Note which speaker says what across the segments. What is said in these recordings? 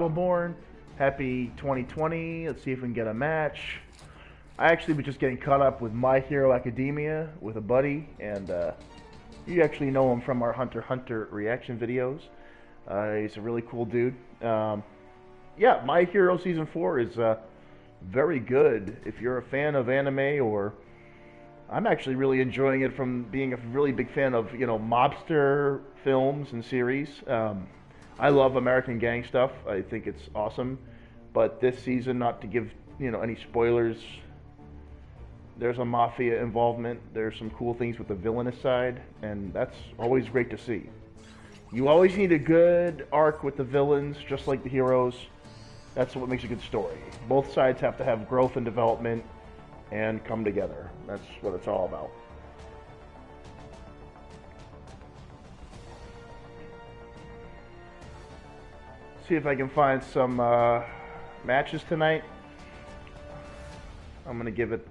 Speaker 1: Battleborn. Happy 2020. Let's see if we can get a match. I actually was just getting caught up with My Hero Academia with a buddy, and you actually know him from our Hunter x Hunter reaction videos. He's a really cool dude. Yeah, My Hero Season 4 is very good. If you're a fan of anime, or I'm actually really enjoying it from being a really big fan of, mobster films and series. I love American gang stuff. I think it's awesome. But this season, not to give, any spoilers, there's a mafia involvement. There's some cool things with the villainous side, and that's always great to see. You always need a good arc with the villains, just like the heroes. That's what makes a good story. Both sides have to have growth and development and come together. That's what it's all about. See if I can find some matches tonight. I'm gonna give it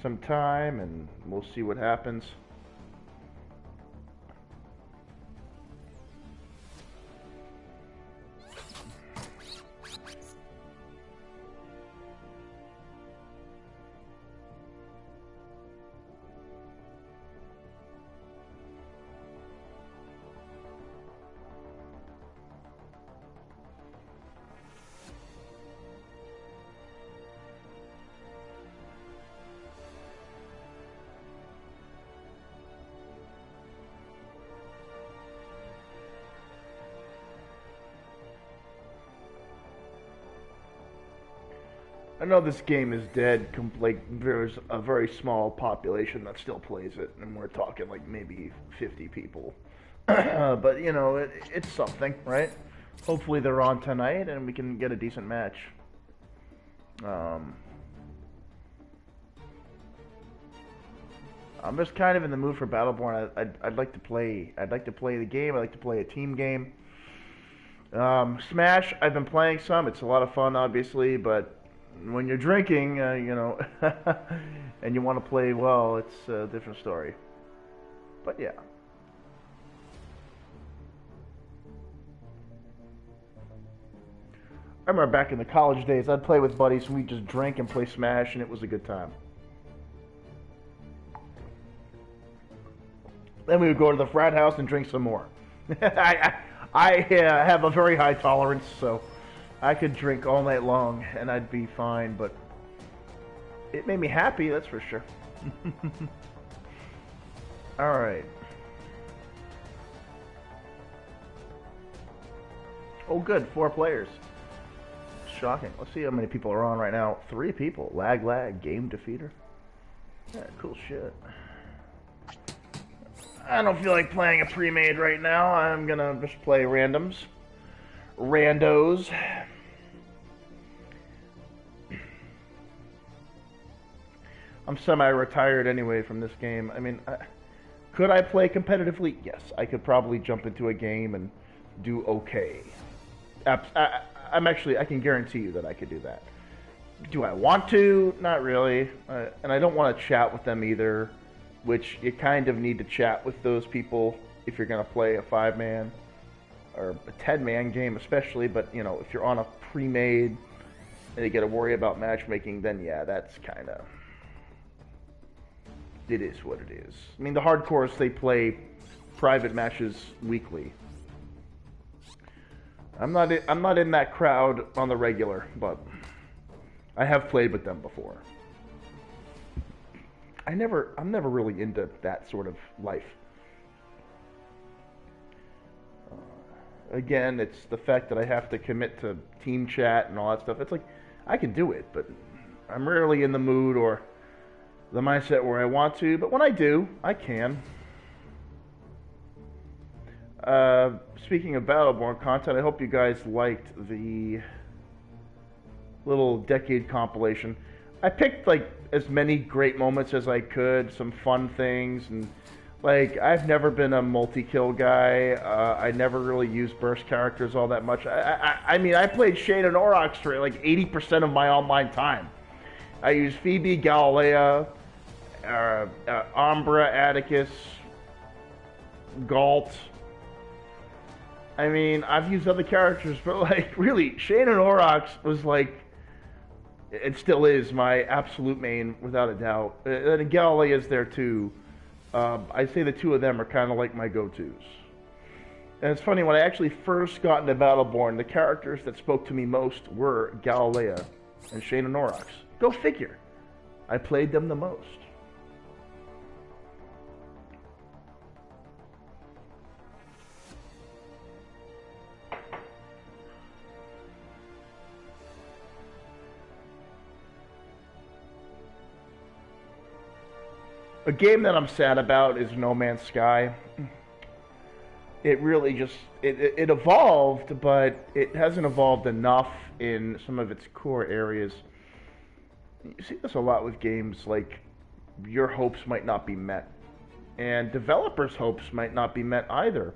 Speaker 1: some time, and we'll see what happens. I know this game is dead. Like, there's a very small population that still plays it, and we're talking like maybe 50 people. But it's something, right? Hopefully they're on tonight, and we can get a decent match. I'm just kind of in the mood for Battleborn. I'd like to play. I'd like to play the game. I'd like to play a team game. Smash. I've been playing some. It's a lot of fun, obviously, but when you're drinking, and you want to play well, it's a different story. But yeah. I remember back in the college days, I'd play with buddies and we'd just drink and play Smash, and it was a good time. Then we would go to the frat house and drink some more. I have a very high tolerance, so I could drink all night long and I'd be fine, but it made me happy, that's for sure. Alright. Oh good, 4 players. Shocking. Let's see how many people are on right now. 3 people. Lag, game defeater. Yeah, cool shit. I don't feel like playing a pre-made right now. I'm gonna just play randoms. Randos. I'm semi-retired anyway from this game. I mean, could I play competitively? Yes, I could probably jump into a game and do okay. I can guarantee you that I could do that. Do I want to? Not really. And I don't want to chat with them either, which you kind of need to chat with those people if you're going to play a 5-man or a 10-man game especially. But, if you're on a pre-made and you got to worry about matchmaking, then yeah, that's kind of... It is what it is. I mean, the hardcores, they play private matches weekly. I'm not in that crowd on the regular, but I have played with them before. I'm never really into that sort of life. Again, it's the fact that I have to commit to team chat and all that stuff. It's like, I can do it, but I'm rarely in the mood or the mindset where I want to, but when I do, I can. Speaking of Battleborn content, I hope you guys liked the little decade compilation. I picked like as many great moments as I could, some fun things, and like I've never been a multi-kill guy. I never really used burst characters all that much. I mean, I played Shade and Aurochs for like 80% of my online time. I used Phoebe, Galilea, Umbra, Atticus, Galt, I mean, I've used other characters, but like really, Shane and Aurochs was like, it still is my absolute main without a doubt. And Galley is there too. I'd say the two of them are kind of like my go-tos. And it's funny, when I actually first got into Battleborn, the characters that spoke to me most were Galilea and Shane and Aurochs. Go figure. I played them the most. A game that I'm sad about is No Man's Sky. It really just it evolved, but it hasn't evolved enough in some of its core areas. You see this a lot with games, like your hopes might not be met, and developers' hopes might not be met either.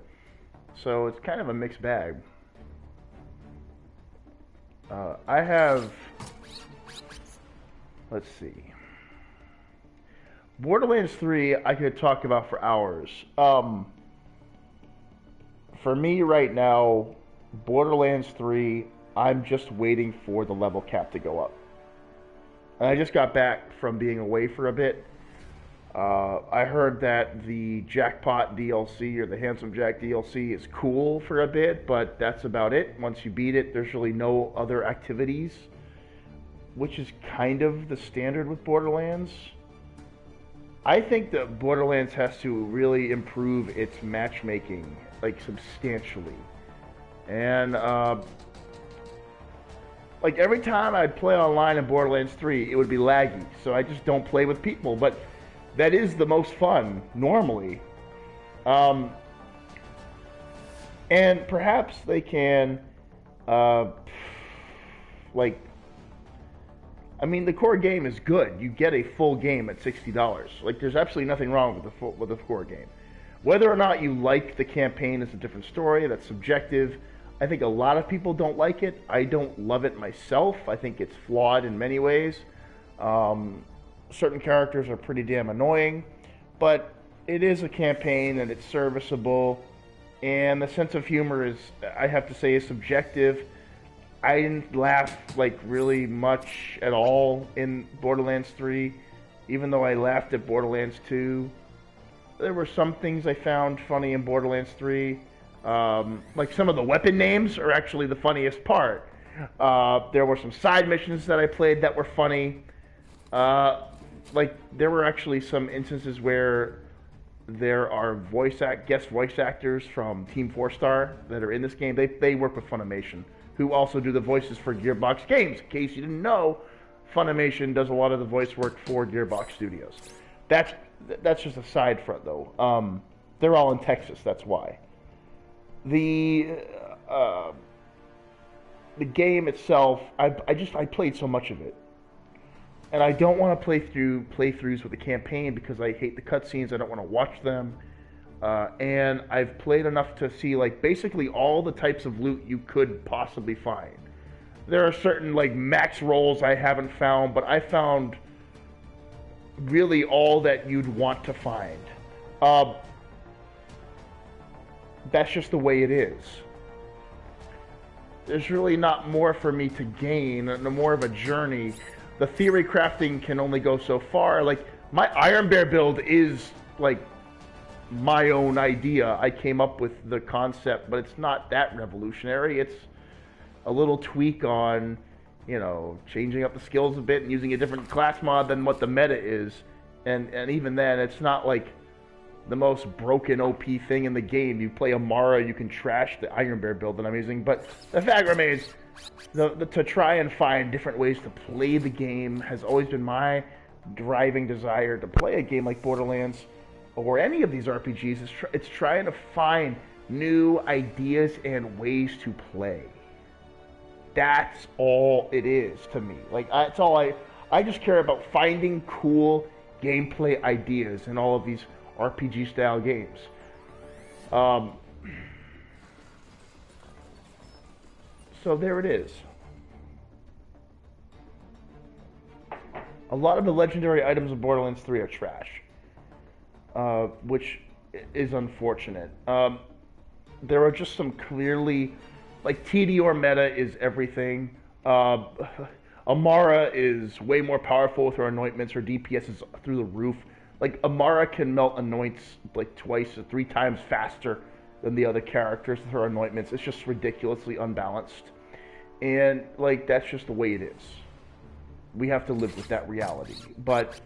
Speaker 1: So it's kind of a mixed bag. I have, let's see, Borderlands 3. I could talk about for hours. For me right now, Borderlands 3, I'm just waiting for the level cap to go up. And I just got back from being away for a bit. I heard that the Jackpot DLC or the Handsome Jack DLC is cool for a bit, but that's about it. Once you beat it, there's really no other activities, which is kind of the standard with Borderlands. I think that Borderlands has to really improve its matchmaking, like substantially. And like every time I'd play online in Borderlands 3, it would be laggy, so I just don't play with people. But that is the most fun normally. And perhaps they can, like, I mean, the core game is good. You get a full game at $60. Like, there's absolutely nothing wrong with the core game. Whether or not you like the campaign is a different story. That's subjective. I think a lot of people don't like it. I don't love it myself. I think it's flawed in many ways. Certain characters are pretty damn annoying, but it is a campaign and it's serviceable. And the sense of humor is, I have to say, is subjective. I didn't laugh like really much at all in Borderlands 3, even though I laughed at Borderlands 2. There were some things I found funny in Borderlands 3. Like some of the weapon names are actually the funniest part. There were some side missions that I played that were funny. Like there were actually some instances where there are guest voice actors from Team 4-Star that are in this game. They work with Funimation, who also do the voices for Gearbox games. In case you didn't know, Funimation does a lot of the voice work for Gearbox Studios. That's just a side front, though. They're all in Texas, that's why. The game itself, I played so much of it. And I don't want to play through playthroughs with the campaign because I hate the cutscenes. I don't want to watch them. And I've played enough to see like basically all the types of loot you could possibly find. There are certain like max rolls I haven't found, but I found really all that you'd want to find. That's just the way it is. There's really not more for me to gain, no more of a journey. The theory crafting can only go so far. Like my Iron Bear build is like my own idea. I came up with the concept, but it's not that revolutionary. It's a little tweak on, you know, changing up the skills a bit and using a different class mod than what the meta is. And even then, it's not like the most broken OP thing in the game. You play Amara, you can trash the Iron Bear build that I'm using. But the fact remains, to try and find different ways to play the game has always been my driving desire to play a game like Borderlands or any of these RPGs. It's trying to find new ideas and ways to play. That's all it is to me. Like that's all I just care about, finding cool gameplay ideas in all of these RPG style games. So there it is. A lot of the legendary items in Borderlands 3 are trash, which is unfortunate. there are just some clearly, like TDR meta is everything. Amara is way more powerful with her anointments. Her DPS is through the roof. Like Amara can melt anoints like twice or 3 times faster than the other characters with her anointments. It's just ridiculously unbalanced, and like that's just the way it is. We have to live with that reality, but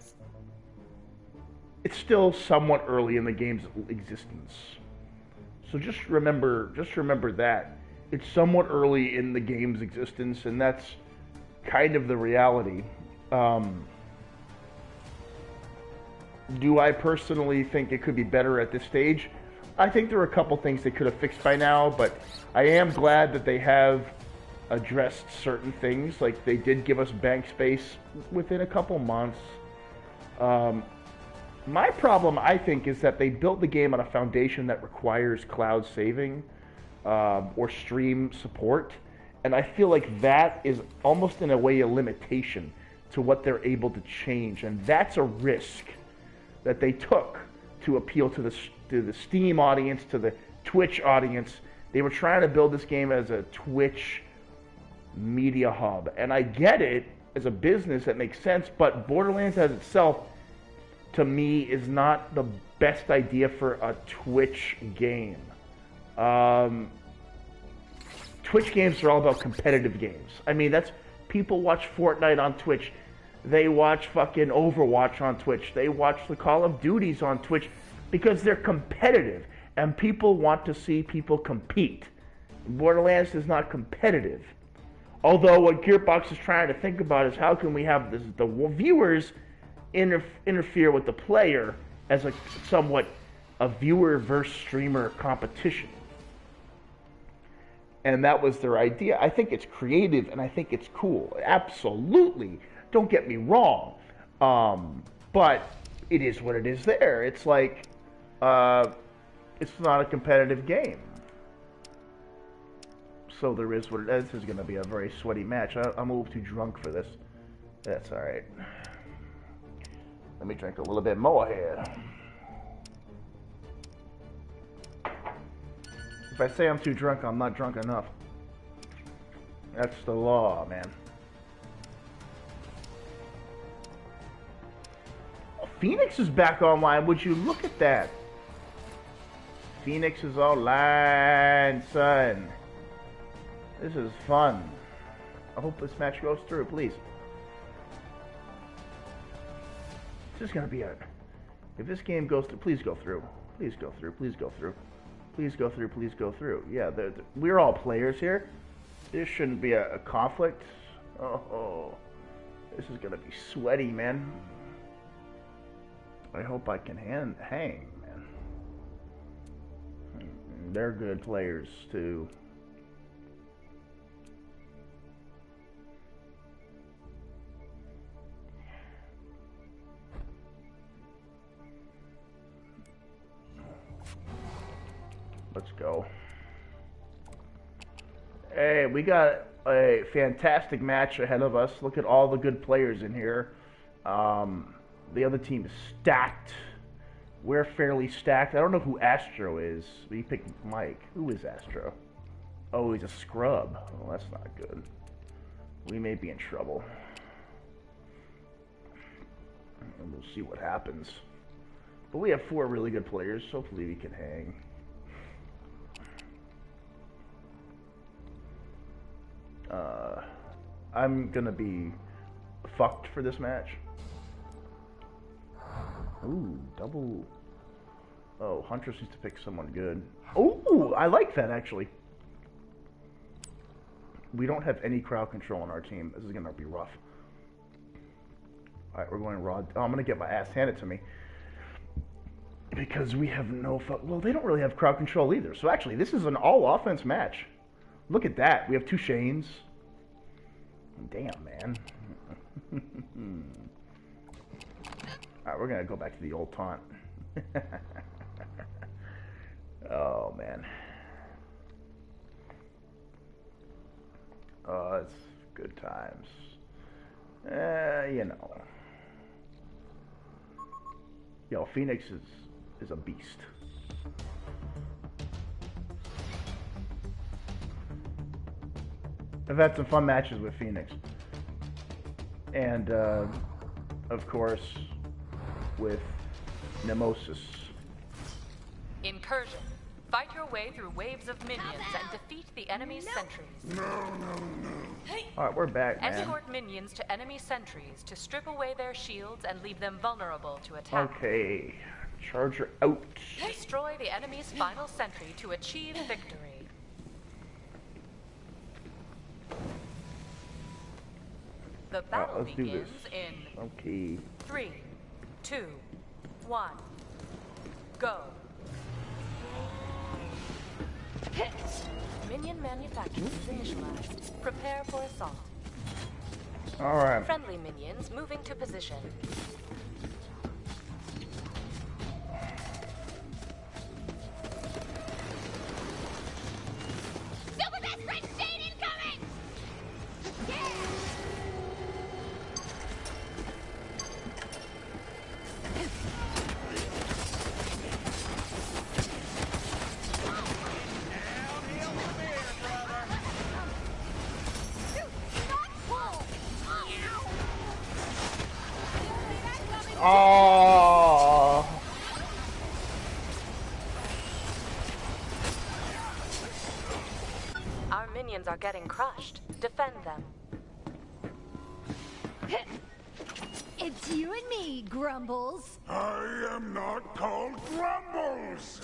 Speaker 1: it's still somewhat early in the game's existence. So just remember that it's somewhat early in the game's existence, and that's kind of the reality. Do I personally think it could be better at this stage? I think there are a couple things they could have fixed by now, but I am glad that they have addressed certain things. Like they did give us bank space within a couple months. My problem, I think, is that they built the game on a foundation that requires cloud saving or stream support. And I feel like that is almost in a way a limitation to what they're able to change. And that's a risk that they took to appeal to the Steam audience, to the Twitch audience. They were trying to build this game as a Twitch media hub. And I get it as a business, that makes sense, but Borderlands as itself, to me, is not the best idea for a Twitch game. Twitch games are all about competitive games. I mean, that's, people watch Fortnite on Twitch. They watch fucking Overwatch on Twitch. They watch the Call of Duties on Twitch because they're competitive, and people want to see people compete. Borderlands is not competitive. Although what Gearbox is trying to think about is how can we have this, the viewers interfere with the player as a somewhat a viewer versus streamer competition. And that was their idea. I think it's creative and I think it's cool. Absolutely. Don't get me wrong. But it is what it is there. It's like, it's not a competitive game. So there is what it is. This is going to be a very sweaty match. I'm a little too drunk for this. That's alright. Let me drink a little bit more here. If I say I'm too drunk, I'm not drunk enough. That's the law, man. Phoenix is back online. Would you look at that? Phoenix is online, son. This is fun. I hope this match goes through, please. This is gonna be a... If this game goes through, please go through. Please go through, please go through. Please go through, please go through. Yeah, we're all players here. This shouldn't be a conflict. Oh, this is gonna be sweaty, man. I hope I can hang, man. They're good players, too. Let's go. Hey, we got a fantastic match ahead of us. Look at all the good players in here. The other team is stacked. We're fairly stacked. I don't know who Astro is. We picked Mike. Who is Astro? Oh, he's a scrub. Oh, that's not good. We may be in trouble. And we'll see what happens. But we have 4 really good players. So hopefully we can hang. I'm gonna be fucked for this match. Ooh, double. Oh, Huntress needs to pick someone good. Ooh, I like that actually. We don't have any crowd control on our team. This is gonna be rough. Alright, we're going raw. Oh, I'm gonna get my ass handed to me. Because we have no well, they don't really have crowd control either. So actually, this is an all-offense match. Look at that. We have 2 Shanes. Damn, man. Alright, we're gonna go back to the old taunt. Oh, man. Oh, it's good times. You know. Yo, Phoenix is a beast. I've had some fun matches with Phoenix. And, of course, with Nemesis.
Speaker 2: Incursion. Fight your way through waves of minions and defeat the enemy's sentries.
Speaker 1: Alright, we're back, man.
Speaker 2: Escort minions to enemy sentries to strip away their shields and leave them vulnerable to attack.
Speaker 1: Okay. Charger out.
Speaker 2: Destroy the enemy's final sentry to achieve victory. The battle
Speaker 1: Let's do
Speaker 2: begins
Speaker 1: this.
Speaker 2: in
Speaker 1: Okay.
Speaker 2: 3, 2, 1, go. Minion manufacturing is initialized. Prepare for assault.
Speaker 1: Alright.
Speaker 2: Friendly minions moving to position.
Speaker 3: Super Best Friend Shade incoming! Yeah!
Speaker 1: Oh.
Speaker 2: Our minions are getting crushed. Defend them.
Speaker 3: It's you and me, Grumbles.
Speaker 4: I am not called Grumbles!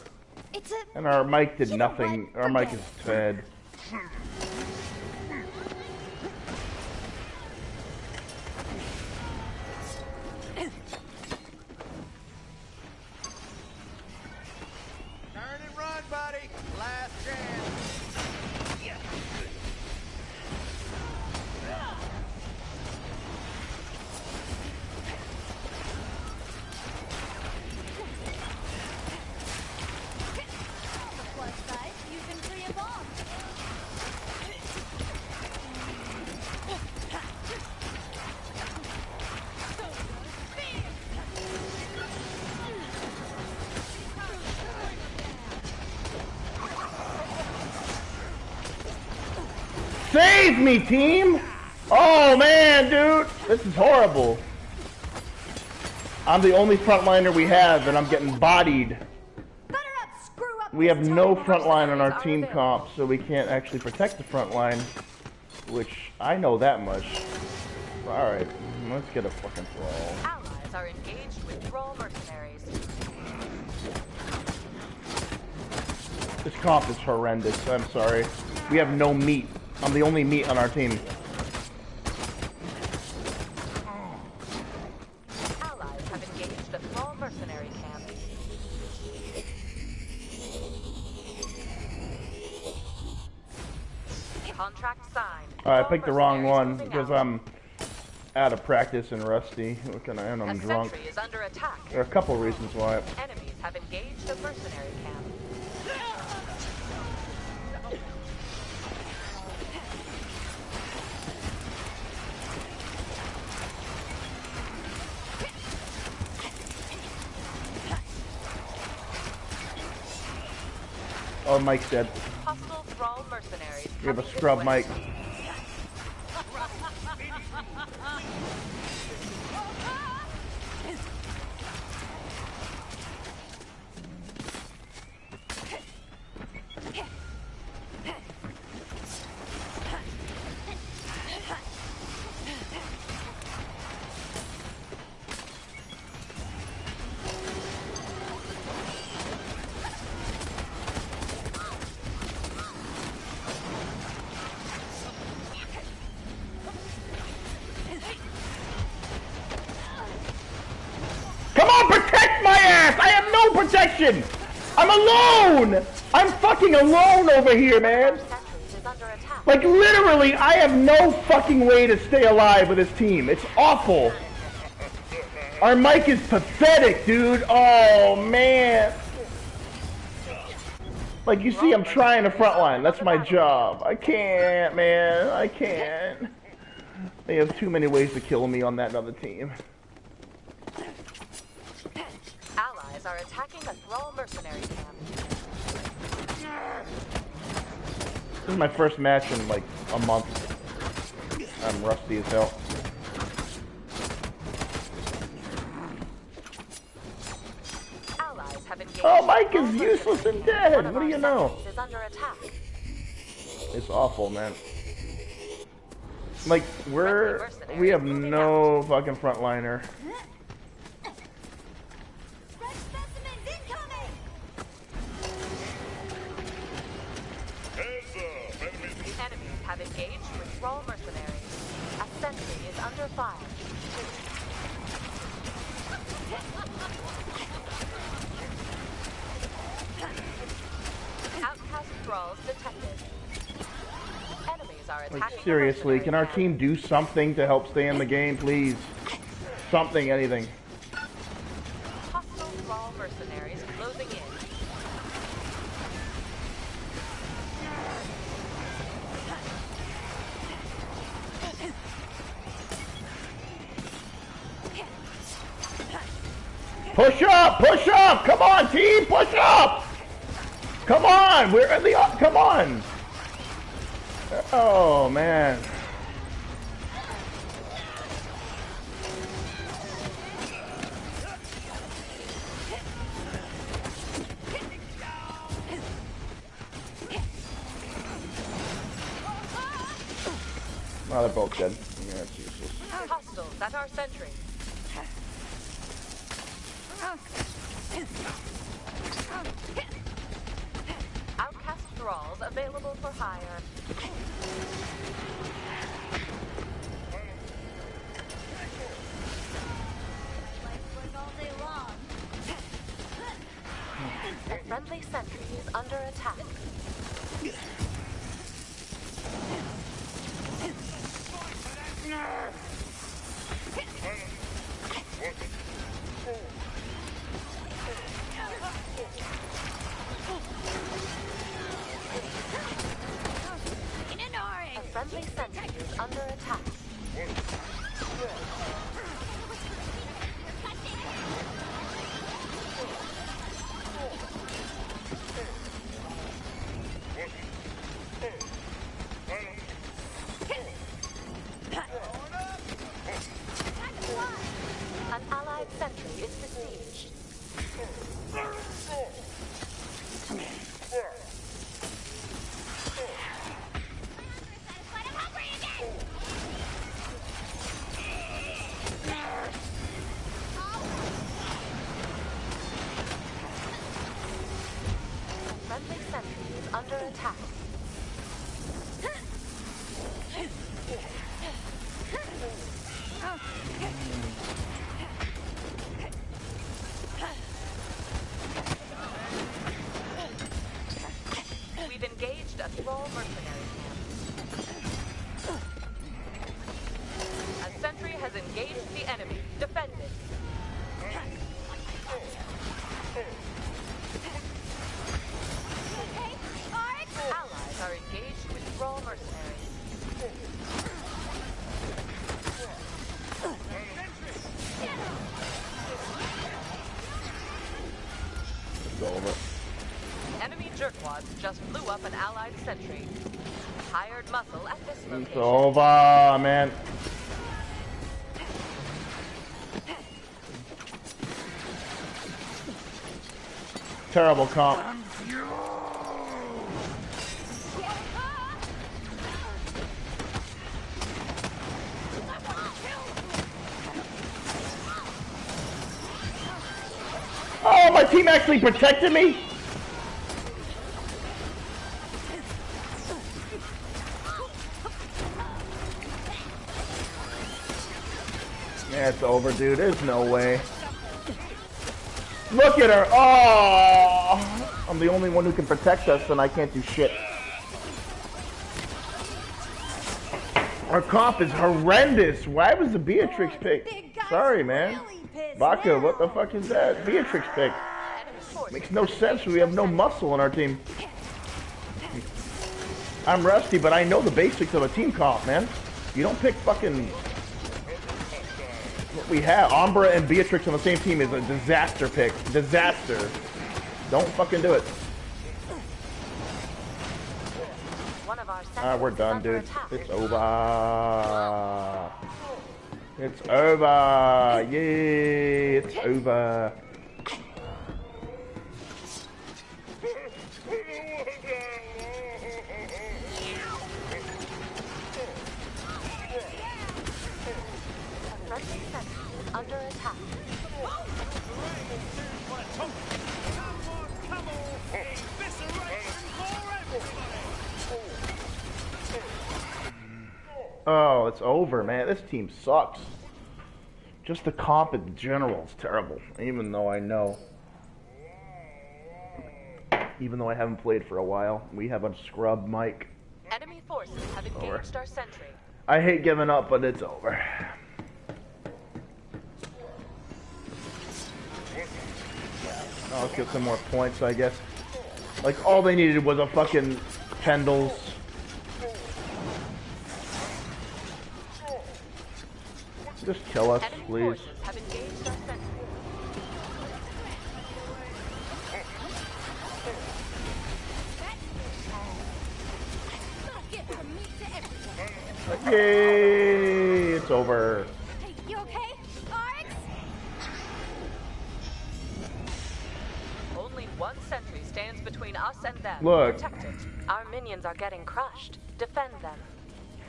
Speaker 3: It's a...
Speaker 1: And our mic did
Speaker 3: You know
Speaker 1: nothing.
Speaker 3: what?
Speaker 1: Our mic
Speaker 3: Forget
Speaker 1: is fed.
Speaker 5: Turn and run, buddy. Last chance.
Speaker 3: Plus side, you can free a bomb.
Speaker 1: Save me, team! Oh man, dude! This is horrible. I'm the only frontliner we have, and I'm getting bodied.
Speaker 3: Better not screw up
Speaker 1: We
Speaker 3: this
Speaker 1: have no
Speaker 3: time.
Speaker 1: front line on our team comp, so we can't actually protect the front line, which I know that much. Alright, let's get a fucking brawl.
Speaker 2: Allies are engaged with Thrall mercenaries.
Speaker 1: This comp is horrendous, I'm sorry. We have no meat. I'm the only meat on our team.
Speaker 2: Allies have engaged the Thrall mercenary camp. Contract signed.
Speaker 1: I
Speaker 2: Thrall
Speaker 1: picked the wrong
Speaker 2: mercenaries
Speaker 1: one
Speaker 2: moving
Speaker 1: because
Speaker 2: out.
Speaker 1: I'm out of practice and rusty. And I'm
Speaker 2: A
Speaker 1: drunk.
Speaker 2: sentry is under attack.
Speaker 1: There are a couple reasons why.
Speaker 2: Enemies have engaged a mercenary camp.
Speaker 1: Oh, Mike's dead.
Speaker 2: Hostile Thrall mercenaries.
Speaker 1: We have a
Speaker 2: coming this
Speaker 1: scrub
Speaker 2: way.
Speaker 1: Mike. Come on, protect my ass! I have no protection! I'm alone! I'm fucking alone over here, man!
Speaker 2: Sentries is under attack.
Speaker 1: Like, literally, I have no fucking way to stay alive with this team. It's awful. Our mic is pathetic, dude. Oh, man. Like, you see, I'm trying to frontline. That's my job. I can't, man. I can't. They have too many ways to kill me on that other team.
Speaker 2: Allies are attacking a Thrall mercenary camp.
Speaker 1: This is my first match in, like, a month. I'm rusty as hell.
Speaker 2: Allies have engaged.
Speaker 1: Oh, Mike is useless and dead. What do you know?
Speaker 2: Is under attack.
Speaker 1: It's awful, man. Like, we have no fucking frontliner.
Speaker 3: Fresh specimens incoming!
Speaker 2: The enemies have engaged with Thrall mercenaries. A sentry is under fire. Outcast thralls detected. Enemies are attacking.
Speaker 1: Like, seriously, can our team do something to help stay in the game, please? Something, anything.
Speaker 2: Hostile Thrall mercenaries closing in.
Speaker 1: Push up! Push up! Come on, team! Push up! Come on! We're in the... Come on! Oh, man. Oh, they're both dead. Yeah, that's useless.
Speaker 2: Hostiles at our sentry. Outcast thralls available for hire.
Speaker 3: Life all day long.
Speaker 2: A friendly sentry is under attack.
Speaker 3: In an orange.
Speaker 2: A friendly sentry is under attack. An allied sentry is besieged.
Speaker 3: I'm hungry again!
Speaker 2: A friendly sentry is under attack. We've engaged a Thrall mercenary camp. A sentry has engaged the enemy. Defend it. Allies are engaged with Thrall mercenaries.
Speaker 1: It's over.
Speaker 2: Enemy jerkwads just blew up an allied sentry. Hired muscle at this
Speaker 1: It's
Speaker 2: location.
Speaker 1: over, man. Terrible comp. Oh, my team actually protected me? Yeah, it's over, dude. There's no way. Look at her. Oh, I'm the only one who can protect us, and I can't do shit. Our comp is horrendous. Why was the Beatrix pick? Sorry, man. Baka, what the fuck is that? Beatrix pick. Makes no sense. We have no muscle on our team. I'm rusty, but I know the basics of a team comp, man. You don't pick fucking... What we have, Umbra and Beatrix on the same team is a disaster pick. Disaster. Don't fucking do it.
Speaker 2: One of our
Speaker 1: We're done, dude. It's over. It's over! Yay! It's over.
Speaker 2: Under attack.
Speaker 1: Oh, it's over, man. This team sucks. Just the comp in general is terrible. Even though I know. Even though I haven't played for a while. We have a scrub mic.
Speaker 2: Enemy forces have engaged our sentry.
Speaker 1: I hate giving up, but it's over. Oh, let's get some more points, I guess. Like, all they needed was a fucking Pendles. Just kill us,
Speaker 2: Enemy
Speaker 1: please.
Speaker 2: forces have engaged our sentry.
Speaker 1: Yay! It's over.
Speaker 3: Hey, you okay? Arx?
Speaker 2: Only one sentry stands between us and them.
Speaker 1: Look.
Speaker 2: Protect it. Our minions are getting crushed. Defend them.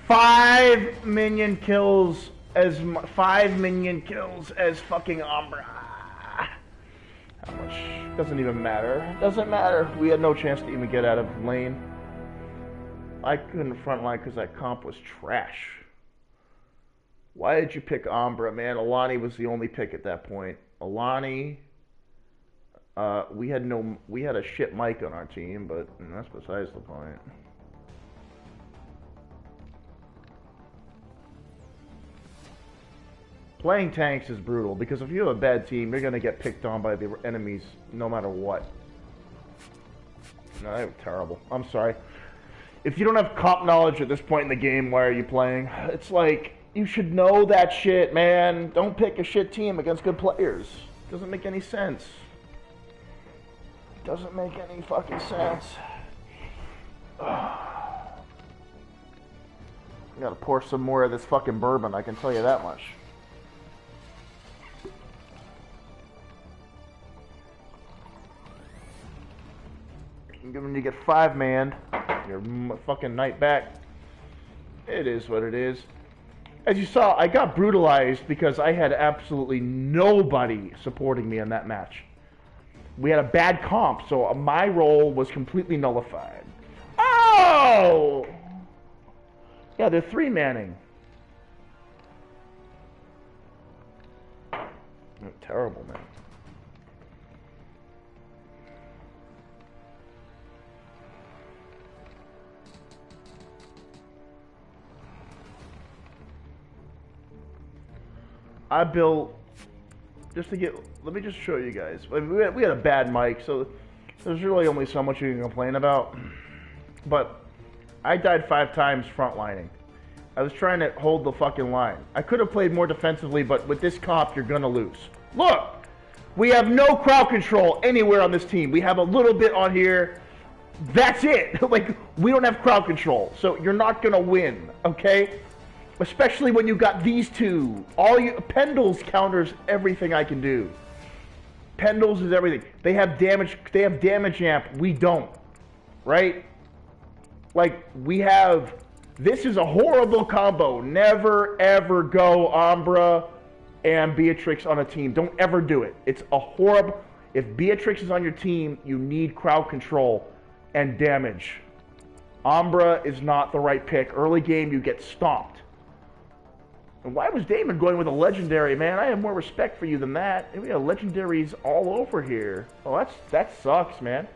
Speaker 1: 5 minion kills as fucking Umbra. How much? Doesn't even matter. Doesn't matter. We had no chance to even get out of lane. I couldn't frontline because that comp was trash. Why did you pick Umbra, man? Alani was the only pick at that point. Alani. We had a shit mic on our team, but that's besides the point. Playing tanks is brutal because if you have a bad team, you're gonna get picked on by the enemies no matter what. No, they were terrible. I'm sorry. If you don't have comp knowledge at this point in the game, why are you playing? It's like, you should know that shit, man. Don't pick a shit team against good players. Doesn't make any sense. Doesn't make any fucking sense. I gotta pour some more of this fucking bourbon, I can tell you that much. When you get 5-man, your fucking night back. It is what it is. As you saw, I got brutalized because I had absolutely nobody supporting me in that match. We had a bad comp, so my role was completely nullified. Oh! Yeah, they're 3-manning. Terrible, man. I built, just to get, let me just show you guys. We had a bad mic, so there's really only so much you can complain about. But I died 5 times frontlining. I was trying to hold the fucking line. I could have played more defensively, but with this comp, you're gonna lose. Look! We have no crowd control anywhere on this team. We have a little bit on here. That's it! Like, we don't have crowd control, so you're not gonna win, okay? Especially when you got these two. Pendles counters everything I can do. Pendles is everything. They have damage amp. We don't. Right? Like, we have... This is a horrible combo. Never, ever go Umbra and Beatrix on a team. Don't ever do it. It's a horrible... If Beatrix is on your team, you need crowd control and damage. Umbra is not the right pick. Early game, you get stomped. And why was Damon going with a legendary, man? I have more respect for you than that. We have legendaries all over here. Oh, that sucks, man.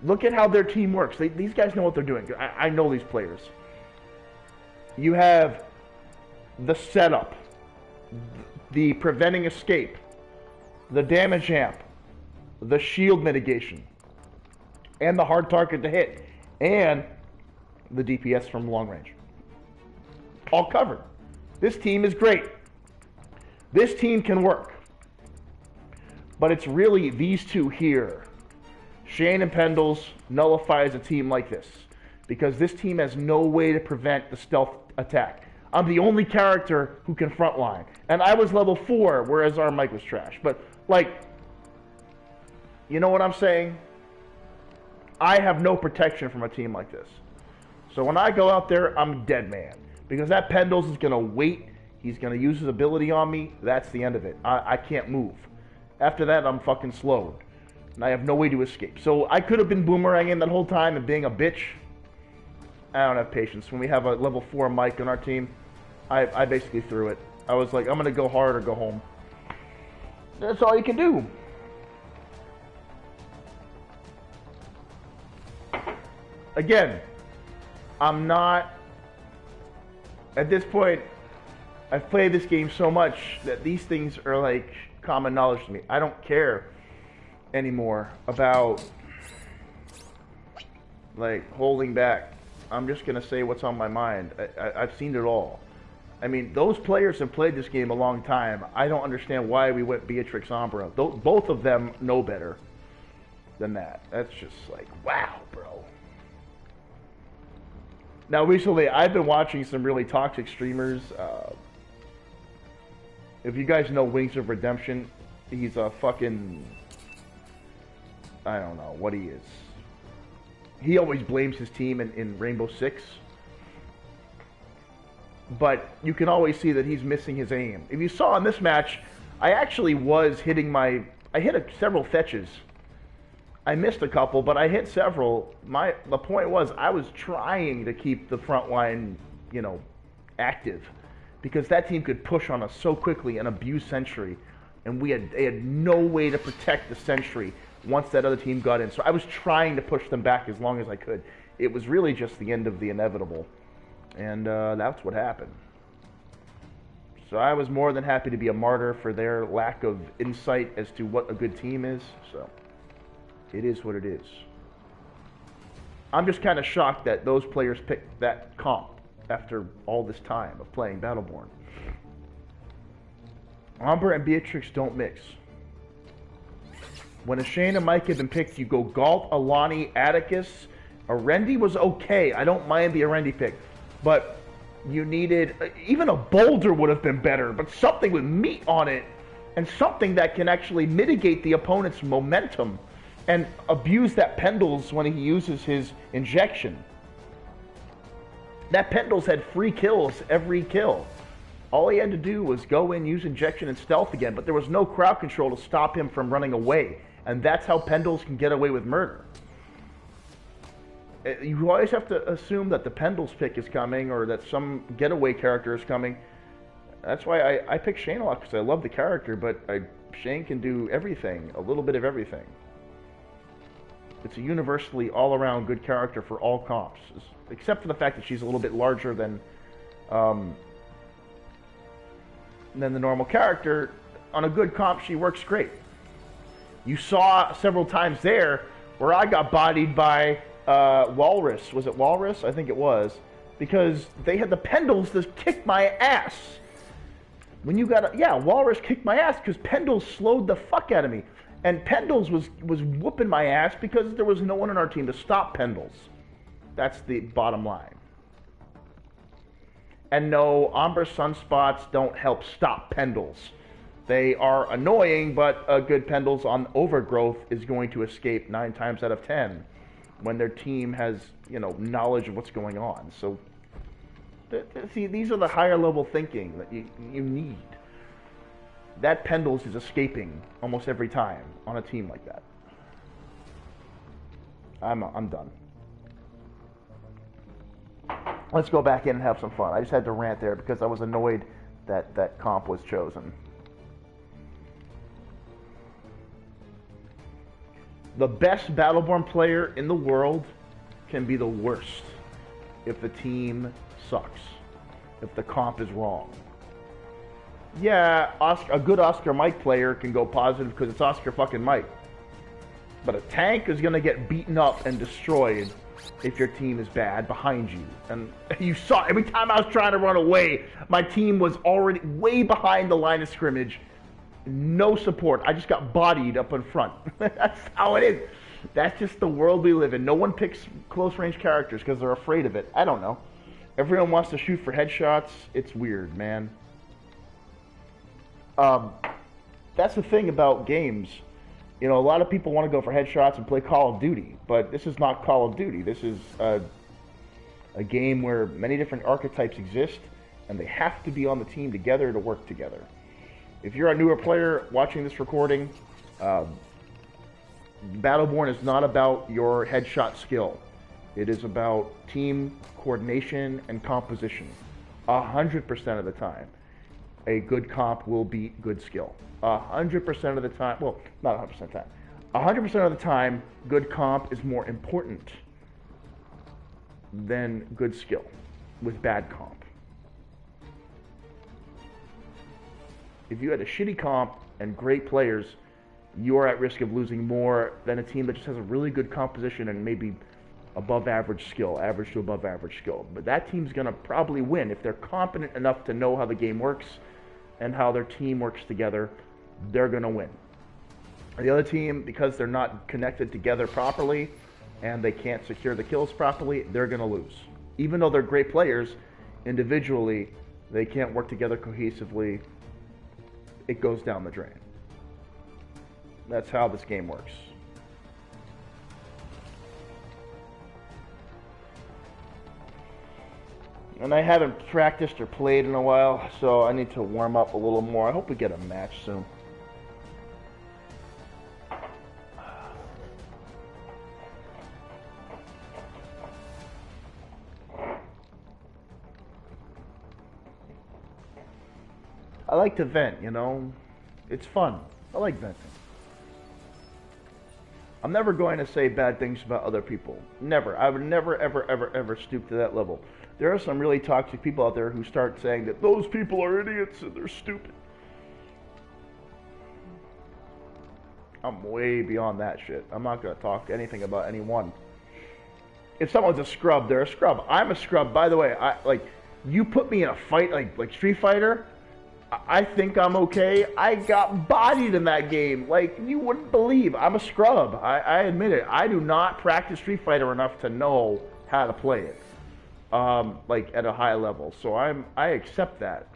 Speaker 1: Look at how their team works. These guys know what they're doing. I know these players. You have the setup, the preventing escape, the damage amp, the shield mitigation, and the hard target to hit, and the DPS from long range. All covered. This team is great. This team can work. But it's really these two here. Shane and Pendles nullifies a team like this. Because this team has no way to prevent the stealth attack. I'm the only character who can frontline. And I was level 4, whereas our Mike was trash. But, like, you know what I'm saying? I have no protection from a team like this. So when I go out there, I'm a dead man. Because that Pendles is going to wait. He's going to use his ability on me. That's the end of it. I can't move. After that, I'm fucking slowed. And I have no way to escape. So I could have been boomeranging that whole time and being a bitch. I don't have patience. When we have a level 4 Mike on our team, I basically threw it. I was like, I'm going to go hard or go home. That's all you can do. Again, I'm not... At this point, I've played this game so much that these things are like common knowledge to me. I don't care anymore about like holding back. I'm just going to say what's on my mind. I've seen it all. I mean, those players have played this game a long time. I don't understand why we went Beatrix Umbra. Both of them know better than that. That's just like, wow, bro. Now, recently, I've been watching some really toxic streamers. If you guys know Wings of Redemption, he's a fucking... I don't know what he is. He always blames his team in Rainbow Six. But you can always see that he's missing his aim. If you saw in this match, I actually was hitting my... I hit several fetches. I missed a couple, but I hit several. The point was, I was trying to keep the front line, you know, active. Because that team could push on us so quickly and abuse Sentry. And they had no way to protect the Sentry once that other team got in. So I was trying to push them back as long as I could. It was really just the end of the inevitable. And that's what happened. So I was more than happy to be a martyr for their lack of insight as to what a good team is. So it is what it is. I'm just kind of shocked that those players picked that comp after all this time of playing Battleborn. Umbra and Beatrix don't mix. When Ashane and Mike had been picked, you go Galt, Alani, Atticus. Arendi was okay. I don't mind the Arendi pick. But you needed... Even a boulder would have been better, but something with meat on it. And something that can actually mitigate the opponent's momentum and abuse that Pendles when he uses his injection. That Pendles had free kills every kill. All he had to do was go in, use injection, and stealth again, but there was no crowd control to stop him from running away. And that's how Pendles can get away with murder. You always have to assume that the Pendles pick is coming, or that some getaway character is coming. That's why I pick Shane a lot, because I love the character, but Shane can do everything, a little bit of everything. It's a universally all-around good character for all comps, except for the fact that she's a little bit larger than the normal character. On a good comp, she works great. You saw several times there where I got bodied by Walrus. Was it Walrus? I think it was. Because they had the Pendles to kick my ass. When you got... Yeah, Walrus kicked my ass because Pendles slowed the fuck out of me. And Pendles was whooping my ass because there was no one on our team to stop Pendles. That's the bottom line. And no, Umbra Sunspots don't help stop Pendles. They are annoying, but a good Pendles on Overgrowth is going to escape 9 times out of 10 when their team has, you know, knowledge of what's going on. So, see, these are the higher level thinking that you need. That Pendles is escaping almost every time on a team like that. I'm done. Let's go back in and have some fun. I just had to rant there because I was annoyed that that comp was chosen. The best Battleborn player in the world can be the worst if the team sucks, if the comp is wrong. Yeah, a good Oscar Mike player can go positive because it's Oscar fucking Mike. But a tank is going to get beaten up and destroyed if your team is bad behind you. And you saw, every time I was trying to run away, my team was already way behind the line of scrimmage. No support. I just got bodied up in front. That's how it is. That's just the world we live in. No one picks close range characters because they're afraid of it. I don't know. Everyone wants to shoot for headshots. It's weird, man. That's the thing about games. You know, a lot of people want to go for headshots and play Call of Duty, but this is not Call of Duty. This is a game where many different archetypes exist, and they have to be on the team together to work together. If you're a newer player watching this recording, Battleborn is not about your headshot skill. It is about team coordination and composition. 100% of the time, a good comp will beat good skill. 100% of the time, well, not 100% of the time. 100% of the time, good comp is more important than good skill with bad comp. If you had a shitty comp and great players, you are at risk of losing more than a team that just has a really good composition and maybe above average skill, average to above average skill. But that team's going to probably win if they're competent enough to know how the game works and how their team works together. They're going to win. The other team, because they're not connected together properly and they can't secure the kills properly, they're going to lose. Even though they're great players, individually, they can't work together cohesively. It goes down the drain. That's how this game works. And I haven't practiced or played in a while, so I need to warm up a little more. I hope we get a match soon. I like to vent, you know? It's fun. I like venting. I'm never going to say bad things about other people. Never. I would never, ever, ever, ever stoop to that level. There are some really toxic people out there who start saying that those people are idiots and they're stupid. I'm way beyond that shit. I'm not going to talk anything about anyone. If someone's a scrub, they're a scrub. I'm a scrub. By the way, you put me in a fight like Street Fighter, I think I'm okay. I got bodied in that game. Like, you wouldn't believe. I'm a scrub. I admit it. I do not practice Street Fighter enough to know how to play it. Like, at a high level. So I accept that.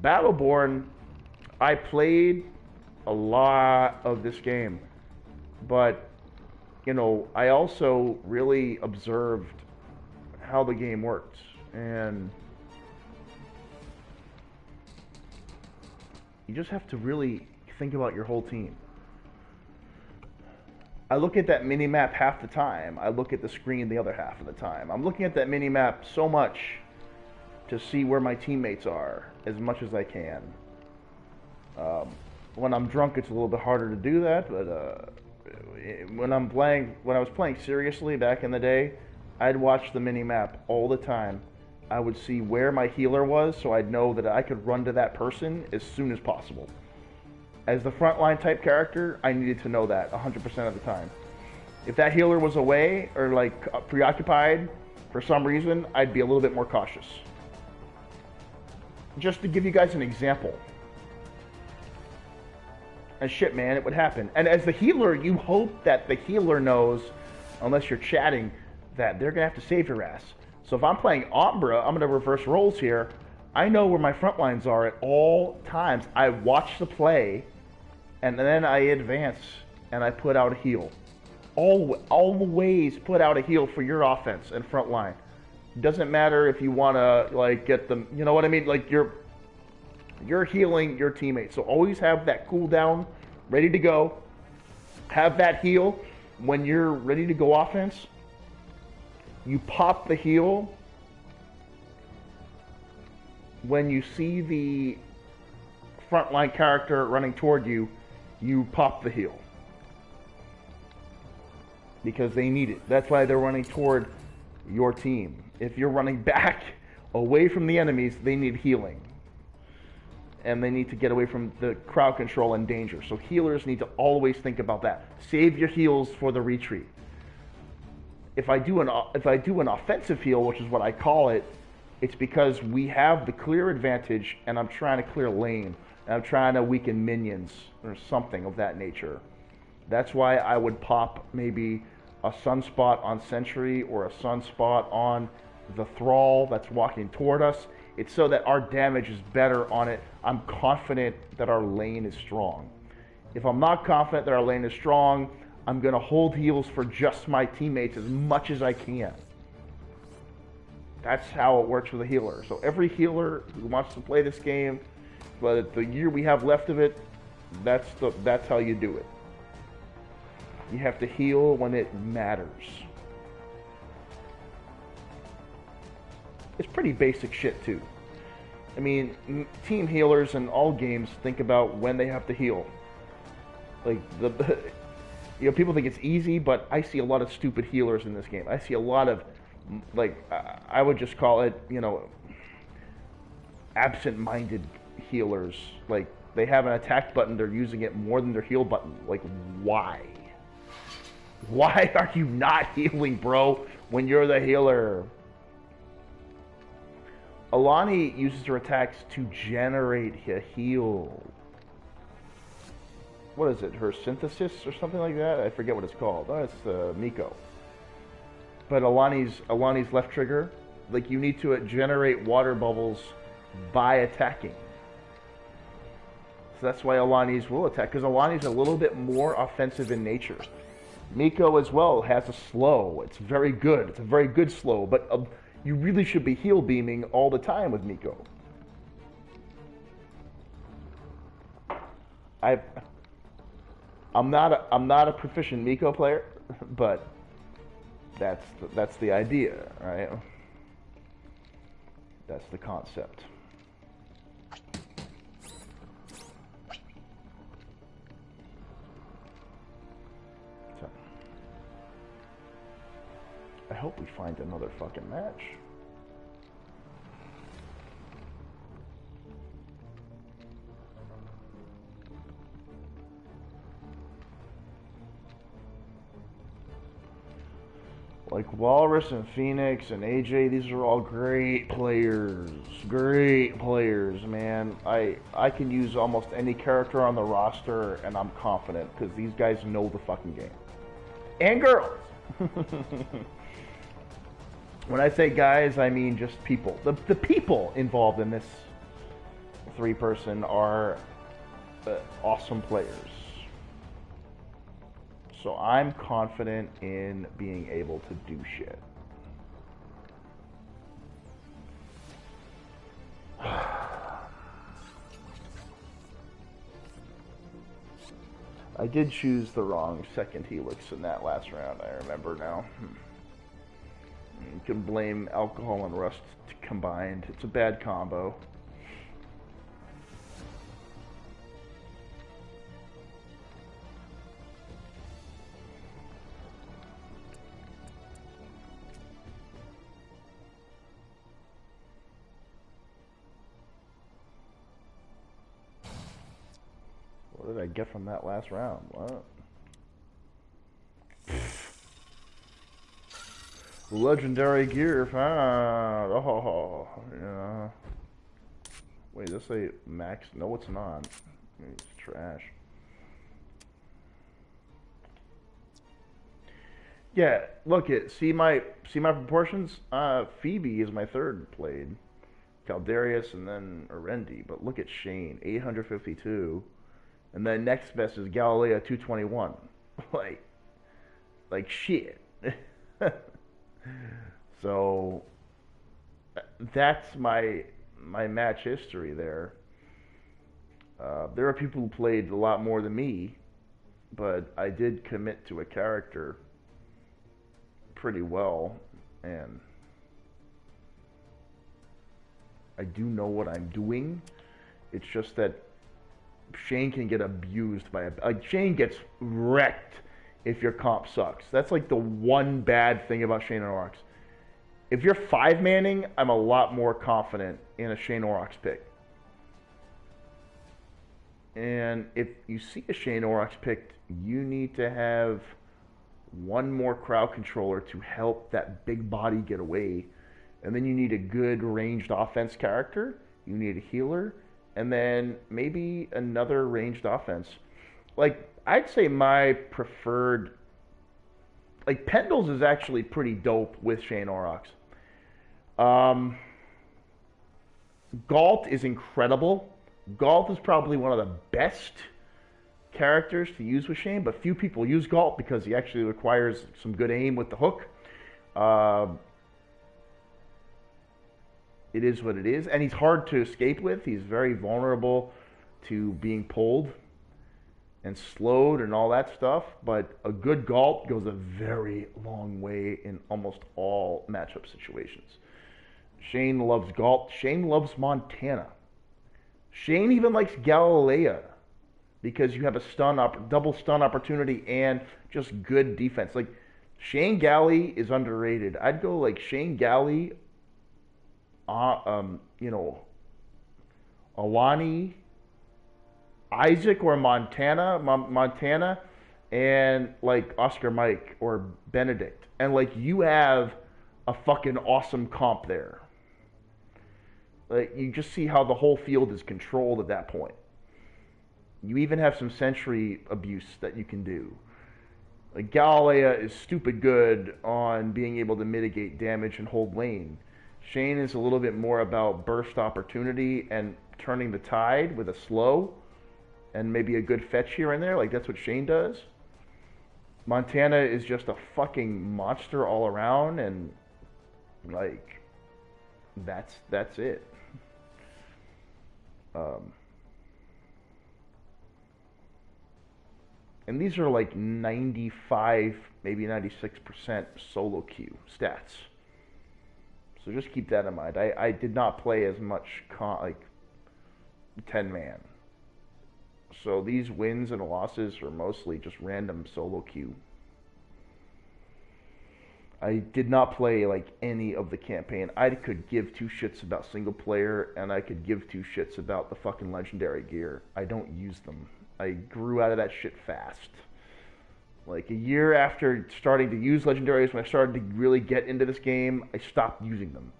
Speaker 1: Battleborn, I played a lot of this game. But, you know, I also really observed how the game works. And you just have to really think about your whole team. I look at that mini-map half the time. I look at the screen the other half of the time. I'm looking at that mini-map so much to see where my teammates are as much as I can. When I'm drunk, it's a little bit harder to do that, but when I was playing seriously back in the day, I'd watch the mini-map all the time. I would see where my healer was, so I'd know that I could run to that person as soon as possible. As the frontline type character, I needed to know that 100% of the time. If that healer was away or like preoccupied for some reason, I'd be a little bit more cautious. Just to give you guys an example. And shit, man, it would happen. And as the healer, you hope that the healer knows, unless you're chatting, that they're gonna have to save your ass. So if I'm playing Umbra, I'm going to reverse roles here. I know where my front lines are at all times. I watch the play, and then I advance, and I put out a heal. Always put out a heal for your offense and front line. Doesn't matter if you want to like get them, you know what I mean? Like you're healing your teammates. So always have that cooldown ready to go. Have that heal when you're ready to go offense. You pop the heal when you see the frontline character running toward you. You pop the heal because they need it. That's why they're running toward your team. If you're running back away from the enemies, they need healing, and they need to get away from the crowd control and danger. So healers need to always think about that. Save your heals for the retreat. If I do an offensive heal, which is what I call it, it's because we have the clear advantage, and I'm trying to clear lane, and I'm trying to weaken minions or something of that nature. That's why I would pop maybe a sunspot on Sentry or a sunspot on the thrall that's walking toward us. It's so that our damage is better on it. I'm confident that our lane is strong. If I'm not confident that our lane is strong, I'm going to hold heals for just my teammates as much as I can. That's how it works with a healer. So every healer who wants to play this game, but the year we have left of it, that's how you do it. You have to heal when it matters. It's pretty basic shit too. I mean, team healers in all games think about when they have to heal. Like people think it's easy, but I see a lot of stupid healers in this game. I see a lot of, I would just call it, absent-minded healers. Like, they have an attack button, they're using it more than their heal button. Like, why? Why are you not healing, bro, when you're the healer? Alani uses her attacks to generate a heal. What is it? Her synthesis or something like that? I forget what it's called. Oh, it's Miko. But Alani's left trigger, like, you need to generate water bubbles by attacking. So that's why Alani's will attack, because Alani's a little bit more offensive in nature. Miko as well has a slow. It's very good. It's a very good slow, but you really should be heal beaming all the time with Miko. I'm not a proficient Miko player, but that's the idea, right? That's the concept. So, I hope we find another fucking match. Like Walrus and Phoenix and AJ, these are all great players. Great players, man. I can use almost any character on the roster, and I'm confident, because these guys know the fucking game. And girls! When I say guys, I mean just people. The people involved in this three-person are awesome players. So I'm confident in being able to do shit. I did choose the wrong second helix in that last round, I remember now. You can blame alcohol and rust combined. It's a bad combo. What did I get from that last round? What? Legendary gear found. Oh, yeah. Wait, does this say max? No, it's not. It's trash. Yeah, look it. See my proportions. Phoebe is my third played. Caldarius and then Arendi. But look at Shane, 852. And then next best is Galileo 221. like shit. So that's my match history there. There are people who played a lot more than me, but I did commit to a character pretty well, and I do know what I'm doing. It's just that Shane can get abused by Shane gets wrecked if your comp sucks. That's like the one bad thing about Shane Aurochs. If you're 5-manning, I'm a lot more confident in a Shane Aurochs pick. And if you see a Shane Aurochs picked, you need to have one more crowd controller to help that big body get away. And then you need a good ranged offense character. You need a healer. And then maybe another ranged offense. Like, I'd say my preferred... Like, Pendles is actually pretty dope with Shane Aurochs. Um, Galt is incredible. Galt is probably one of the best characters to use with Shane, but few people use Galt because he actually requires some good aim with the hook. It is what it is, and he's hard to escape with. He's very vulnerable to being pulled and slowed and all that stuff, but a good Galt goes a very long way in almost all matchup situations. Shane loves Galt. Shane loves Montana. Shane even likes Galilea because you have a double stun opportunity and just good defense. Like, Shane Galley is underrated. I'd go like Shane Galley, Alani, Isaac or Montana, and like Oscar Mike or Benedict. And like, you have a fucking awesome comp there. Like, you just see how the whole field is controlled at that point. You even have some sentry abuse that you can do. Like, Galilea is stupid good on being able to mitigate damage and hold lane. Shane is a little bit more about burst opportunity and turning the tide with a slow and maybe a good fetch here and there. Like, that's what Shane does. Montana is just a fucking monster all around, and like, that's it. And these are like 95, maybe 96% solo queue stats. So just keep that in mind. I did not play as much like 10-man. So these wins and losses are mostly just random solo queue. I did not play like any of the campaign. I could give two shits about single player, and I could give two shits about the fucking legendary gear. I don't use them. I grew out of that shit fast. Like, a year after starting to use legendaries, when I started to really get into this game, I stopped using them.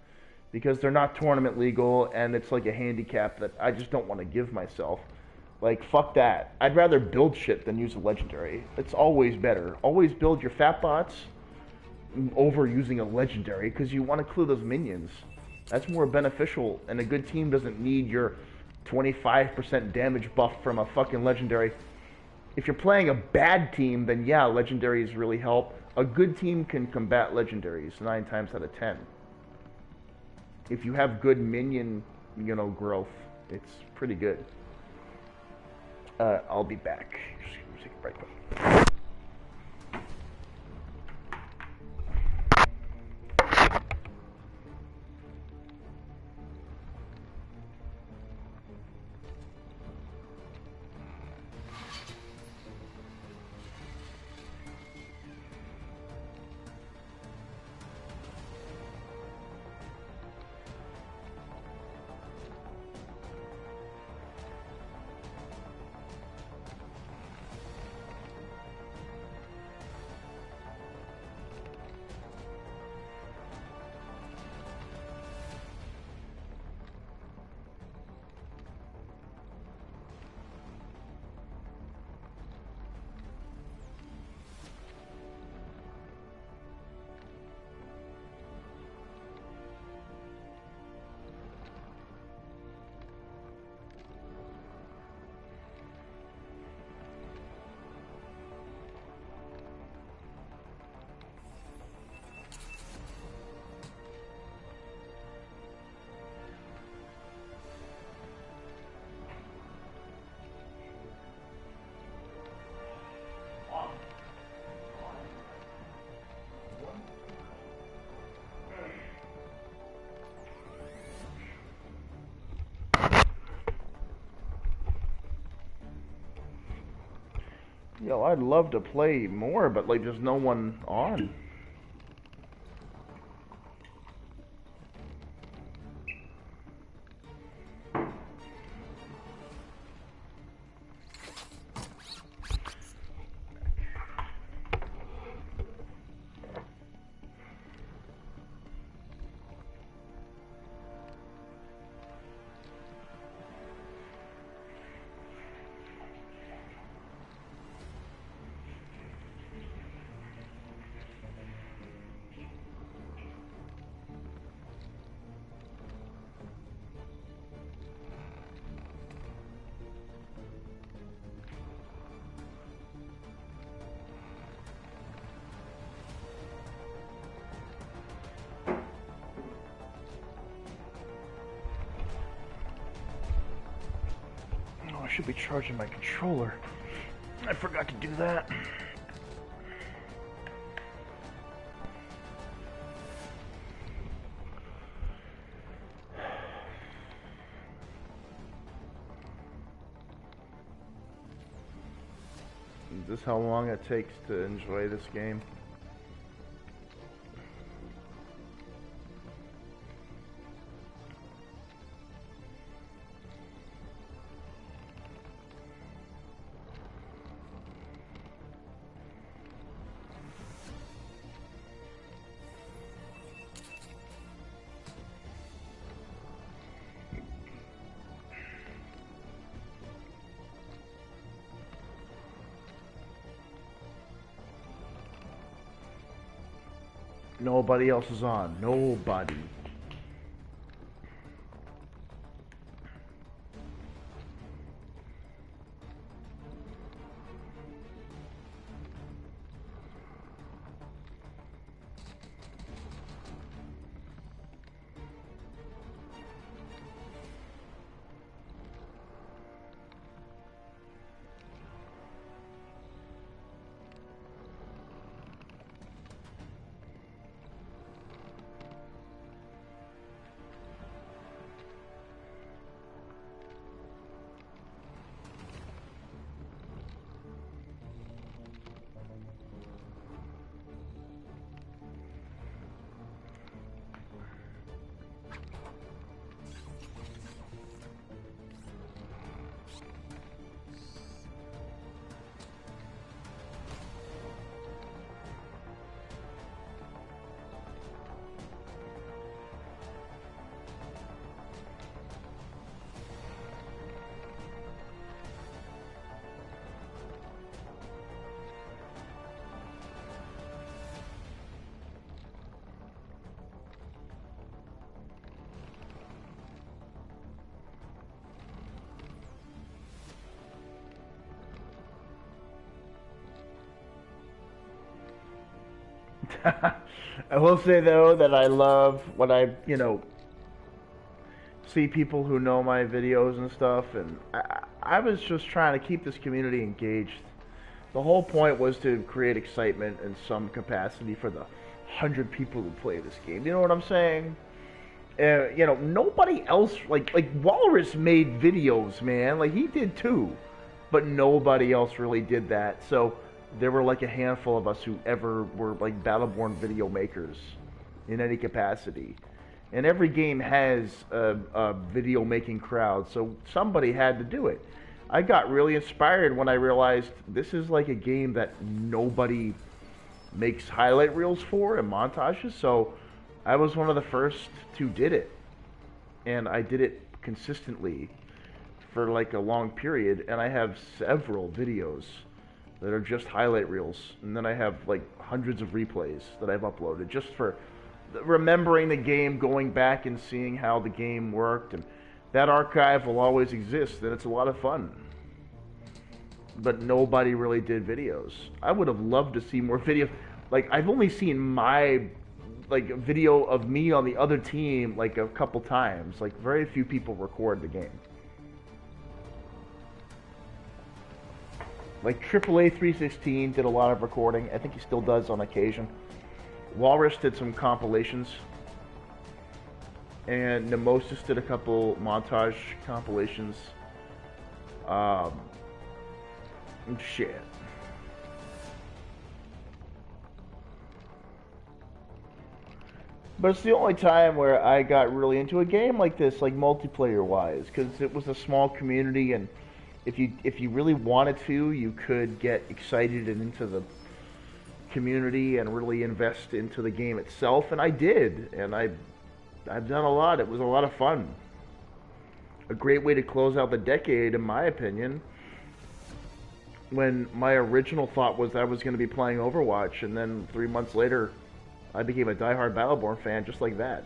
Speaker 1: Because they're not tournament legal, and it's like a handicap that I just don't want to give myself. Like, fuck that. I'd rather build shit than use a legendary. It's always better. Always build your fat bots over using a legendary, because you want to clear those minions. That's more beneficial, and a good team doesn't need your 25% damage buff from a fucking legendary. If you're playing a bad team, then yeah, legendaries really help. A good team can combat legendaries 9 times out of 10. If you have good minion, growth, it's pretty good. I'll be back. Just take a break. Yo, I'd love to play more, but like, there's no one on. should be charging my controller. I forgot to do that. Is this how long it takes to enjoy this game? Nobody else is on. Nobody. I will say though that I love when I, see people who know my videos and stuff, and I was just trying to keep this community engaged. The whole point was to create excitement in some capacity for the 100 people who play this game. You know what I'm saying? Nobody else, like Walrus made videos, man. Like, he did too. But nobody else really did that. So there were like a handful of us who ever were like Battleborn video makers in any capacity. And every game has a video making crowd, so somebody had to do it. I got really inspired when I realized this is like a game that nobody makes highlight reels for and montages, so I was one of the first who did it. And I did it consistently for like a long period, and I have several videos that are just highlight reels, and then I have like hundreds of replays that I've uploaded just for remembering the game, going back and seeing how the game worked, and that archive will always exist, and it's a lot of fun. But nobody really did videos. I would have loved to see more videos. Like, I've only seen my video of me on the other team like a couple times. Like, very few people record the game. Like AAA 316 did a lot of recording. I think he still does on occasion. Walrus did some compilations. And Nemosis did a couple montage compilations. Shit. But it's the only time where I got really into a game like this, like multiplayer-wise, because it was a small community, and if you really wanted to, you could get excited and into the community and really invest into the game itself, and I did, and I've done a lot. It was a lot of fun. A great way to close out the decade, in my opinion, when my original thought was I was going to be playing Overwatch, and then 3 months later, I became a diehard Battleborn fan just like that,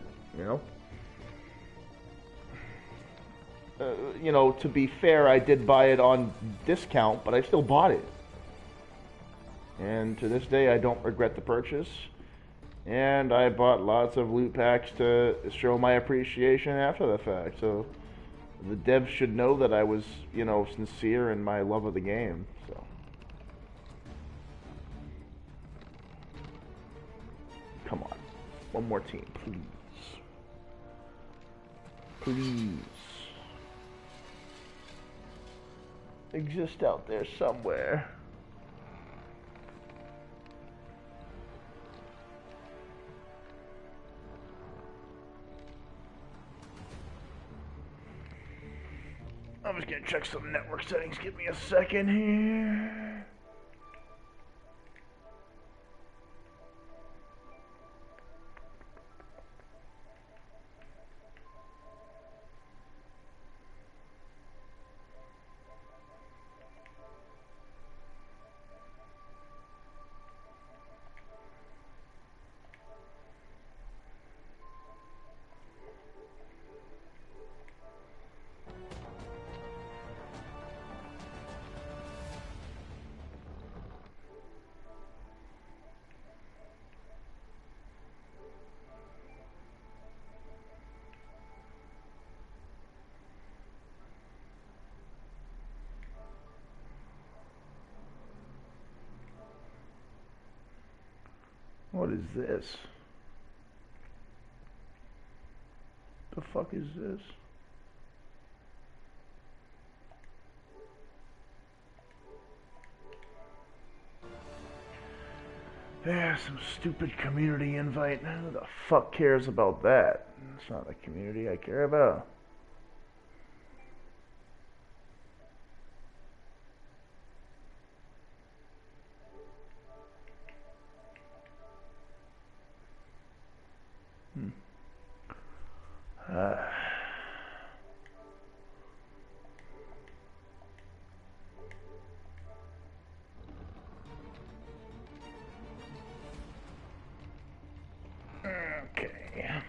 Speaker 1: to be fair, I did buy it on discount, but I still bought it. And to this day, I don't regret the purchase. And I bought lots of loot packs to show my appreciation after the fact. So, The devs should know that I was, you know, sincere in my love of the game, so. Come on. One more team, please. Please. Exist out there somewhere. I'm just gonna check some network settings. Give me a second here. What is this? The fuck is this? Yeah, some stupid community invite. Who the fuck cares about that? It's not the community I care about. Okay.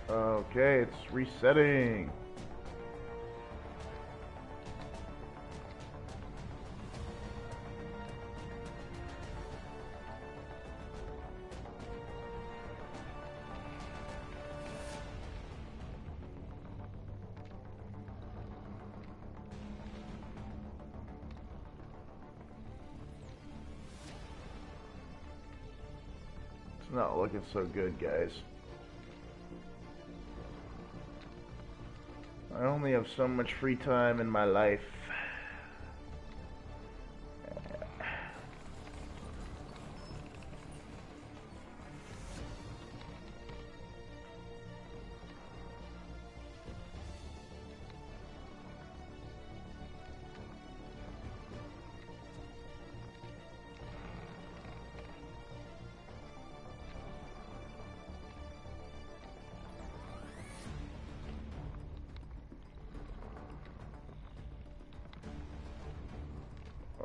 Speaker 1: Okay, it's resetting. It's not looking so good, guys. I only have so much free time in my life.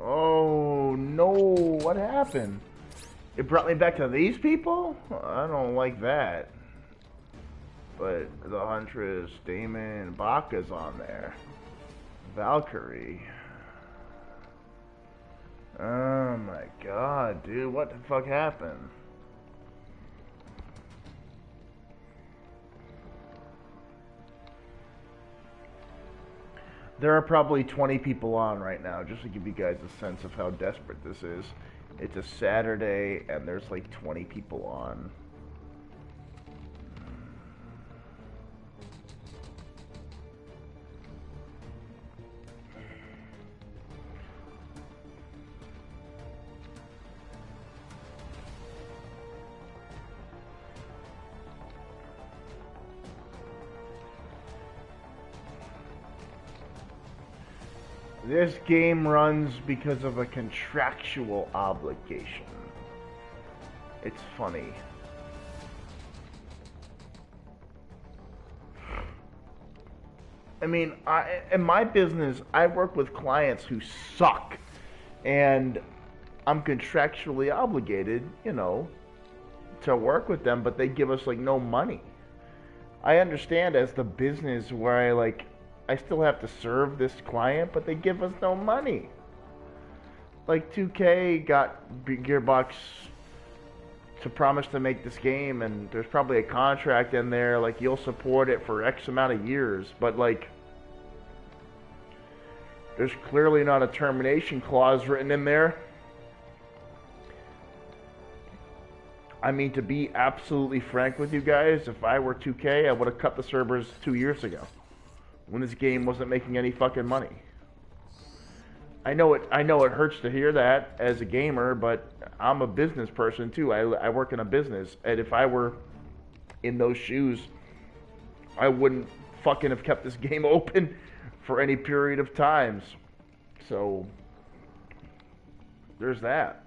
Speaker 1: Oh no, what happened? It brought me back to these people? I don't like that. But the Huntress, Damon, Baka's on there. Valkyrie. Oh my god, dude, what the fuck happened? There are probably 20 people on right now, just to give you guys a sense of how desperate this is. It's a Saturday, and there's like 20 people on. This game runs because of a contractual obligation. It's funny. I mean, in my business, I work with clients who suck, and I'm contractually obligated, you know, to work with them, but they give us like no money. I understand as the business where I still have to serve this client, but they give us no money. Like 2K got Gearbox to promise to make this game, and there's probably a contract in there, like you'll support it for X amount of years, but like there's clearly not a termination clause written in there. I mean, to be absolutely frank with you guys, if I were 2K, I would have cut the servers 2 years ago, when this game wasn't making any fucking money. I know it hurts to hear that as a gamer, but I'm a business person too. I work in a business, and if I were in those shoes, I wouldn't fucking have kept this game open for any period of times. So there's that.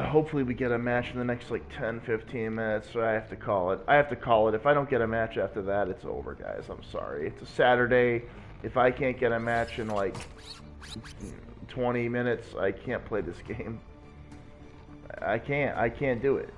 Speaker 1: Hopefully we get a match in the next like 10-15 minutes, so I have to call it. If I don't get a match after that, it's over, guys. I'm sorry. It's a Saturday. If I can't get a match in like 20 minutes, I can't play this game. I can't do it.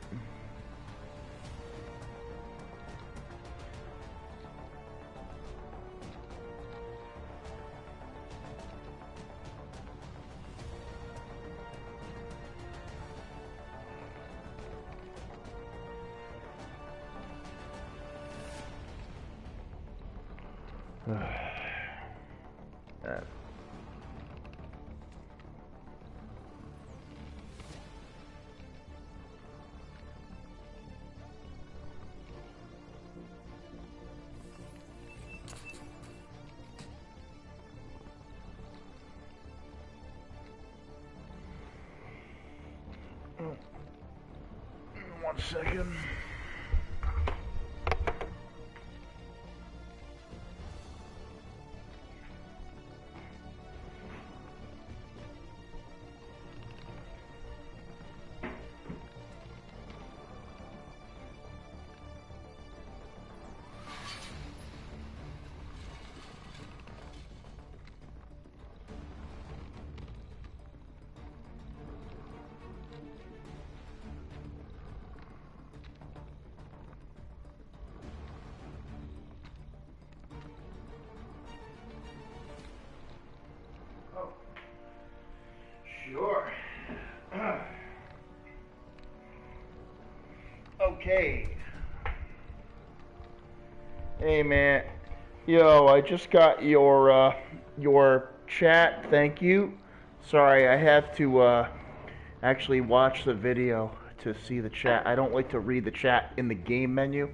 Speaker 1: One second. Sure. Okay. Hey man, yo, I just got your chat. Thank you. Sorry, I have to actually watch the video to see the chat. I don't like to read the chat in the game menu.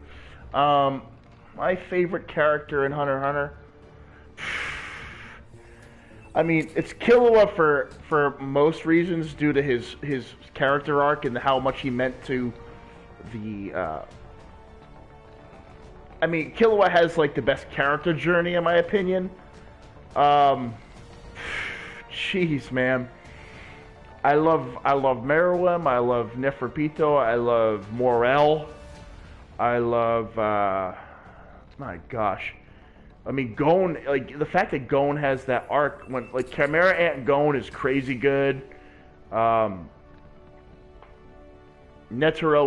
Speaker 1: My favorite character in Hunter x Hunter. I mean, it's Killua for most reasons due to his character arc and how much he meant to the. I mean, Killua has like the best character journey in my opinion. Jeez, man. I love Meruem. I love Neferpito. I love Morel. I love. My gosh. I mean, Gon, like, the fact that Gon has that arc, when, like, Chimera Ant Gon is crazy good. Netero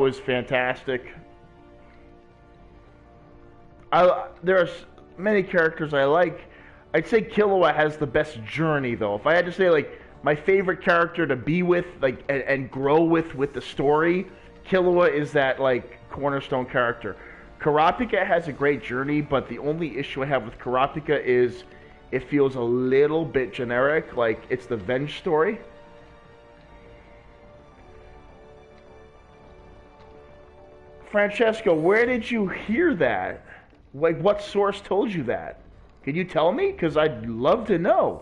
Speaker 1: is fantastic. There's many characters I like. I'd say Killua has the best journey, though. If I had to say, like, my favorite character to be with, like, and grow with the story, Killua is that, like, cornerstone character. Kurapika has a great journey, but the only issue I have with Kurapika is it feels a little bit generic, like it's the Venge story. Francesco, where did you hear that? Like, what source told you that? Can you tell me? Because I'd love to know.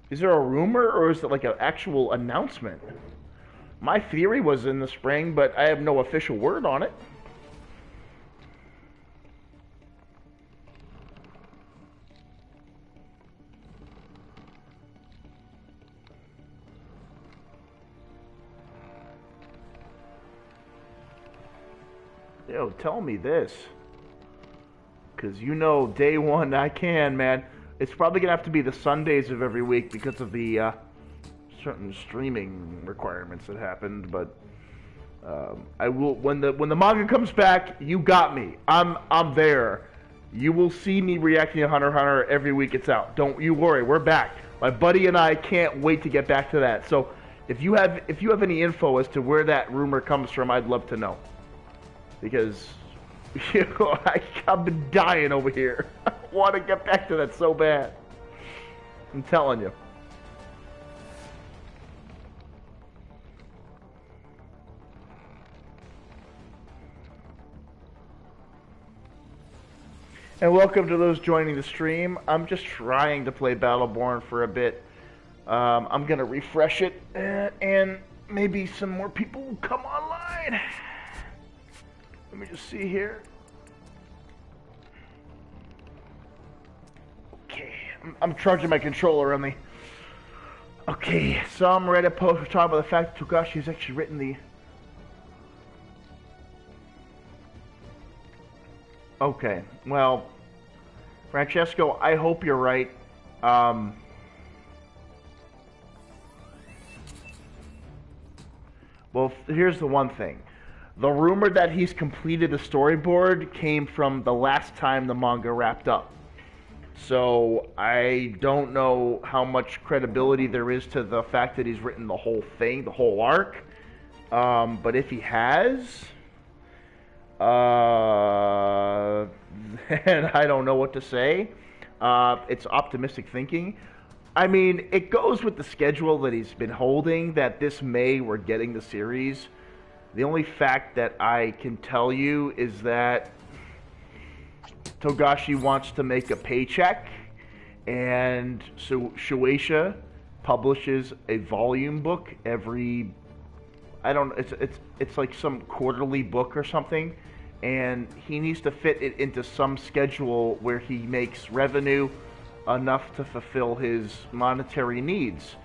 Speaker 1: Is there a rumor, or is it like an actual announcement? My theory was in the spring, but I have no official word on it. Yo, tell me this. Because you know, day one, I can, man. It's probably going to have to be the Sundays of every week because of the certain streaming requirements that happened, but I will when the manga comes back. You got me. I'm there. You will see me reacting to Hunter x Hunter every week it's out. Don't you worry. We're back. My buddy and I can't wait to get back to that. So if you have any info as to where that rumor comes from, I'd love to know. Because I've been dying over here. I want to get back to that so bad. I'm telling you. And welcome to those joining the stream. I'm just trying to play Battleborn for a bit. I'm going to refresh it, and maybe some more people will come online. Let me just see here. Okay, I'm charging my controller on the... Okay, some Reddit posts were talking about the fact that Togashi has actually written the... Okay, well, Francesco, I hope you're right. Well, here's the one thing. The rumor that he's completed the storyboard came from the last time the manga wrapped up. So I don't know how much credibility there is to the fact that he's written the whole thing, the whole arc. But if he has, then I don't know what to say. It's optimistic thinking. I mean, it goes with the schedule that he's been holding, that this May we're getting the series. The only fact that I can tell you is that Togashi wants to make a paycheck, and so Shueisha publishes a volume book every, I don't, it's like some quarterly book or something, and he needs to fit it into some schedule where he makes revenue enough to fulfill his monetary needs.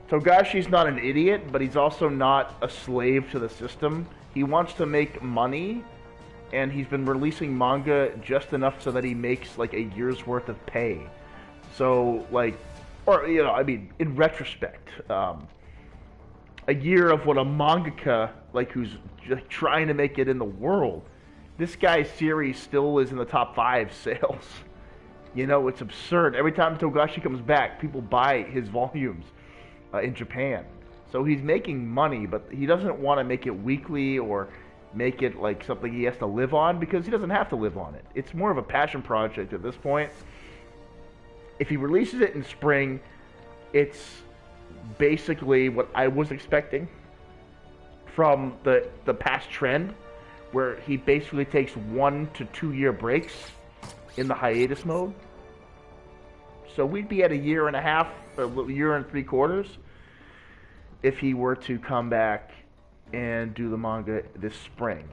Speaker 1: Togashi's not an idiot, but he's also not a slave to the system. He wants to make money, and he's been releasing manga just enough so that he makes like a year's worth of pay. So, like, or, you know, I mean, in retrospect, a year of what a mangaka, like, who's just trying to make it in the world, this guy's series still is in the top 5 sales. You know, it's absurd. Every time Togashi comes back, people buy his volumes in Japan. So he's making money, but he doesn't want to make it weekly or make it like something he has to live on, because he doesn't have to live on it. It's more of a passion project at this point. If he releases it in spring, it's basically what I was expecting from the past trend, where he basically takes 1 to 2 year breaks in the hiatus mode. So we'd be at a year and a half, a year and 3/4 if he were to come back and do the manga this spring.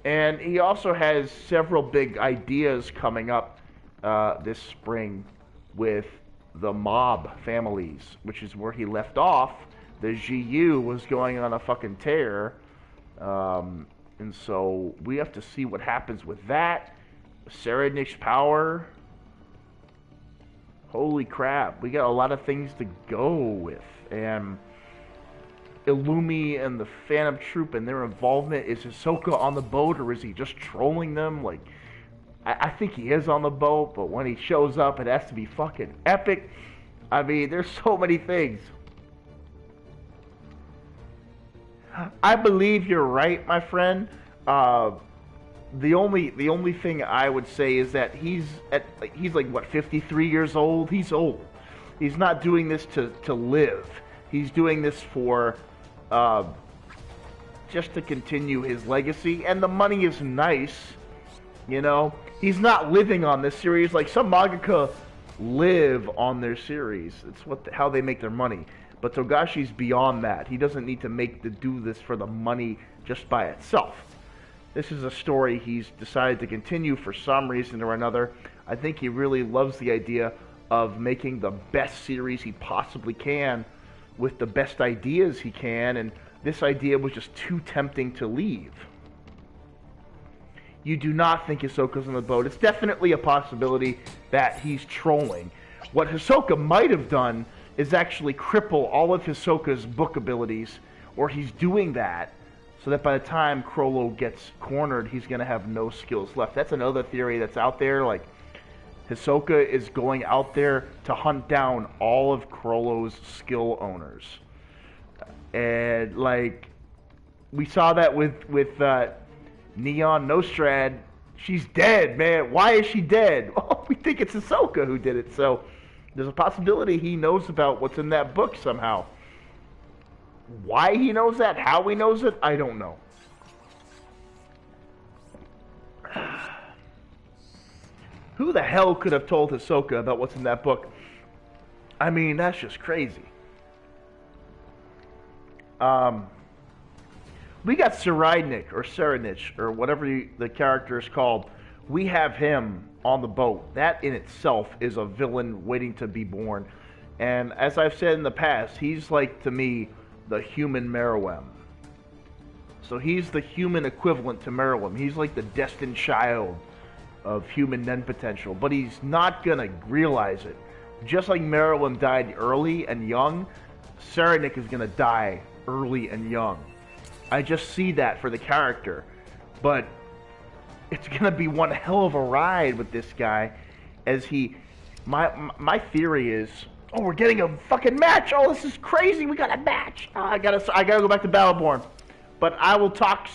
Speaker 1: And he also has several big ideas coming up this spring with the Mob families, which is where he left off. The GU was going on a fucking tear. And so we have to see what happens with that. Serenix Power. Holy crap. We got a lot of things to go with. And Illumi and the Phantom Troop and their involvement. Is Hisoka on the boat, or is he just trolling them? Like, I think he is on the boat, but when he shows up, it has to be fucking epic. I mean, there's so many things. I believe you're right, my friend. The only thing I would say is that he's like what, 53 years old. He's old. He's not doing this to live. He's doing this for just to continue his legacy, and the money is nice. You know, he's not living on this series like some mangaka live on their series. It's how they make their money. But Togashi's beyond that. He doesn't need to do this for the money just by itself. This is a story he's decided to continue for some reason or another. I think he really loves the idea of making the best series he possibly can with the best ideas he can, and this idea was just too tempting to leave. you do not think Hisoka's on the boat. It's definitely a possibility that he's trolling. What Hisoka might have done is actually cripple all of Hisoka's book abilities, or he's doing that so that by the time Chrollo gets cornered, he's going to have no skills left. That's another theory that's out there. Like, Hisoka is going out there to hunt down all of Chrollo's skill owners. And, like, we saw that with Neon Nostrad. She's dead, man. Why is she dead? Well, we think it's Hisoka who did it, so there's a possibility he knows about what's in that book somehow. Why he knows that, how he knows it, I don't know. Who the hell could have told Hisoka about what's in that book? I mean, that's just crazy. We got Serenich, or Serenich, or whatever the character is called. We have him on the boat. That in itself is a villain waiting to be born. And as I've said in the past, he's like, to me, the human Meruem. So he's the human equivalent to Meruem. He's like the destined child of human Nen potential. But he's not going to realize it. Just like Meruem died early and young, Serenich is going to die early and young. I just see that for the character. But it's going to be one hell of a ride with this guy as he... My theory is, oh, we're getting a fucking match. Oh, this is crazy. We got a match. Oh, I gotta go back to Battleborn. But I will talk...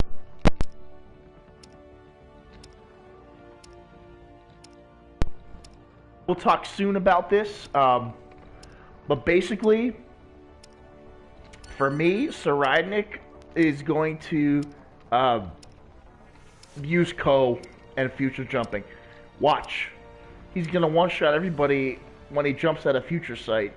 Speaker 1: We'll talk soon about this. But basically, for me, Serenich is going to use Ko and future jumping. Watch. He's going to one-shot everybody when he jumps at a future site.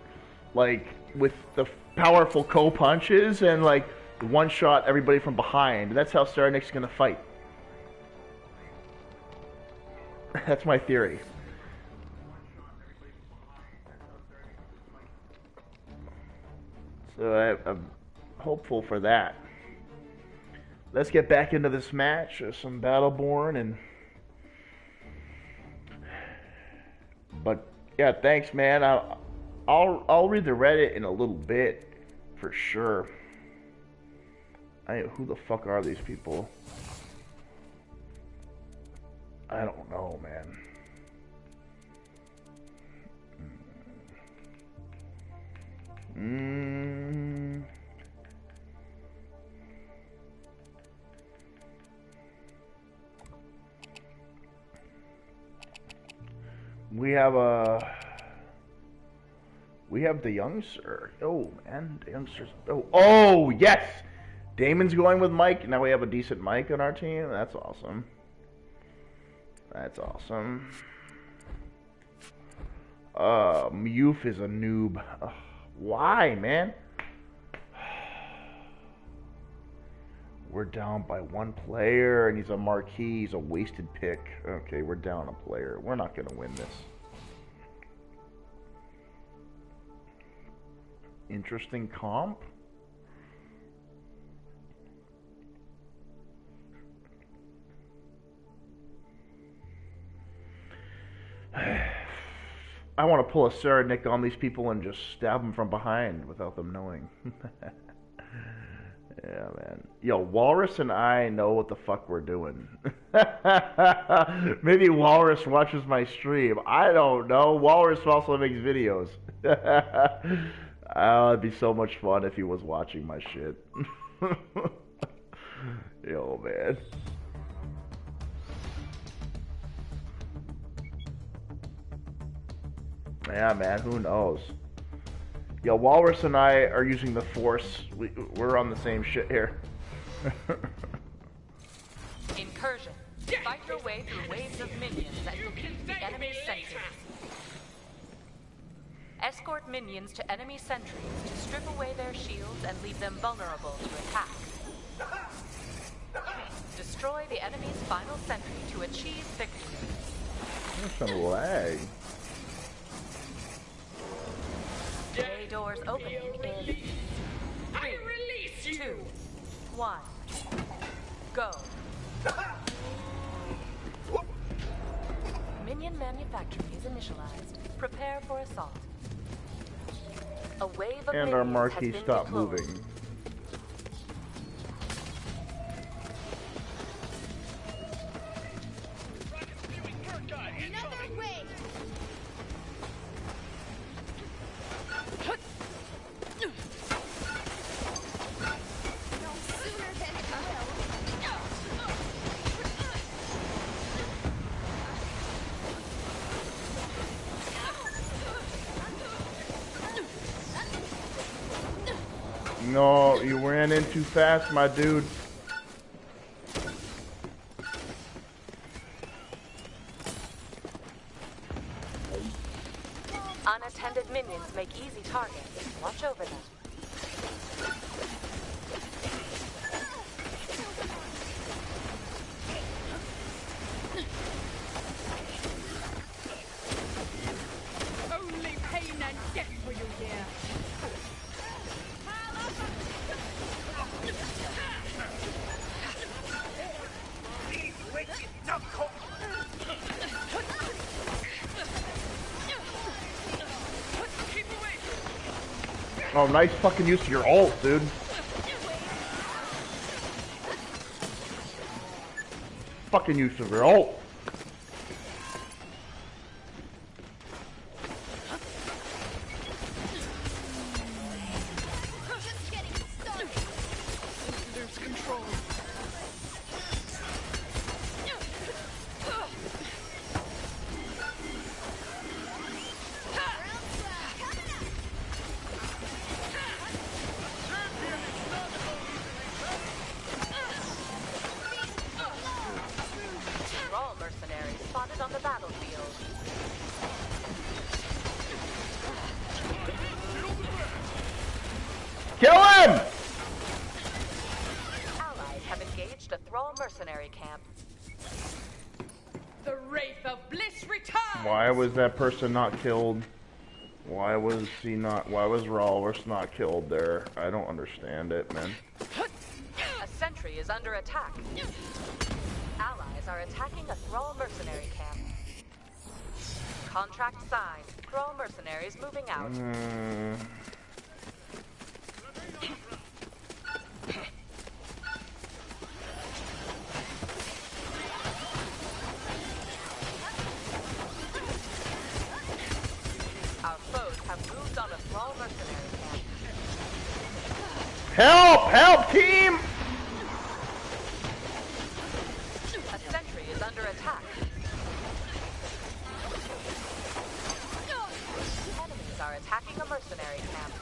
Speaker 1: Like, with the powerful Ko punches and, like, one-shot everybody from behind. That's how Serenich's going to fight. That's my theory. So I'm hopeful for that. Let's get back into this match. Some Battleborn but yeah, thanks, man. I'll read the Reddit in a little bit for sure. Who the fuck are these people? I don't know, man. We have the youngster. Oh man, the youngsters. Oh yes, Damon's going with Mike. Now we have a decent Mike on our team. That's awesome. That's awesome. Mewf is a noob. Why, man? We're down by one player, and he's a marquee. He's a wasted pick. Okay, we're down a player. We're not going to win this. Interesting comp. I want to pull a Serenich on these people and just stab them from behind without them knowing. Yeah, man. Yo, Walrus and I know what the fuck we're doing. Maybe Walrus watches my stream. I don't know. Walrus also makes videos. Oh, it'd be so much fun if he was watching my shit. Yo, man. Yeah, man, who knows? Yo, Walrus and I are using the Force. We're on the same shit here.
Speaker 2: Incursion. Fight your way through waves of minions and defeat the enemy sentries. Escort minions to enemy sentries to strip away their shields and leave them vulnerable to attack. Destroy the enemy's final sentry to achieve victory.
Speaker 1: There's some lag.
Speaker 2: Bay doors opening in 3, 2, 1. Go. Minion manufactory is initialized. Prepare for assault. A wave of
Speaker 1: And our
Speaker 2: minions
Speaker 1: marquee
Speaker 2: has been
Speaker 1: stopped
Speaker 2: deployed.
Speaker 1: moving.
Speaker 3: Another way. No sooner than it
Speaker 1: No, you ran in too fast, my dude.
Speaker 2: Unattended minions make easy targets. Watch over them.
Speaker 6: Only pain and death for you here.
Speaker 1: Oh, nice fucking use of your ult, dude. Fucking use of your ult.
Speaker 3: just getting started.
Speaker 6: Lose control.
Speaker 2: Thrall mercenaries spotted on the battlefield.
Speaker 1: Kill him!
Speaker 2: Allies have engaged a Thrall mercenary camp.
Speaker 6: The Wraith of Bliss returns!
Speaker 1: Why was that person not killed? Why was he not? Why was Rawlers not killed there? I don't understand it, man.
Speaker 2: A sentry is under attack. Allies are attacking a Thrall mercenary camp. Contract signed. Thrall mercenaries moving out. Our foes have moved on a Thrall mercenary camp.
Speaker 1: Help! Help, team!
Speaker 2: A sentry is under attack. Enemies are attacking a mercenary camp.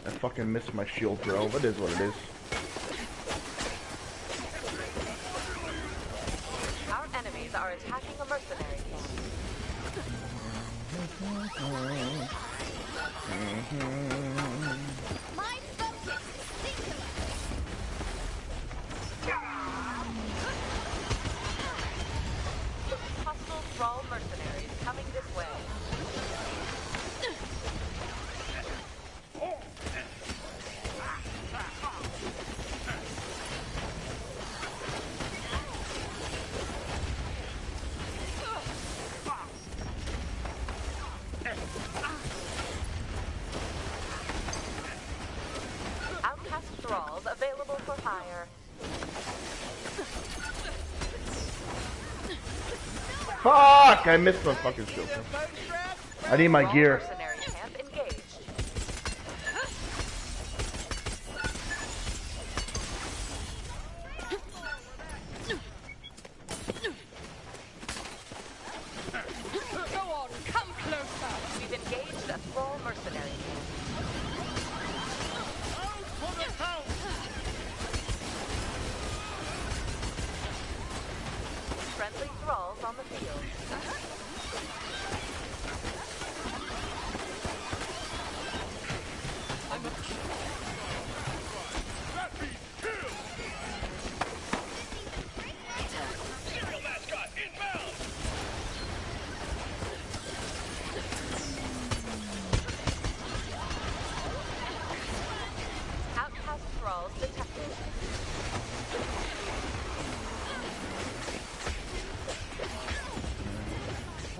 Speaker 1: I fucking missed my shield throw. It is what it is.
Speaker 2: Our enemies are attacking a mercenary camp.
Speaker 3: My focus is singular.
Speaker 2: Hostile Thrall mercenaries coming this way. Outcast Thralls available for hire.
Speaker 1: Fuck! I missed my fucking shield throw. I need my
Speaker 2: Thrall
Speaker 1: gear.
Speaker 2: mercenary camp engaged.
Speaker 6: Go on, come closer!
Speaker 2: We've engaged a Thrall mercenary camp. Friendly Thralls on the field. Outcast Thralls detected.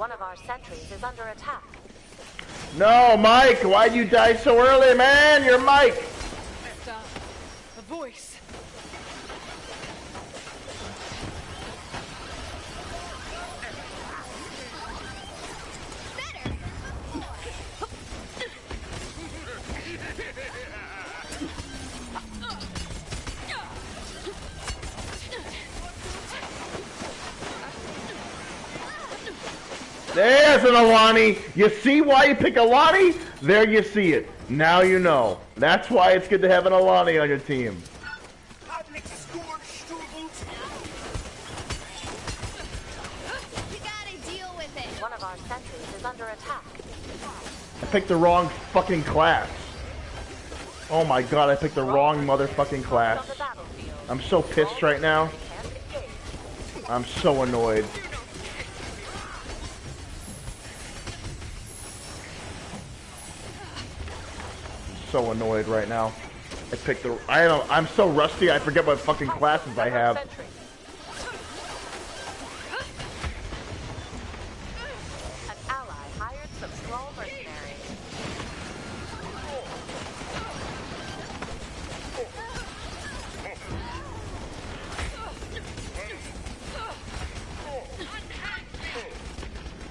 Speaker 2: One of our sentries is under attack.
Speaker 1: No, Mike, why'd you die so early, man? You're Mike.
Speaker 6: Mister, a voice.
Speaker 1: There's an Alani. You see why you pick Alani? There you see it. Now you know. That's why it's good to have an Alani on your team.
Speaker 3: You gotta deal with it.
Speaker 2: One of our sentries is under attack.
Speaker 1: I picked the wrong fucking class. Oh my god, I picked the wrong motherfucking class.
Speaker 2: On the battlefield.
Speaker 1: I'm so pissed right now.
Speaker 2: Can't engage.
Speaker 1: I'm so annoyed. So annoyed right now. I picked the. I'm so rusty. I forget what fucking classes I have.
Speaker 2: Sentry. An ally hired some small mercenaries.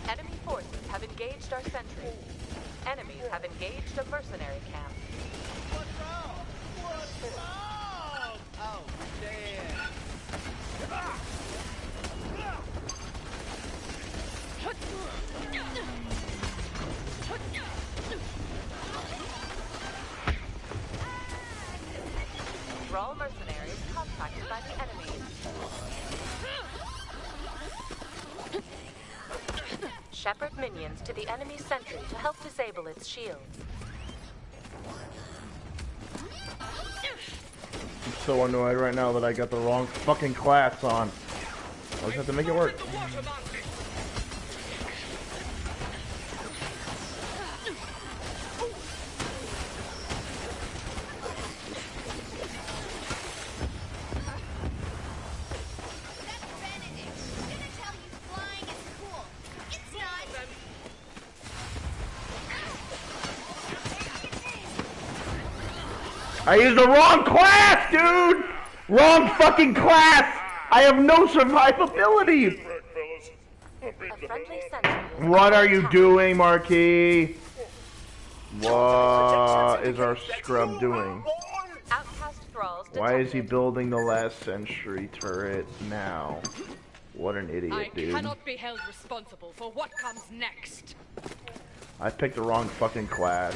Speaker 2: Enemy forces have engaged our sentry. Enemies have engaged a mercenary camp.
Speaker 5: What's wrong? What's wrong? Oh, dead.
Speaker 2: Thrall mercenaries contacted by the enemy. Shepherd minions to the enemy sentry to help disable its shields.
Speaker 1: I'm so annoyed right now that I got the wrong fucking class on. I just have to make it work.
Speaker 3: That's Benedict. Gonna tell you flying is cool. It's not.
Speaker 1: I used the wrong class, dude! Wrong fucking class! I have no survivability!
Speaker 2: A friendly sentry is
Speaker 1: What
Speaker 2: under
Speaker 1: are you
Speaker 2: attack.
Speaker 1: doing, Marquis? What is our scrub doing?
Speaker 2: Outcast thralls
Speaker 1: Why is he
Speaker 2: detected.
Speaker 1: building the last sentry turret now? What an
Speaker 6: I
Speaker 1: idiot, dude.
Speaker 6: cannot be held responsible for what comes next.
Speaker 1: I picked the wrong fucking class.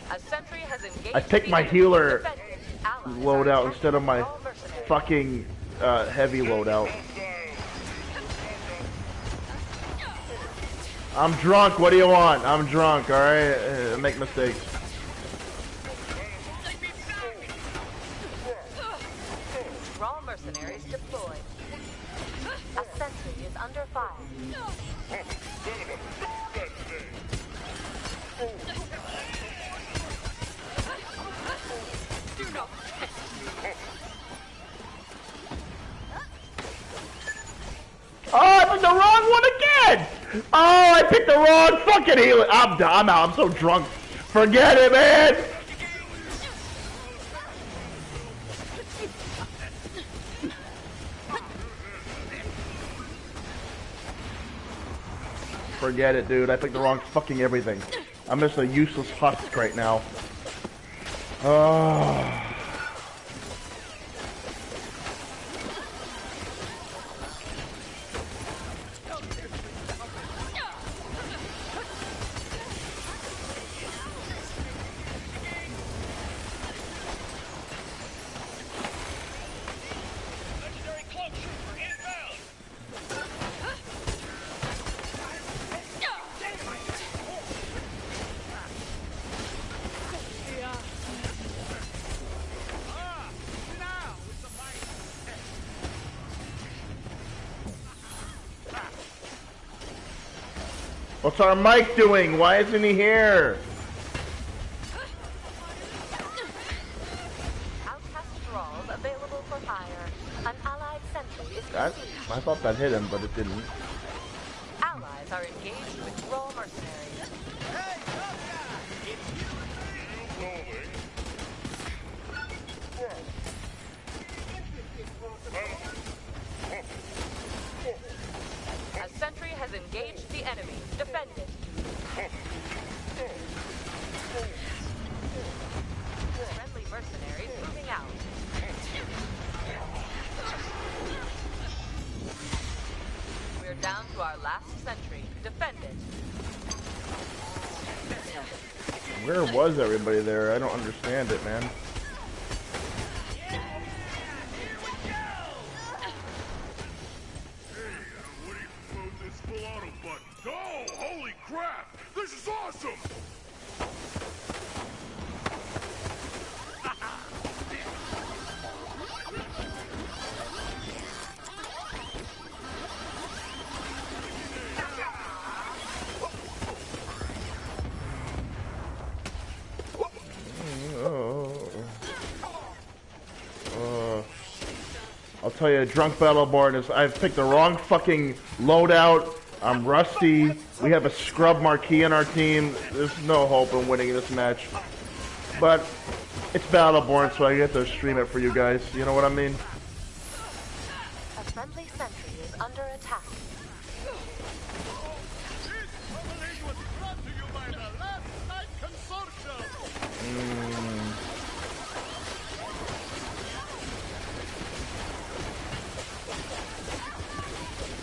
Speaker 2: A sentry has engaged
Speaker 1: I picked
Speaker 2: the
Speaker 1: my
Speaker 2: enemy.
Speaker 1: healer
Speaker 2: Defenders. Allies are
Speaker 1: loadout
Speaker 2: attacking
Speaker 1: instead of my
Speaker 2: Thrall mercenaries.
Speaker 1: fucking heavy loadout. I'm drunk, what do you want? I'm drunk, alright? I make mistakes.
Speaker 2: Thrall mercenaries deployed. A sentry is under fire.
Speaker 6: Do not test me.
Speaker 1: Oh, I picked the wrong one again! Oh, I picked the wrong fucking healer. I'm done. I'm out. I'm so drunk. Forget it, man. Forget it, dude. I picked the wrong fucking everything. I'm just a useless husk right now. Oh.
Speaker 5: Legendary cloaktrooper inbound.
Speaker 6: Yeah.
Speaker 5: Now with the might.
Speaker 1: What's our Mike doing? Why isn't he here?
Speaker 2: Outcast thralls available for hire. An allied sentry is
Speaker 1: I
Speaker 2: besieged.
Speaker 1: thought that hit him, but it didn't.
Speaker 2: Allies Allies are engaged with Thrall mercenaries.
Speaker 5: Hey, tough guy! It's you and me.
Speaker 2: A sentry has engaged the enemy. Defend it. Friendly mercenaries moving out. We're down to our last sentry. Defend it.
Speaker 1: Where was everybody there? I don't understand it, man.
Speaker 4: What do you propose this full auto button? Oh, holy crap! This is awesome!
Speaker 1: I'll tell you, drunk Battleborn is. I've picked the wrong fucking loadout. I'm rusty. We have a scrub marquee on our team. There's no hope in winning this match. But it's Battleborn, so I get to stream it for you guys. You know what I mean?
Speaker 2: A friendly sentry is under attack.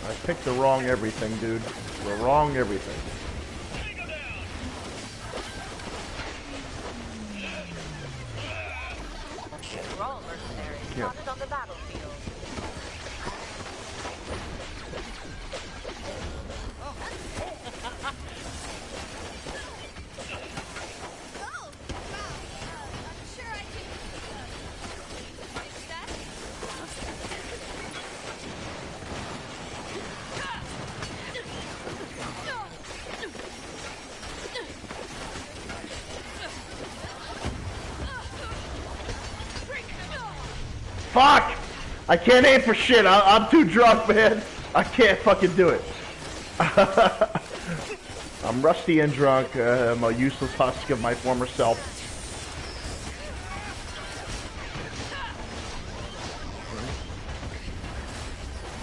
Speaker 1: I picked the wrong everything, dude. The wrong everything.
Speaker 2: Thrall mercenaries spotted on the battlefield.
Speaker 3: Oh, wow. I'm sure I can fix that.
Speaker 1: Fuck! I can't aim for shit. I'm too drunk, man. I can't fucking do it. I'm rusty and drunk. I'm a useless husk of my former self.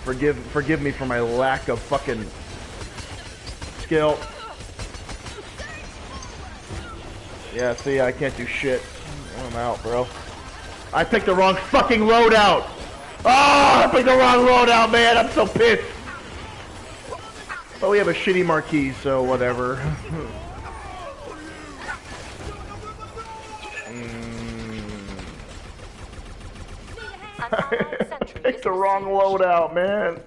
Speaker 1: Forgive me for my lack of fucking skill. Yeah, see, I can't do shit. I'm out, bro. I picked the wrong fucking loadout! Oh, I picked the wrong loadout, man! I'm so pissed! But we have a shitty marquee, so whatever. I picked the wrong loadout, man.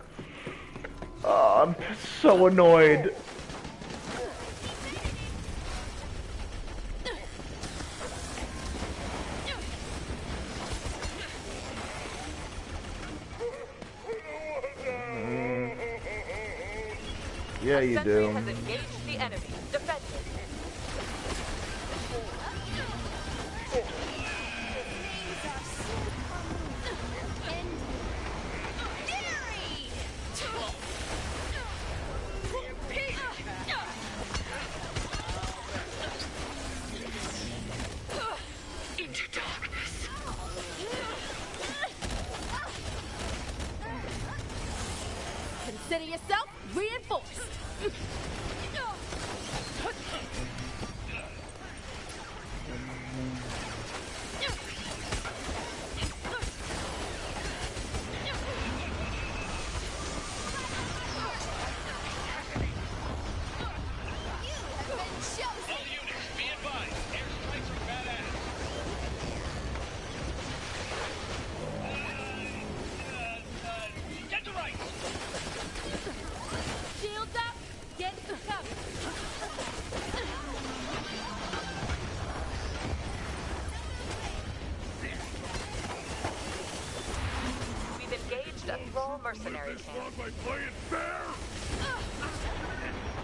Speaker 1: Oh, I'm so annoyed. Yeah, you do.
Speaker 2: Has engaged the enemy. Defend it.
Speaker 6: Into darkness.
Speaker 3: Consider yourself reinforced. Shields up. Get covered.
Speaker 2: We've engaged a Thrall mercenary camp.
Speaker 4: Am I playing fair?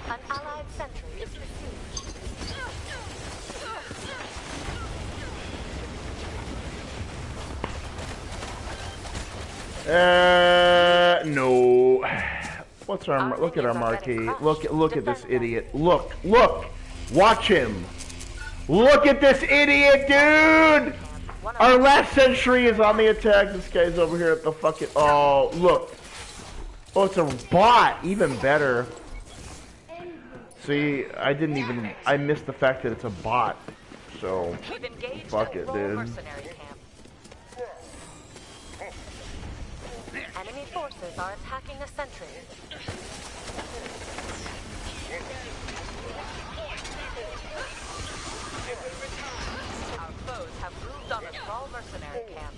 Speaker 2: An allied sentry is besieged.
Speaker 1: No. What's our? Look at our marquee. Look at this
Speaker 2: Defend
Speaker 1: idiot. Look. Watch him. Look at this idiot, dude. Our last sentry is on the attack. This guy's over here at the fucking. Oh, look. Oh, it's a bot. Even better. See, I missed the fact that it's a bot. So, fuck it, dude.
Speaker 2: Mercenary camp. Enemy forces are attacking a sentry. Our foes have moved on a small mercenary camp.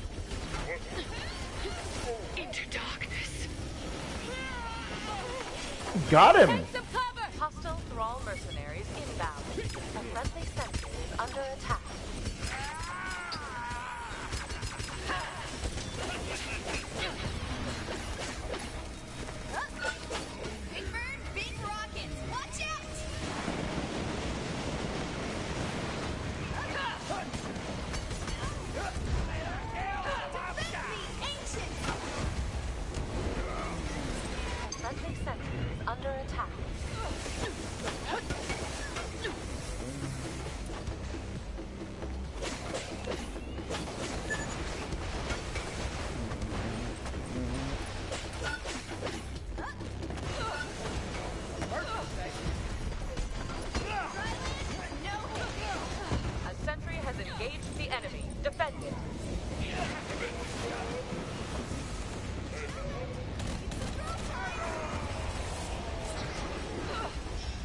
Speaker 6: Into darkness.
Speaker 1: Got him.
Speaker 3: Take some cover!
Speaker 2: Hostile Thrall mercenaries inbound. A friendly sentry is under attack.
Speaker 3: Big bird, big rockets! Watch out! Defend the ancients!
Speaker 2: A friendly sentry is under attack. A sentry has engaged the enemy. Defend it.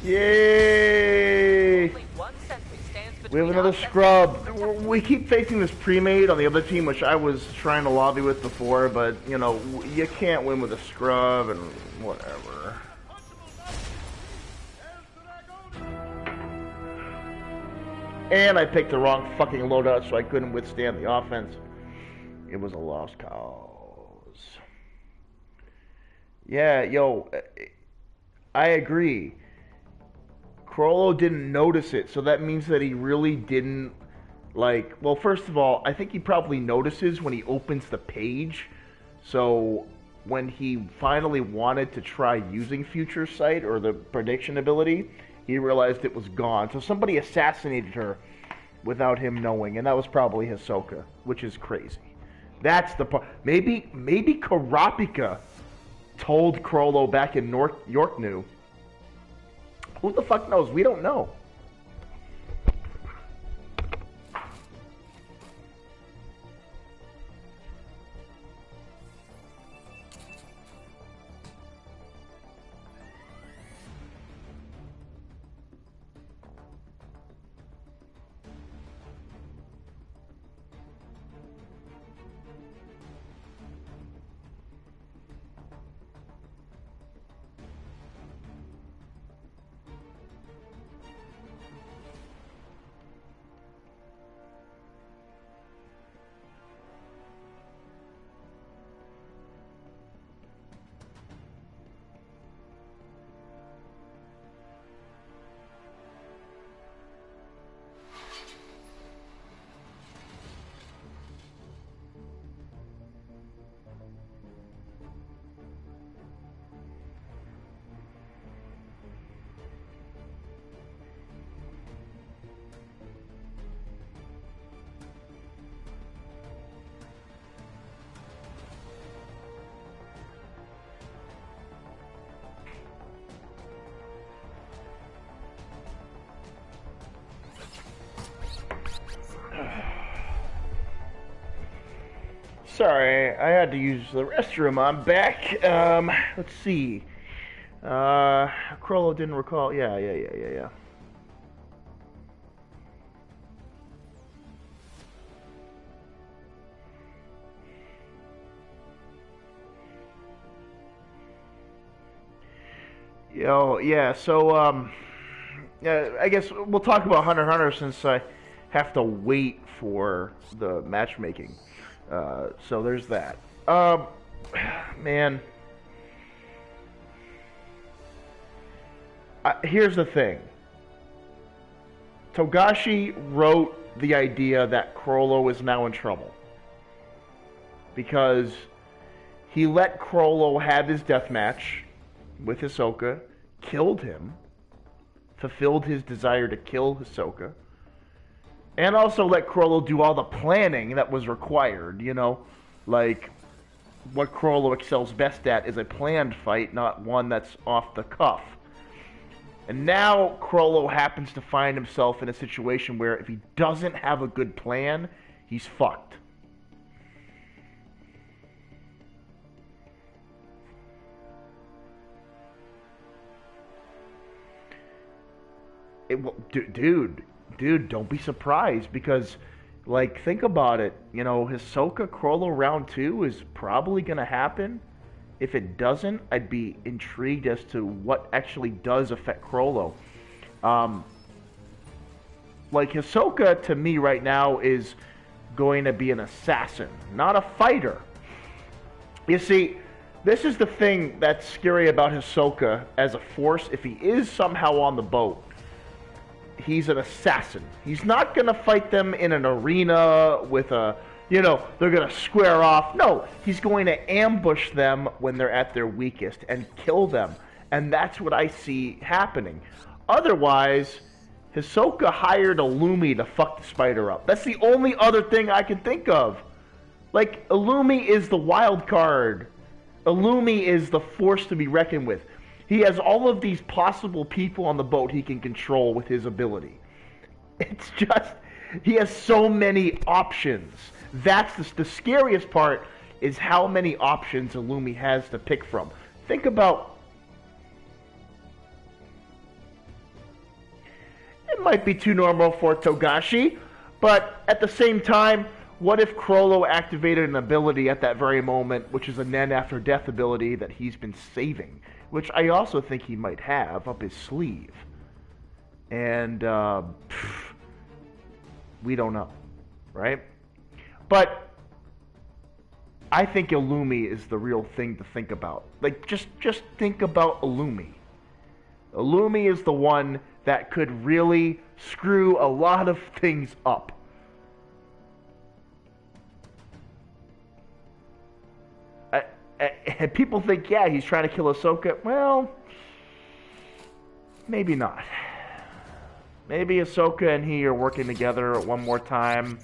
Speaker 1: Yay!
Speaker 2: Only one sentry stands
Speaker 1: We have
Speaker 2: between
Speaker 1: another
Speaker 2: us and
Speaker 1: scrub. We keep facing this pre-made on the other team, which I was trying to lobby with before, but, you know, you can't win with a scrub and whatever. And I picked the wrong fucking loadout, so I couldn't withstand the offense. It was a lost cause. Yeah, yo, I agree. Crollo didn't notice it, so that means that he really didn't, like, well, first of all, I think he probably notices when he opens the page, so when he finally wanted to try using Future Sight, or the prediction ability, he realized it was gone. So somebody assassinated her without him knowing, and that was probably Hisoka, which is crazy. That's the part. Maybe Karapika told Crollo back in York knew. Who the fuck knows? We don't know. Sorry, I had to use the restroom. I'm back. Let's see. Crollo didn't recall. Yeah. Yeah, so, I guess we'll talk about Hunter x Hunter since I have to wait for the matchmaking. So there's that. Man. Here's the thing. Togashi wrote the idea that Crollo is now in trouble. Because he let Crollo have his deathmatch. with Hisoka, killed him, fulfilled his desire to kill Hisoka, and also let Chrollo do all the planning that was required, you know? Like, what Chrollo excels best at is a planned fight, not one that's off the cuff. And now Chrollo happens to find himself in a situation where if he doesn't have a good plan, he's fucked. Dude, don't be surprised because, like, think about it. You know, Hisoka Chrollo round 2 is probably going to happen. If it doesn't, I'd be intrigued as to what actually does affect Chrollo. Like, Hisoka, to me right now, is going to be an assassin, not a fighter. You see, this is the thing that's scary about Hisoka as a force. If he is somehow on the boat, he's an assassin. He's not going to fight them in an arena with a, you know, they're going to square off. No, he's going to ambush them when they're at their weakest and kill them. And that's what I see happening. Otherwise, Hisoka hired Illumi to fuck the spider up. That's the only other thing I can think of. Like, Illumi is the wild card. Illumi is the force to be reckoned with. He has all of these possible people on the boat he can control with his ability. It's just, he has so many options. That's the scariest part, is how many options Illumi has to pick from. Think about, it might be too normal for Togashi, but at the same time, what if Chrollo activated an ability at that very moment, which is a Nen After Death ability that he's been saving? Which I also think he might have up his sleeve. And, we don't know, right? But I think Illumi is the real thing to think about. Like, just think about Illumi. Illumi is the one that could really screw a lot of things up. And people think, yeah, he's trying to kill Ahsoka. Well, maybe not. Maybe Ahsoka and he are working together one more time.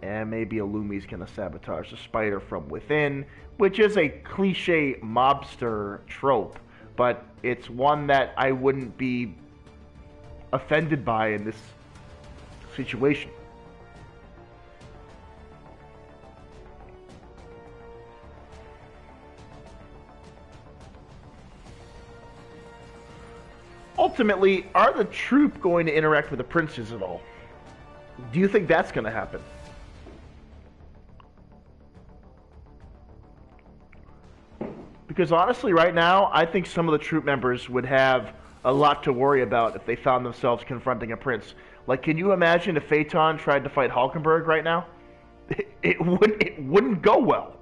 Speaker 1: And maybe Illumi's going to sabotage the spider from within, which is a cliche mobster trope. But it's one that I wouldn't be offended by in this situation. Ultimately, are the troop going to interact with the princes at all? Do you think that's going to happen? Because honestly, right now, I think some of the troop members would have a lot to worry about if they found themselves confronting a prince. Like, can you imagine if Phaeton tried to fight Hulkenberg right now? It wouldn't go well.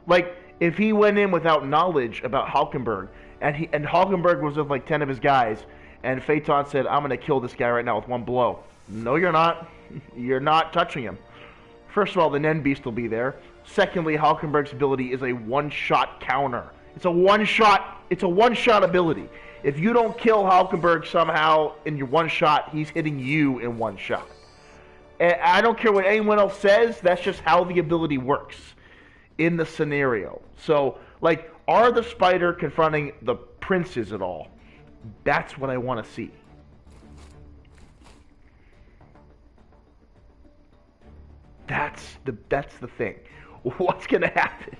Speaker 1: Like, if he went in without knowledge about Hulkenberg, and Hulkenberg was with like 10 of his guys, and Phaeton said, I'm going to kill this guy right now with one blow. No, you're not. You're not touching him. First of all, the Nen Beast will be there. Secondly, Hulkenberg's ability is a one-shot counter. It's a one-shot ability. If you don't kill Hulkenberg somehow in your one shot, he's hitting you in one shot. And I don't care what anyone else says, that's just how the ability works in the scenario. So, like, are the spider confronting the princes at all? That's what I want to see. That's the thing. What's going to happen?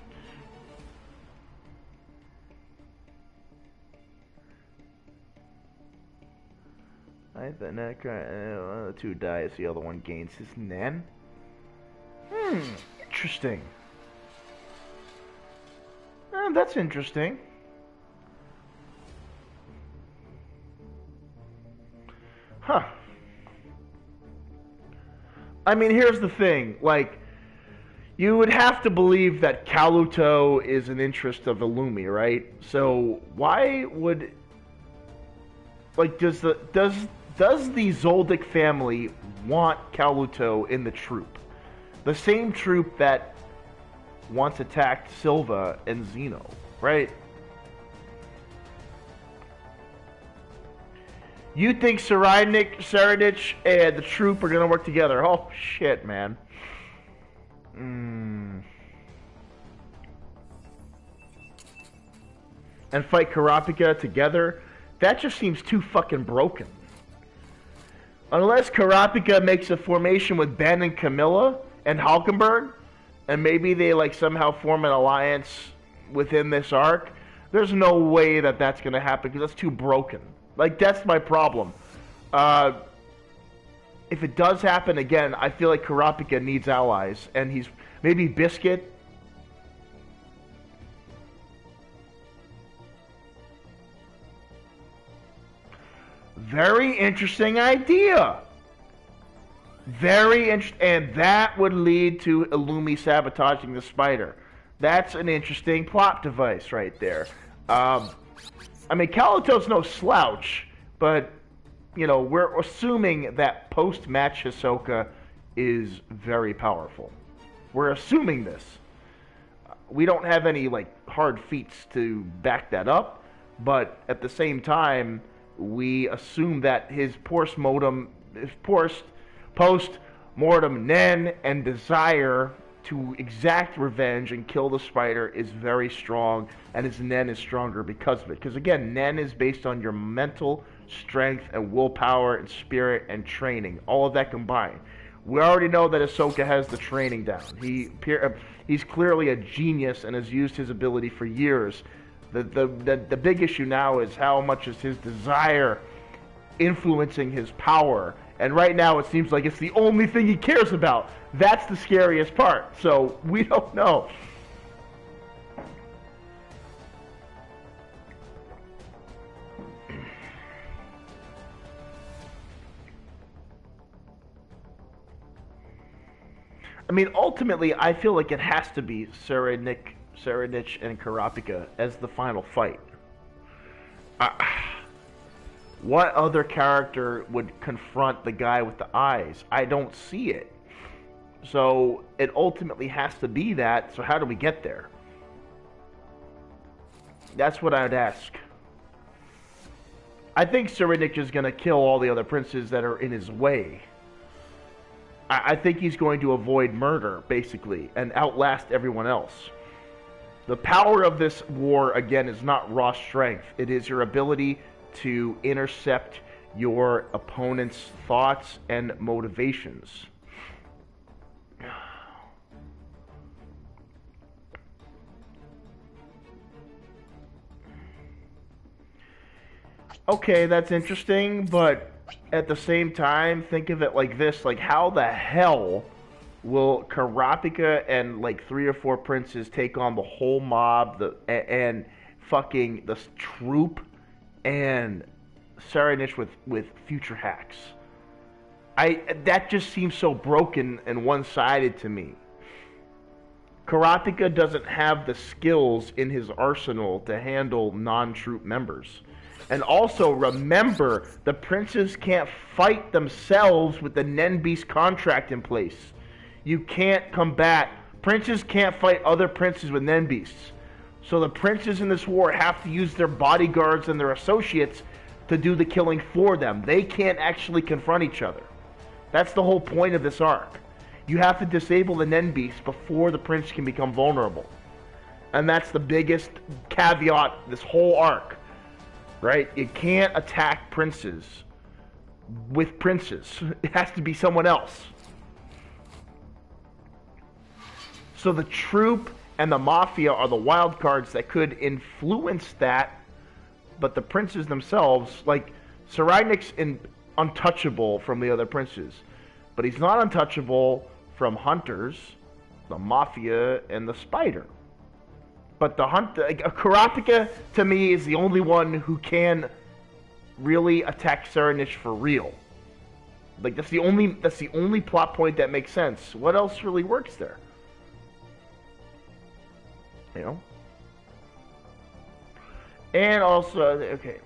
Speaker 1: The Necro, one of the two dies, the other one gains his Nen. Interesting. That's interesting. Huh. I mean, here's the thing. Like, you would have to believe that Kaluto is an interest of Illumi, right? So why would, like, does the Zoldyck family want Kaluto in the troop? The same troop that once attacked Silva and Zeno, right? You think Saranich, and the troop are gonna work together? Oh shit, man. And fight Karapika together? That just seems too fucking broken. Unless Karapika makes a formation with Ben and Camilla and Hulkenberg, and maybe they like somehow form an alliance within this arc, there's no way that that's gonna happen because that's too broken. Like, that's my problem. If it does happen again, I feel like Karapika needs allies, and he's maybe Biscuit. Very interesting idea. Very interesting, and that would lead to Illumi sabotaging the spider. That's an interesting plot device right there. I mean, Kalato's no slouch, but, you know, we're assuming that post-match Hisoka is very powerful. We're assuming this. We don't have any, like, hard feats to back that up, but at the same time, we assume that his post-mortem Nen and desire to exact revenge and kill the spider is very strong, and his Nen is stronger because of it. Because again, Nen is based on your mental strength and willpower and spirit and training, all of that combined. We already know that Ahsoka has the training down. He's clearly a genius and has used his ability for years. The big issue now is how much is his desire influencing his power. And right now it seems like it's the only thing he cares about. That's the scariest part. So we don't know. I mean, ultimately, I feel like it has to be Saranich and Karapika as the final fight. What other character would confront the guy with the eyes? I don't see it. So it ultimately has to be that. So how do we get there? That's what I would ask. I think Saranich is going to kill all the other princes that are in his way. I think he's going to avoid murder, basically, and outlast everyone else. The power of this war, again, is not raw strength. It is your ability to intercept your opponent's thoughts and motivations. Okay, that's interesting, but at the same time, think of it like this. Like, how the hell will Karapika and, like, 3 or 4 princes take on the whole mob and fucking the troop and Saranich with future hacks? That just seems so broken and one-sided to me. Karapika doesn't have the skills in his arsenal to handle non-troop members. And also, remember, the princes can't fight themselves with the Nen Beast contract in place. You can't combat. Princes can't fight other princes with Nen Beasts. So the princes in this war have to use their bodyguards and their associates to do the killing for them. They can't actually confront each other. That's the whole point of this arc. You have to disable the Nen Beast before the prince can become vulnerable. And that's the biggest caveat this whole arc. Right? You can't attack princes with princes. It has to be someone else. So the troop and the mafia are the wild cards that could influence that, but the princes themselves, like, Saranich's untouchable from the other princes, but he's not untouchable from hunters, the mafia, and the spider. But the Karapika, to me, is the only one who can really attack Saranich for real. Like, that's the only plot point that makes sense. What else really works there? You know? And also, okay.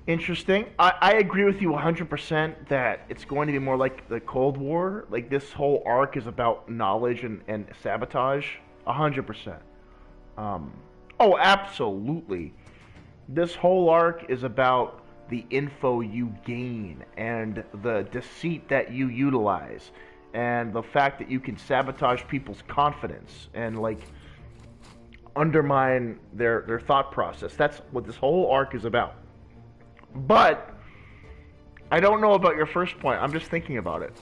Speaker 1: Interesting. I agree with you 100% that it's going to be more like the Cold War. Like, this whole arc is about knowledge and sabotage. 100%. Oh, absolutely. This whole arc is about the info you gain and the deceit that you utilize and the fact that you can sabotage people's confidence and, like, undermine their thought process. That's what this whole arc is about. But I don't know about your first point. I'm just thinking about it.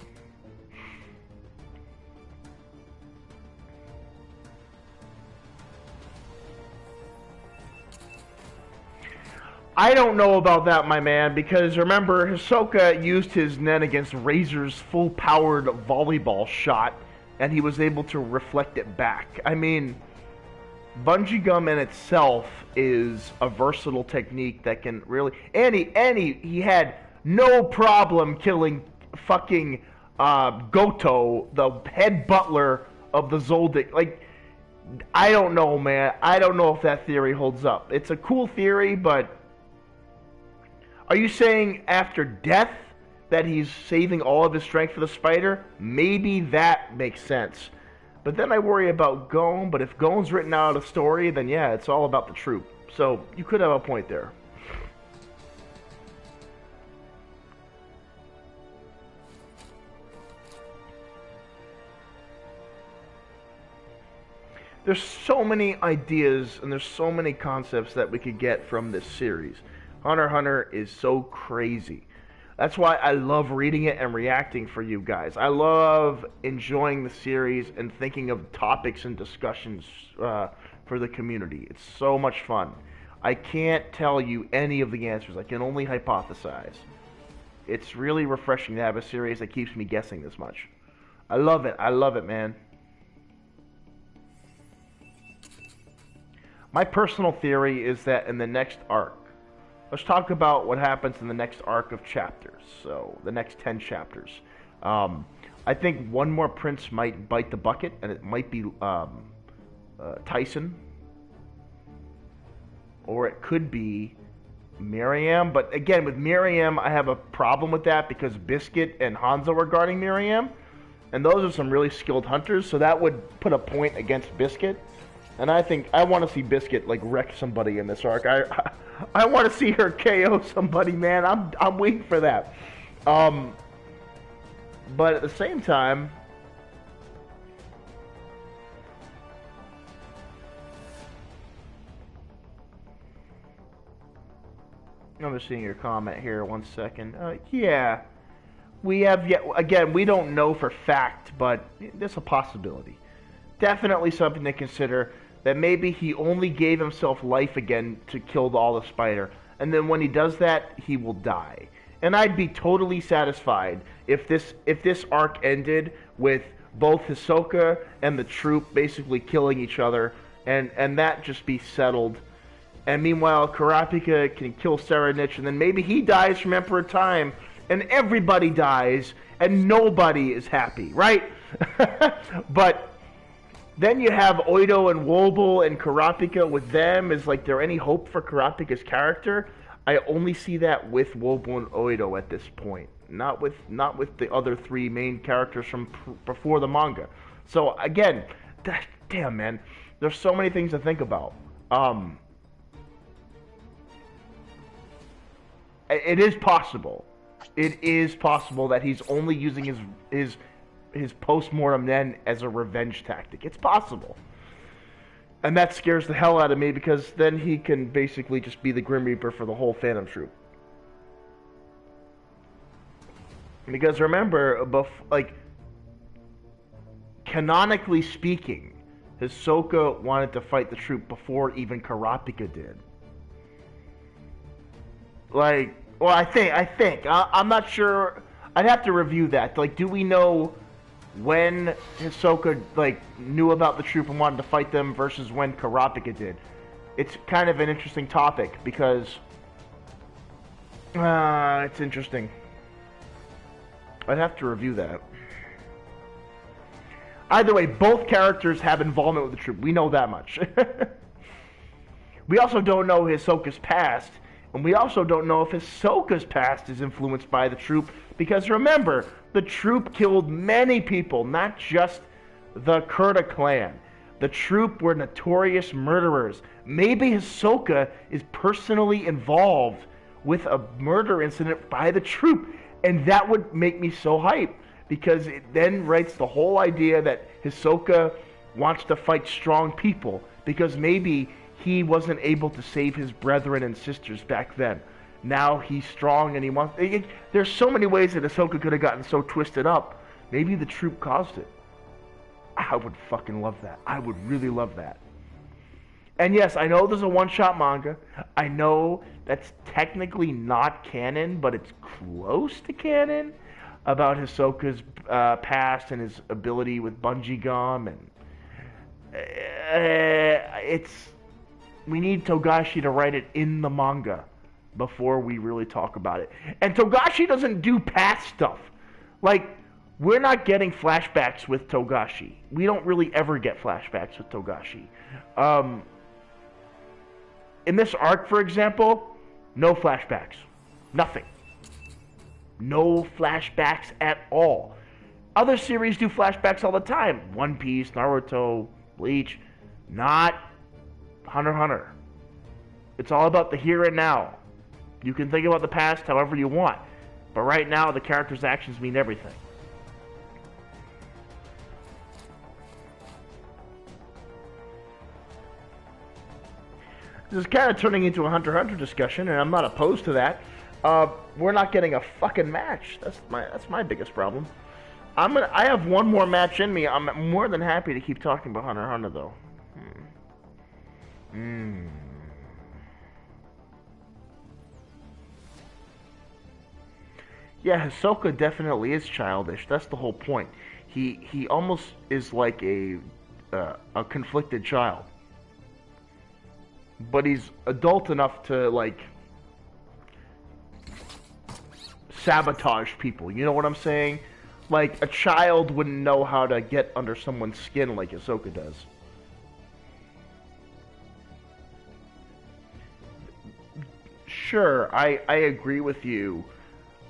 Speaker 1: I don't know about that, my man, because remember, Hisoka used his Nen against Razor's full-powered volleyball shot, and he was able to reflect it back. I mean, Bungee Gum in itself is a versatile technique that can really... And he had no problem killing fucking Goto, the head butler of the Zoldyck. Like, I don't know, man. I don't know if that theory holds up. It's a cool theory, but... Are you saying after death that he's saving all of his strength for the spider? Maybe that makes sense. But then I worry about Gon, but if Gon's written out of the story, then yeah, it's all about the troop. So you could have a point there. There's so many ideas and there's so many concepts that we could get from this series. Hunter x Hunter is so crazy. That's why I love reading it and reacting for you guys. I love enjoying the series and thinking of topics and discussions for the community. It's so much fun. I can't tell you any of the answers. I can only hypothesize. It's really refreshing to have a series that keeps me guessing this much. I love it. I love it, man. My personal theory is that in the next arc, let's talk about what happens in the next arc of chapters. So, the next 10 chapters. I think one more prince might bite the bucket, and it might be Tyson. Or it could be Miriam. But again, with Miriam, I have a problem with that because Biscuit and Hanzo are guarding Miriam. And those are some really skilled hunters, so that would put a point against Biscuit. And I think I want to see Biscuit like wreck somebody in this arc. I want to see her KO somebody, man. I'm waiting for that. But at the same time, I'm just seeing your comment here. 1 second. Yeah, we have yet again. We don't know for fact, but there's a possibility. Definitely something to consider. That maybe he only gave himself life again to kill all the spider. And then when he does that, he will die. And I'd be totally satisfied if this arc ended with both Hisoka and the troop basically killing each other. And that just be settled. And meanwhile, Kurapika can kill Serenich. And then maybe he dies from Emperor Time. And everybody dies. And nobody is happy, right? But... then you have Oido and Wobble and Kurapika with them. Is like there any hope for Kurapika's character? I only see that with Wobble and Oido at this point. Not with the other three main characters from before the manga. So again, damn man, there's so many things to think about. It is possible. It is possible that he's only using his post-mortem Nen as a revenge tactic. It's possible. And that scares the hell out of me because then he can basically just be the Grim Reaper for the whole Phantom Troop. Because remember, like, canonically speaking, Hisoka wanted to fight the troop before even Kurapika did. Like, well, I think. I'm not sure. I'd have to review that. Like, do we know when Hisoka like knew about the troop and wanted to fight them versus when Kurapika did? It's kind of an interesting topic because it's interesting. I'd have to review that. Either way, both characters have involvement with the troop. We know that much. We also don't know Hisoka's past. And we also don't know if Hisoka's past is influenced by the troop, because remember, the troop killed many people, not just the Kurta clan. The troop were notorious murderers. Maybe Hisoka is personally involved with a murder incident by the troop, and that would make me so hyped, because it then writes the whole idea that Hisoka wants to fight strong people, because maybe he wasn't able to save his brethren and sisters back then. Now he's strong and he wants... There's so many ways that Hisoka could have gotten so twisted up. Maybe the troop caused it. I would fucking love that. I would really love that. And yes, I know there's a one-shot manga. I know that's technically not canon, but it's close to canon, about Hisoka's past and his ability with bungee gum, and we need Togashi to write it in the manga before we really talk about it. And Togashi doesn't do past stuff. Like, we're not getting flashbacks with Togashi. We don't really ever get flashbacks with Togashi. In this arc, for example, no flashbacks. Nothing. No flashbacks at all. Other series do flashbacks all the time. One Piece, Naruto, Bleach. Not Hunter x Hunter. It's all about the here and now. You can think about the past however you want, but right now the character's actions mean everything. This is kind of turning into a Hunter x Hunter discussion, and I'm not opposed to that. We're not getting a fucking match. That's my biggest problem. I have one more match in me. I'm more than happy to keep talking about Hunter x Hunter, though. Yeah, Hisoka definitely is childish. That's the whole point. He almost is like a conflicted child. But he's adult enough to, like, sabotage people. You know what I'm saying? Like, a child wouldn't know how to get under someone's skin like Hisoka does. Sure, I agree with you.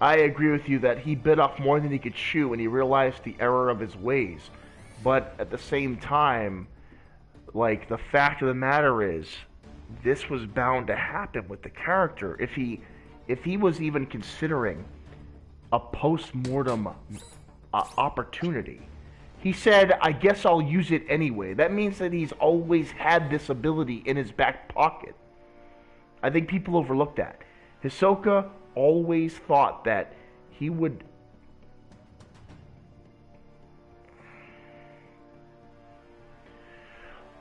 Speaker 1: I agree with you that he bit off more than he could chew and he realized the error of his ways. But at the same time, like, the fact of the matter is, this was bound to happen with the character. If he was even considering a post-mortem opportunity, he said, I guess I'll use it anyway. That means that he's always had this ability in his back pocket. I think people overlook that. Hisoka always thought that he would...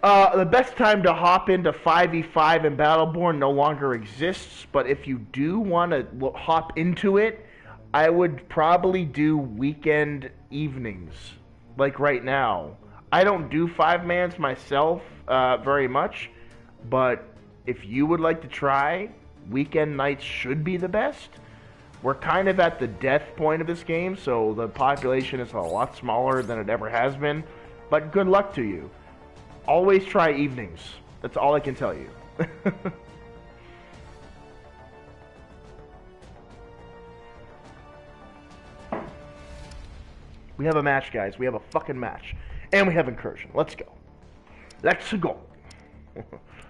Speaker 1: the best time to hop into 5v5 in Battleborn no longer exists, but if you do want to hop into it, I would probably do weekend evenings, like right now. I don't do 5-mans myself very much, but if you would like to try, weekend nights should be the best. We're kind of at the death point of this game, so the population is a lot smaller than it ever has been, but good luck to you. Always try evenings. That's all I can tell you. We have a match, guys. We have a fucking match. And we have Incursion. Let's go. Let's go.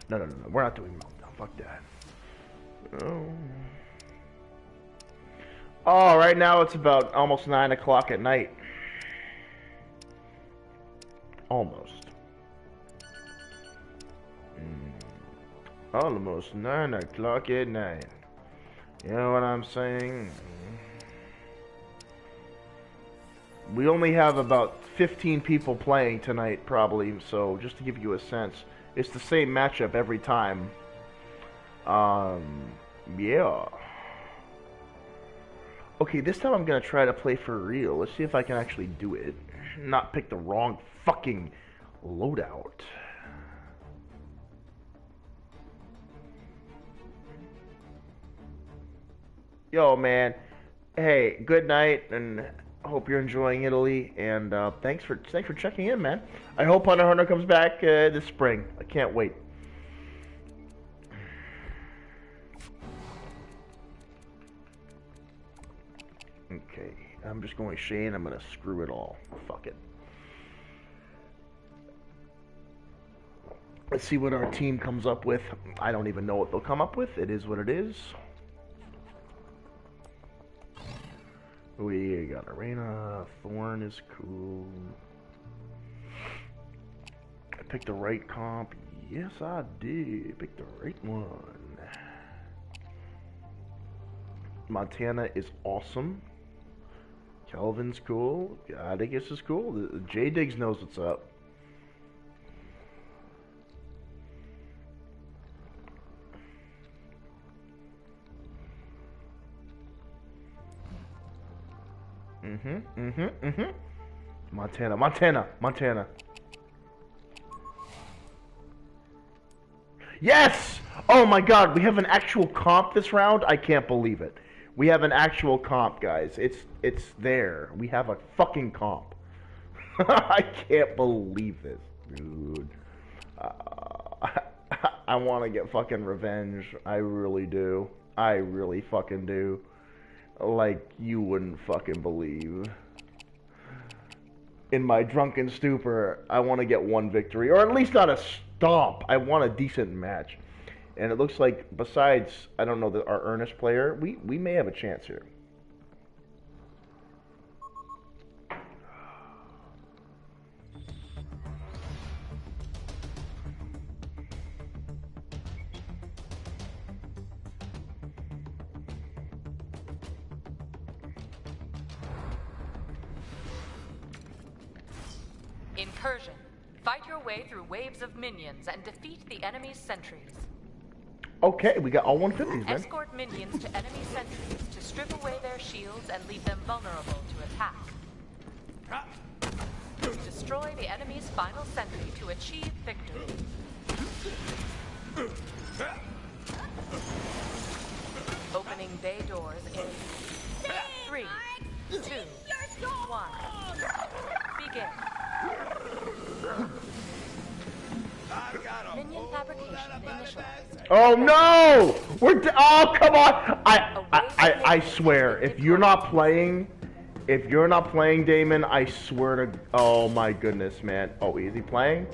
Speaker 1: No. We're not doing Meltdown. Fuck that. Oh, right now it's about almost 9 o'clock at night. Almost. Almost 9 o'clock at night. You know what I'm saying? We only have about 15 people playing tonight, probably, so just to give you a sense, it's the same matchup every time. Yeah. Okay, this time I'm gonna try to play for real. Let's see if I can actually do it. Not pick the wrong fucking loadout. Yo, man. Hey, good night, and hope you're enjoying Italy. And thanks for checking in, man. I hope Hunter x Hunter comes back this spring. I can't wait. I'm just going Shane. I'm gonna screw it all. Fuck it. Let's see what our team comes up with. I don't even know what they'll come up with. It is what it is. We got Arena. Thorn is cool. I picked the right comp. Yes, I did. Pick the right one. Montana is awesome. Kelvin's cool. Atticus is cool. J-Diggs knows what's up. Montana. Yes! Oh my god, we have an actual comp this round? I can't believe it. We have an actual comp, guys. It's there. We have a fucking comp. I can't believe this, dude. I want to get fucking revenge. I really do. I really fucking do. Like, you wouldn't fucking believe. In my drunken stupor, I want to get one victory. Or at least not a stomp. I want a decent match. And it looks like, besides, I don't know, our Ernest player, we may have a chance here.
Speaker 2: Incursion. Fight your way through waves of minions and defeat the enemy's sentries.
Speaker 1: Okay, we got all 150s, man.
Speaker 2: Escort minions to enemy sentries to strip away their shields and leave them vulnerable to attack. Destroy the enemy's final sentry to achieve victory. Opening bay doors in 3, 2, 1. Begin. Minion fabrication initialized.
Speaker 1: Oh no! Oh, come on! I swear, if you're not playing, Damon, I swear to, oh my goodness, man. Oh, is he playing?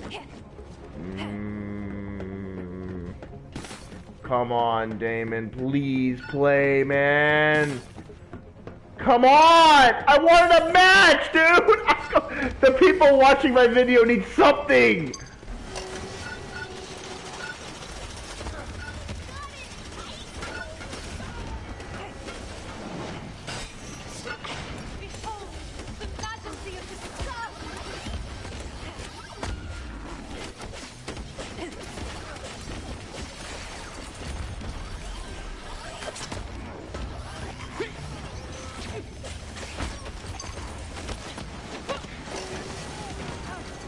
Speaker 1: Come on, Damon, please play, man. Come on! I wanted a match, dude! The people watching my video need something!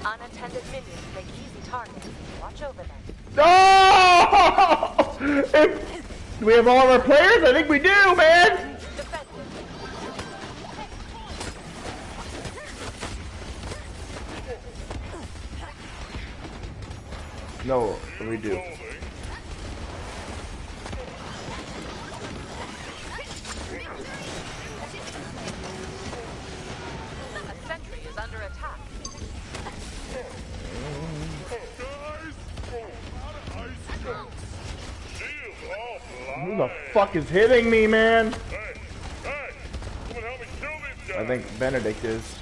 Speaker 2: Unattended minions make easy targets. Watch over them.
Speaker 1: No! Do we have all of our players? I think we do, man! No, we do.
Speaker 2: A sentry is under attack.
Speaker 1: Who the fuck is hitting me, man?
Speaker 4: Hey, someone help me kill these guys.
Speaker 1: I think Benedict is.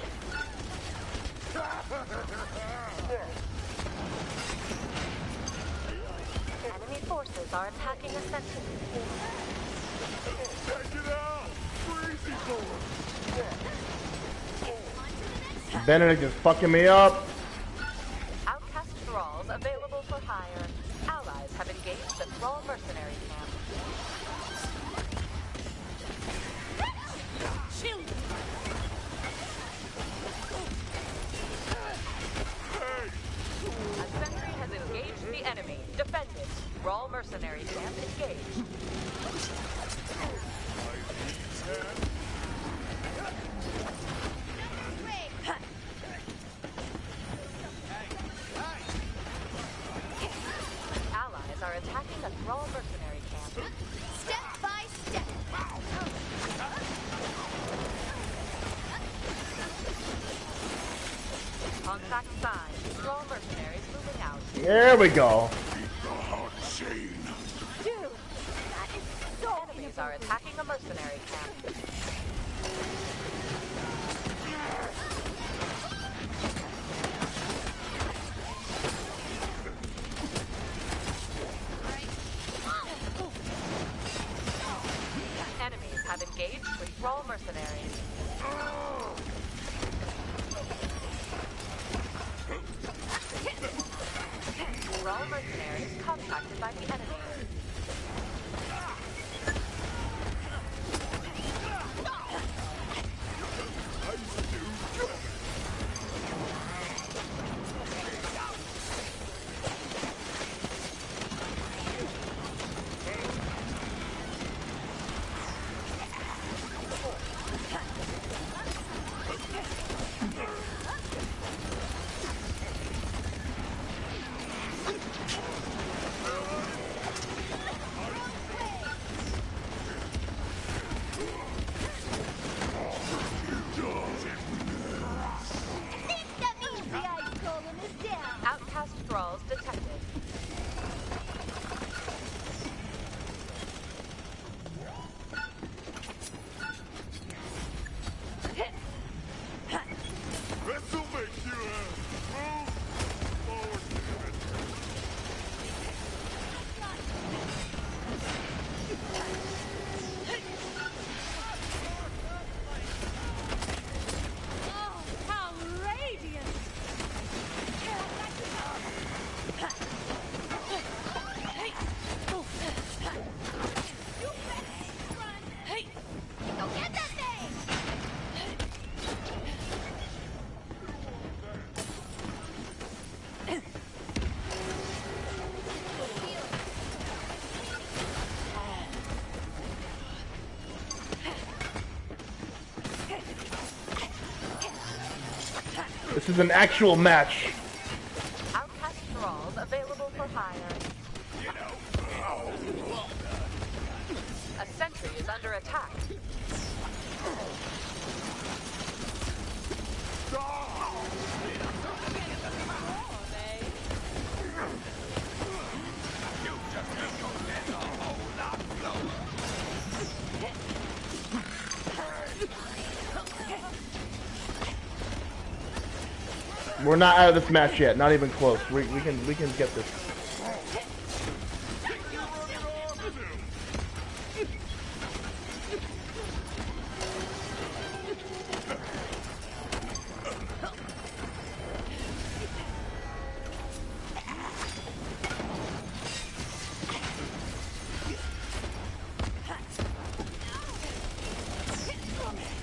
Speaker 2: Enemy forces are attacking a sentry.
Speaker 4: Check it out. Crazy boy.
Speaker 1: Benedict is fucking me up.
Speaker 2: Outcast thralls available for hire. Allies have engaged the thrall mercenary camp. A sentry has engaged the enemy. Defend it. Thrall mercenary camp engaged. Allies are attacking a thrall mercenary camp.
Speaker 3: Step by step.
Speaker 1: There we go.
Speaker 3: Dude, that is so
Speaker 2: Enemies are attacking a mercenary camp. Enemies have engaged with Thrall mercenaries. Thrall mercenaries contacted by the enemy.
Speaker 3: That means the ice golem is down.
Speaker 2: Outcast thralls detected.
Speaker 4: This'll make you move forward, damn it.
Speaker 3: Oh, how radiant! You better run! Hey! Go get that thing!
Speaker 1: This is an actual match.
Speaker 2: Outcast thralls available for hire. A sentry is under attack.
Speaker 1: We're not out of this match yet. Not even close. We can get this.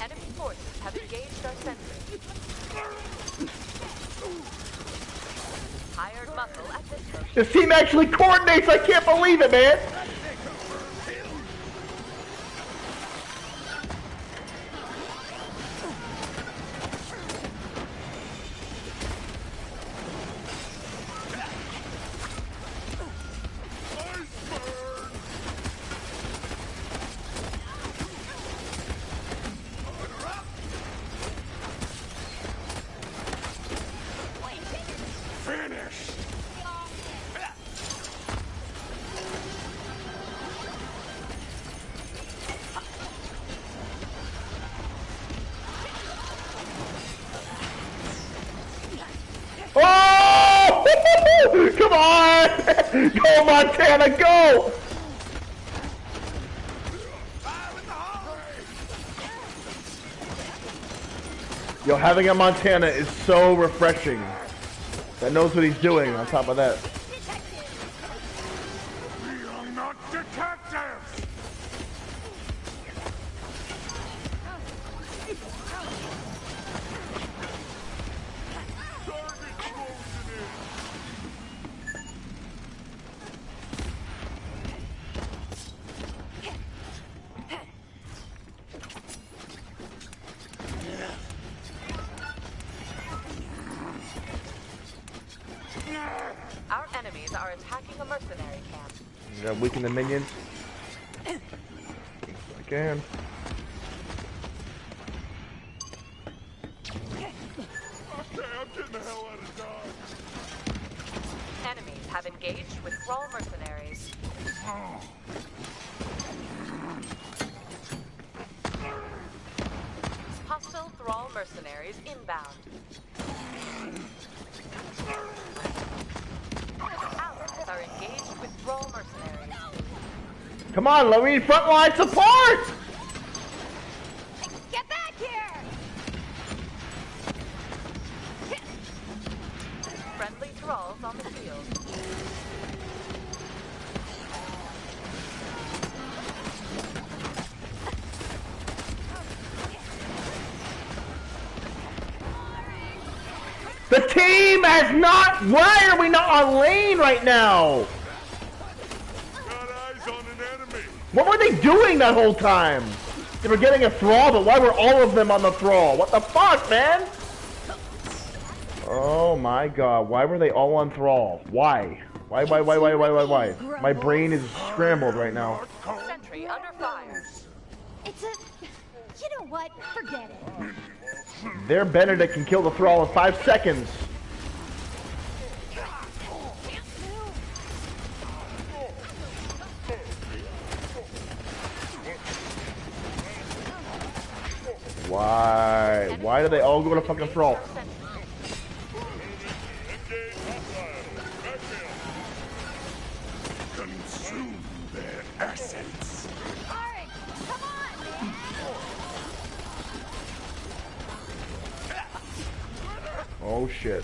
Speaker 2: Enemy forces have engaged our sentry. Hired muscle at this location.
Speaker 1: This team actually coordinates. I can't believe it, man. Oh! Come on! Go, Montana, go! Yo, having a Montana is so refreshing. That knows what he's doing on top of that.
Speaker 4: We are not detectives! Target closing in!
Speaker 2: Our enemies are attacking a mercenary camp.
Speaker 1: You gotta weaken the minions. If I can.
Speaker 4: Okay, I'm getting the hell out of Dodge.
Speaker 2: Enemies engaged with Thrall mercenaries. Hostile Thrall mercenaries inbound. Allies are engaged with Thrall mercenaries.
Speaker 1: Come on, Lorene, frontline support!
Speaker 3: Get back here!
Speaker 2: Friendly Thralls on the field.
Speaker 1: The team has not... Why are we not on lane right now?
Speaker 4: Got eyes on an enemy.
Speaker 1: What were they doing that whole time? They were getting a Thrall, but why were all of them on the Thrall? What the fuck, man? Oh my god, why were they all on Thrall? Why? Why? My brain is scrambled right now.
Speaker 2: Sentry under fire.
Speaker 3: It's a... You know what? Forget it.
Speaker 1: Their Benedict can kill the Thrall in 5 seconds. Why? Why do they all go to fucking Thrall?
Speaker 4: Consume their assets.
Speaker 3: Alright, come on, man!
Speaker 1: Oh shit.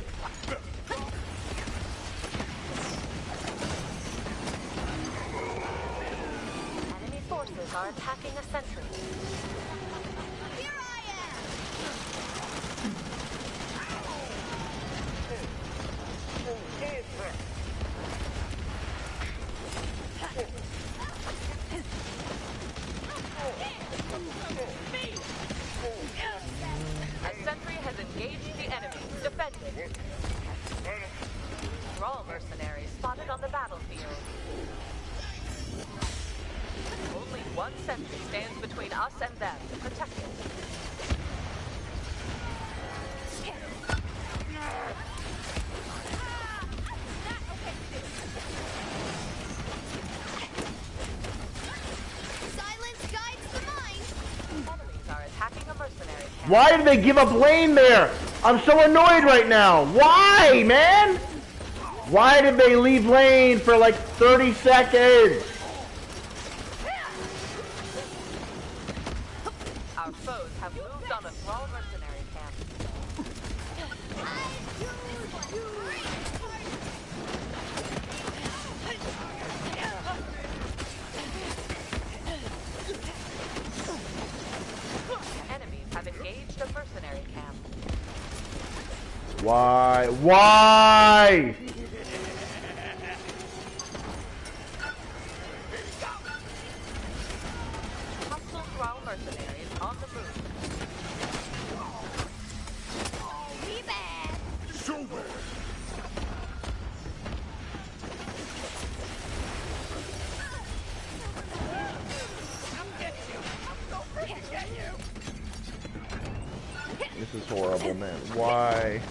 Speaker 2: Enemy forces are attacking a sentry.
Speaker 3: Here I am!
Speaker 2: A sentry has engaged the enemy. Defend it. Thrall mercenaries spotted on the battlefield. Only one sentry stands between us and them. Protect it.
Speaker 3: Silence guides the mind!
Speaker 2: Enemies are attacking a mercenary camp.
Speaker 1: Why did they give up lane there? I'm so annoyed right now. Why, man? Why did they leave lane for like 30 seconds?
Speaker 2: Our foes have moved on a Thrall mercenary camp. Enemies have engaged a mercenary camp.
Speaker 1: Why? Why?
Speaker 2: Hostile Thrall mercenaries on the move.
Speaker 3: Be bad!
Speaker 4: Show me.
Speaker 1: This is horrible, man. Why?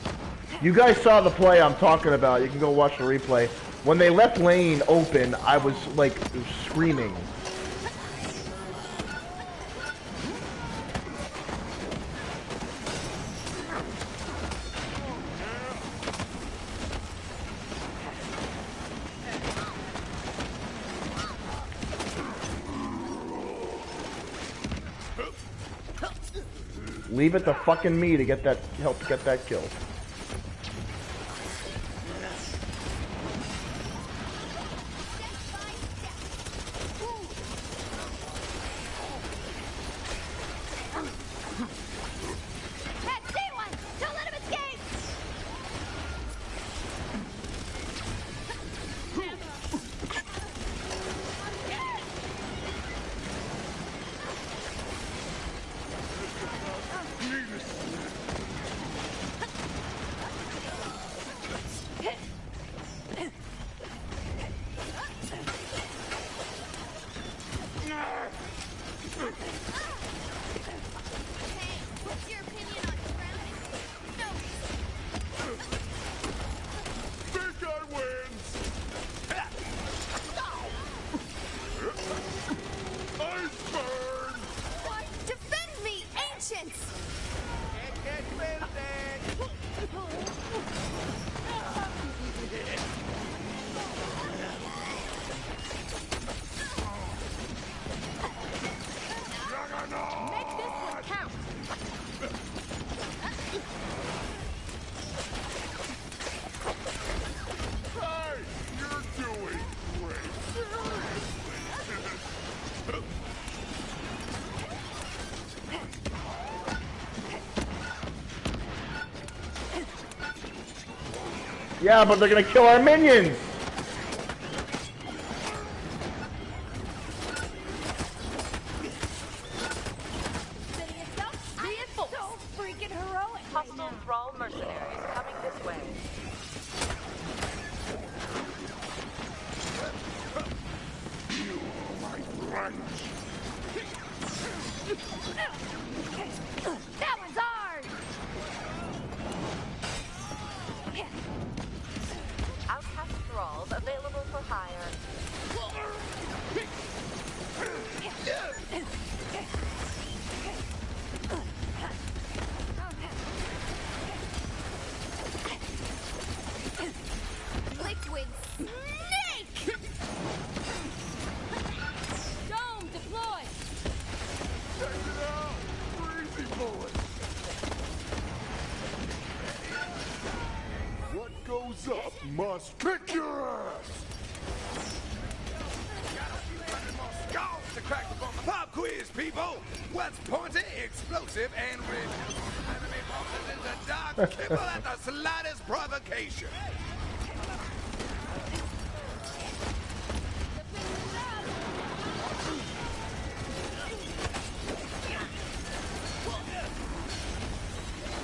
Speaker 1: You guys saw the play I'm talking about. You can go watch the replay. When they left lane open, I was like screaming. Leave it to fucking me to get that help get that kill.
Speaker 3: That's C1! Don't let him escape!
Speaker 1: Yeah, but they're gonna kill our minions!
Speaker 3: Setting itself, reinforced. So freaking heroic.
Speaker 2: Hostile Thrall mercenaries coming this way.
Speaker 4: You are my friends.
Speaker 3: That one's ours.
Speaker 2: Outcast Thralls available for hire.
Speaker 3: Liquid snake. Dome deployed.
Speaker 4: Check it out! Crazy bullet! What goes up must kick your ass!
Speaker 5: Skulls to crack the bomb. Pop quiz, people! What's pointy, explosive, and red? Enemy bosses in the dark, kibble at the slightest provocation.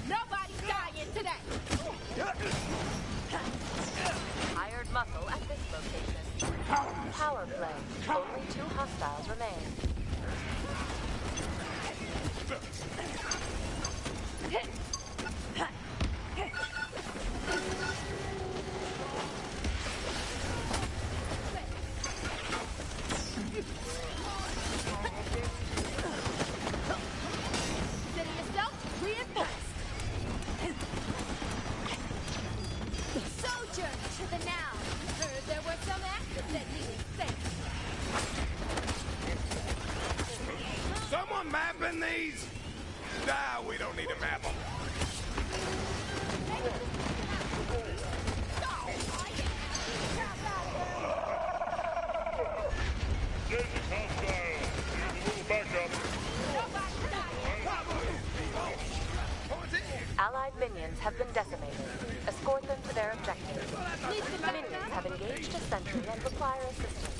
Speaker 3: Nobody's dying today.
Speaker 2: Hired muscle at this location. Power play. Only 2 hostiles remain.
Speaker 3: Setting yourself, reinforced. Sojourn to the now. Heard there were some actors that needed safe.
Speaker 5: Someone mapping these? Nah, we don't need a map.
Speaker 4: This is hostile. Need a little backup.
Speaker 2: Allied minions have been decimated. Escort them to their objective. Minions have engaged a sentry and require assistance.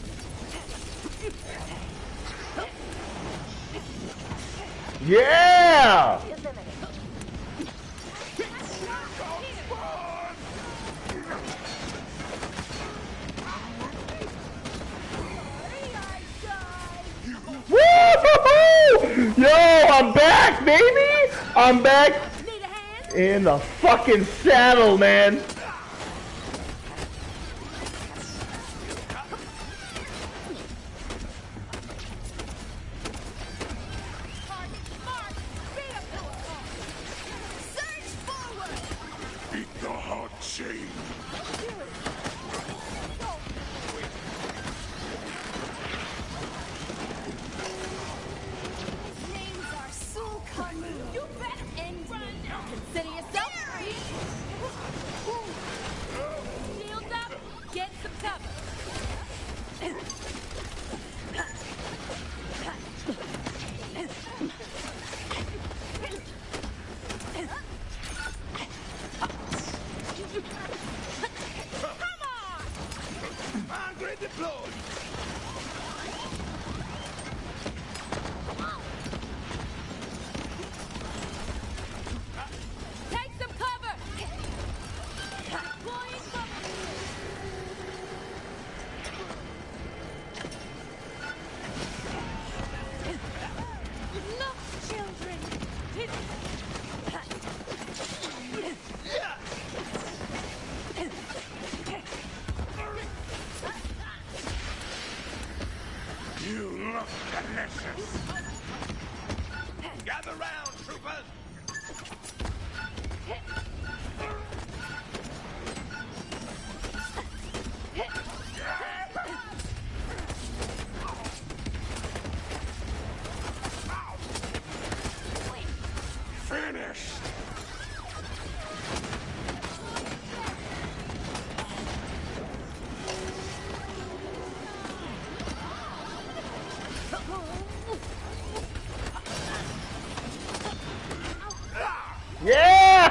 Speaker 1: Yeah!
Speaker 2: Eliminate.
Speaker 1: Woo-hoo-hoo! Yo, I'm back, baby! I'm back
Speaker 3: Need a hand?
Speaker 1: in the fucking saddle, man.
Speaker 3: Target mark. Vehicle. Surge forward.
Speaker 4: Beat the hot chain.
Speaker 3: Names are Sulkanu. You better and run. Consider yourself free. Shield up. Get some cover. Come on.
Speaker 5: Angry deployed.
Speaker 3: Take some cover. Deploying cover. Look, children.
Speaker 4: You look delicious.
Speaker 5: Gather round, troopers.
Speaker 4: Finished.
Speaker 1: Yeah!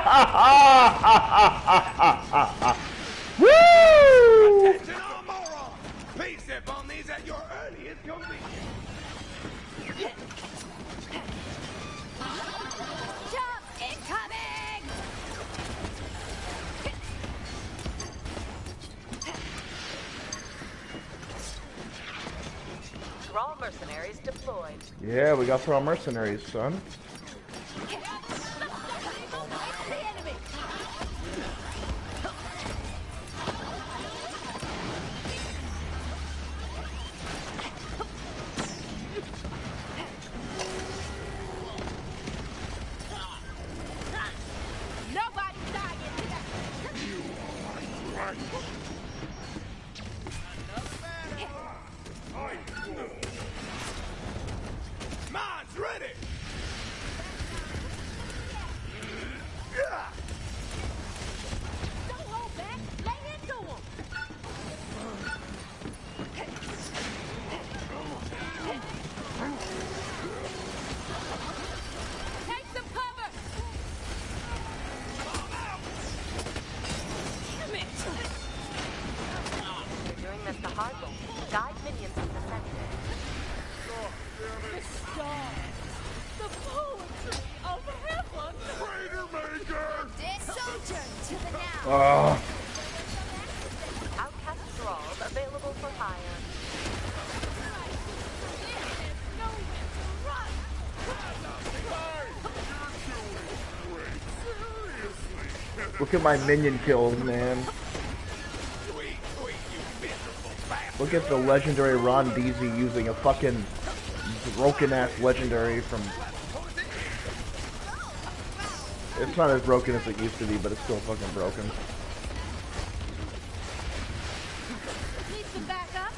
Speaker 5: Please step on these at your earliest convenience.
Speaker 3: Jump incoming!
Speaker 2: Thrall mercenaries deployed.
Speaker 1: Yeah, we got Thrall mercenaries, son.
Speaker 3: The enemy! Nobody's dying!
Speaker 5: Mine's ready.
Speaker 3: Don't hold back! Lay into him! Take some cover! Damn it!
Speaker 2: You're doing this the hard way. Guide minions to the center.
Speaker 3: The stars! The poetry of heaven!
Speaker 4: Crater Maker!
Speaker 3: Sojourn to the now!
Speaker 1: Oh,
Speaker 2: Outcast thralls available for hire.
Speaker 1: look at my minion kills, man. Look at the legendary Ron Deasy using a fucking broken ass legendary from. It's not as broken as it used to be, but it's still fucking broken.
Speaker 3: Need some backup?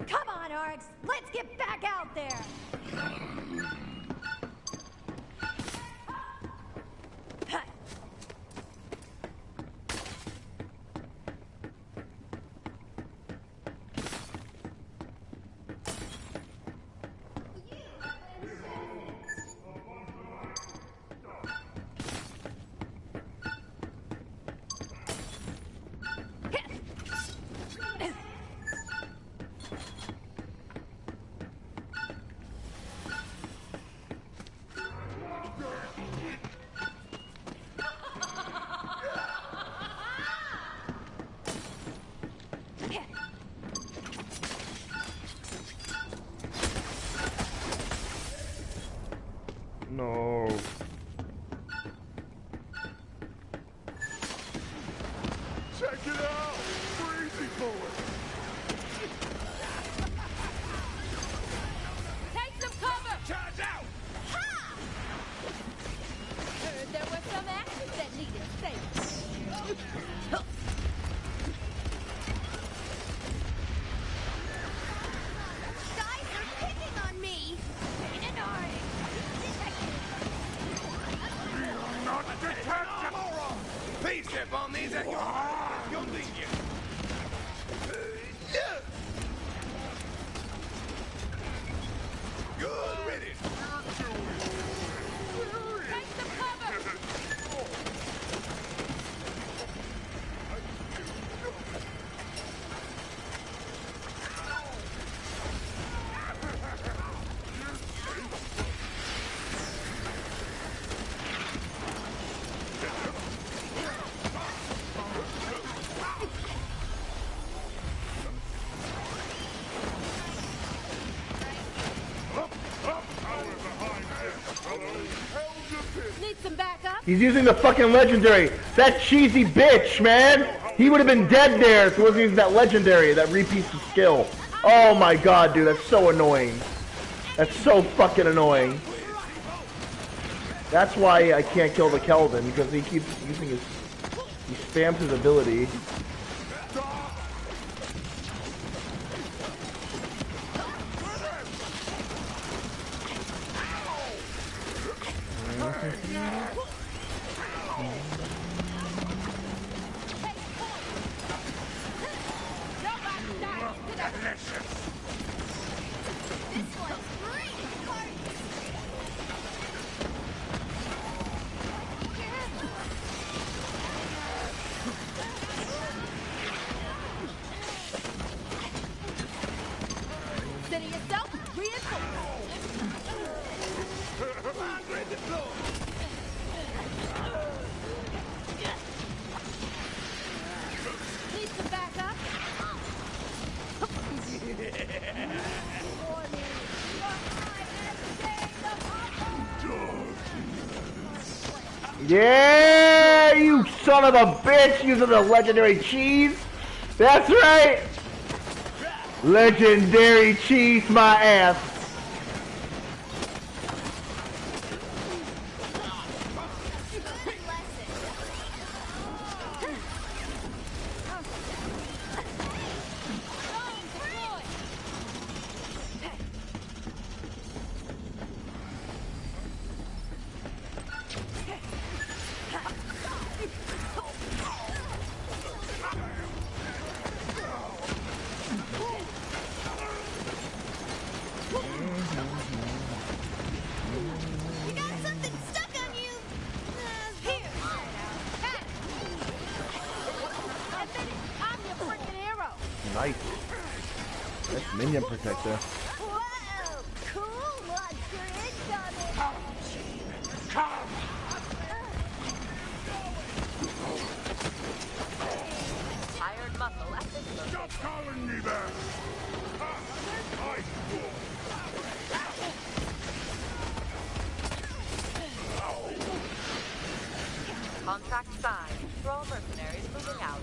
Speaker 3: Come on, Args! Let's get back out there!
Speaker 1: No.
Speaker 4: Check it out! Crazy bullet!
Speaker 3: Take some cover!
Speaker 5: Charge out!
Speaker 3: Ha! Heard there were some actions that needed saving. Guys are picking on me! Ain't annoying!
Speaker 4: Not detected!
Speaker 5: Moron! Please step on these at your earliest convenience. Good riddance.
Speaker 3: Take some cover! Need some backup?
Speaker 1: He's using the fucking legendary. That cheesy bitch, man. He would have been dead there if he wasn't using that legendary, that repeats the skill. Oh my god, dude, that's so annoying. That's so fucking annoying. That's why I can't kill the Kelvin, because he keeps using his... He spams his ability.
Speaker 3: Nobody's dying today! This one's really hard!
Speaker 1: Yeah, you son of a bitch, using the legendary cheese. That's right. Legendary cheese my ass. Nice. That's minion protector.
Speaker 3: Whoa! Cool monster incoming!
Speaker 2: Iron muscle at this
Speaker 4: Stop
Speaker 2: location.
Speaker 4: calling me that!
Speaker 2: Contract signed. Thrall mercenaries moving out.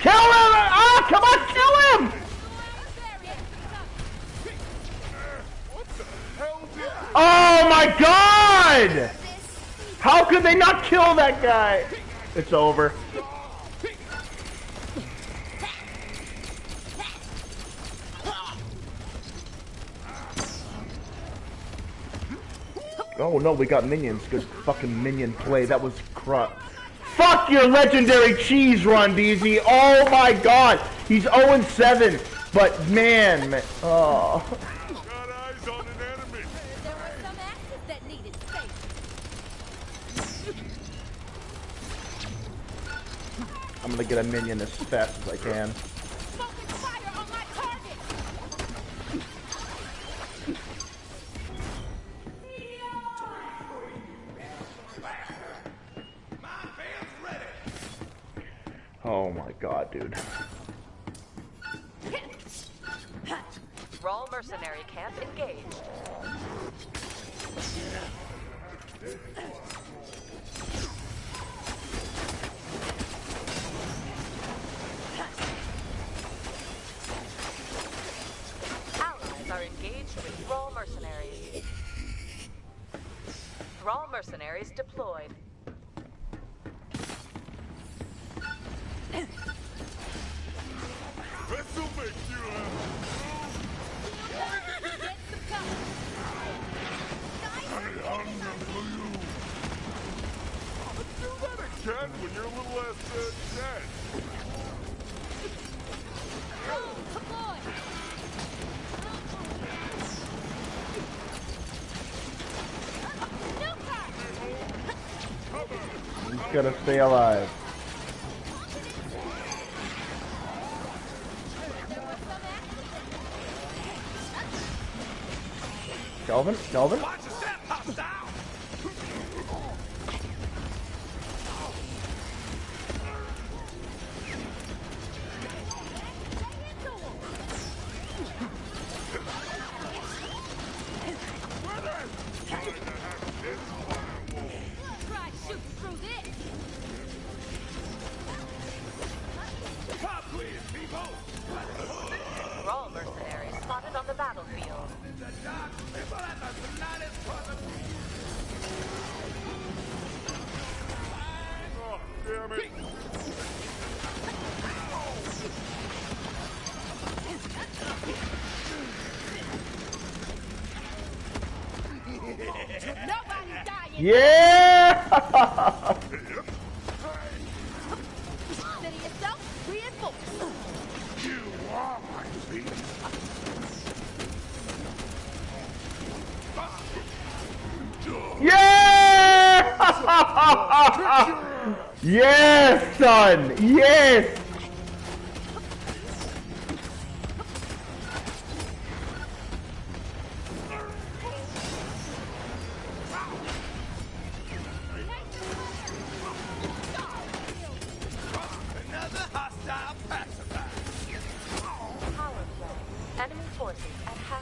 Speaker 1: Kill him! Ah, come on, kill him! Oh my god! How could they not kill that guy? It's over. Oh no, we got minions. Good fucking minion play. That was crap. Fuck your legendary cheese run, DZ. Oh my god. He's 0-7. But man, oh.
Speaker 4: Got eyes on an enemy!
Speaker 3: There were some axes that needed space.
Speaker 1: I'm gonna get a minion as fast as I can.
Speaker 3: Smoking fire on my target!
Speaker 1: Oh my god, dude.
Speaker 2: Thrall mercenary camp engaged. Allies are engaged with Thrall mercenaries. Thrall mercenaries deployed.
Speaker 4: This'll make you
Speaker 3: Get some cover!
Speaker 4: I hunger for you! Do that again when you're a little less dead!
Speaker 3: Deploy!
Speaker 1: He's gotta stay alive. Kelvin? Kelvin?
Speaker 5: Watch your step, hostile!
Speaker 3: Try shooting through this!
Speaker 5: Pop quiz, people!
Speaker 2: Thrall mercenaries spotted on the battlefield.
Speaker 5: People at the slightest provocation!
Speaker 4: Oh, damn it!
Speaker 3: Nobody's dying!
Speaker 1: Yeah!
Speaker 3: Steady yourself, reinforce!
Speaker 4: You are my beast!
Speaker 1: Yeah! Yes, son! Yes!
Speaker 5: Another hostile pacifier!
Speaker 2: Power play. Enemy forces at half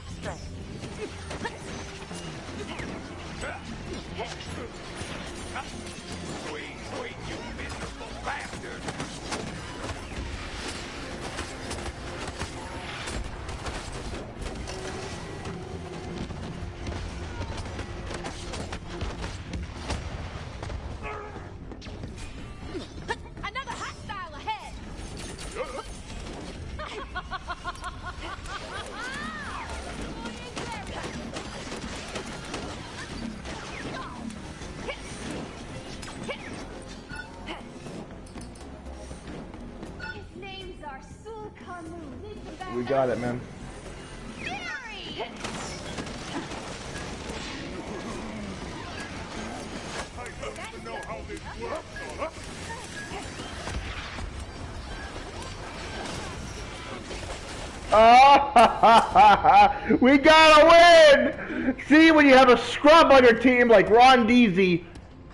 Speaker 1: We got it, man.
Speaker 3: Victory!
Speaker 4: I have to know how this works, huh?
Speaker 1: Oh, we gotta win! See, when you have a scrub on your team like Ron Deasy,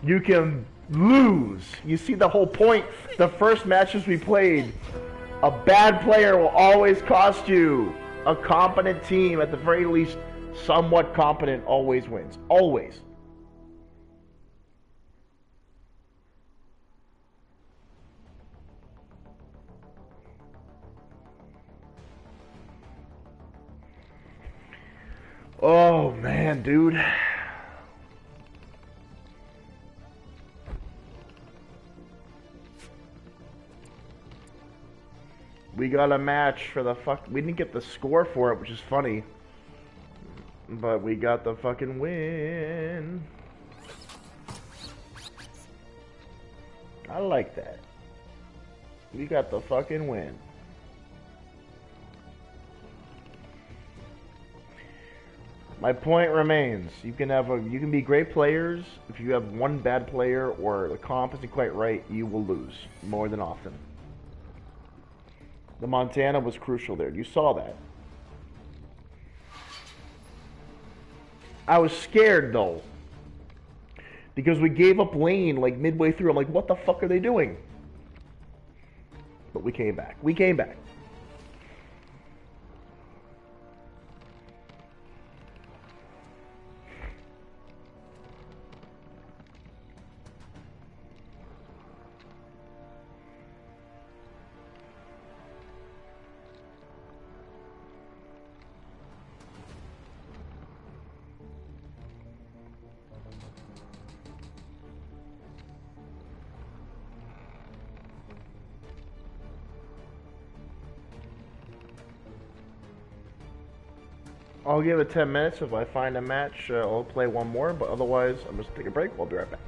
Speaker 1: you can lose. You see the whole point. The first matches we played, a bad player will always cost you. A competent team, at the very least, somewhat competent, always wins. Always. Oh, man, dude. We got a match for the fuck. We didn't get the score for it, which is funny. But we got the fucking win. I like that. We got the fucking win. My point remains. You can be great players. If you have one bad player or the comp isn't quite right, you will lose more than often. The Montana was crucial there. You saw that. I was scared though, because we gave up lane like midway through. I'm like, what the fuck are they doing? But we came back. We came back. I'll give it 10 minutes. If I find a match, I'll play one more, but otherwise, I'm just take a break. We'll be right back.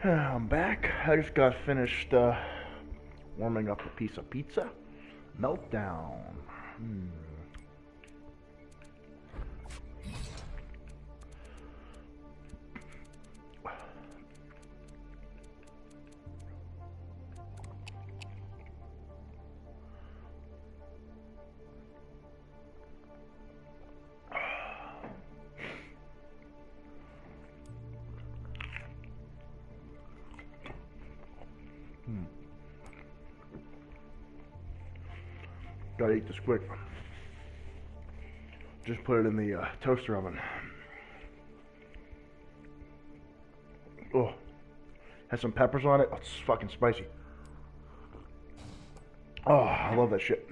Speaker 1: I'm back. I just got finished warming up a piece of pizza. Meltdown. Gotta eat this quick. Just put it in the toaster oven. Oh, has some peppers on it. Oh, it's fucking spicy. Oh, I love that shit.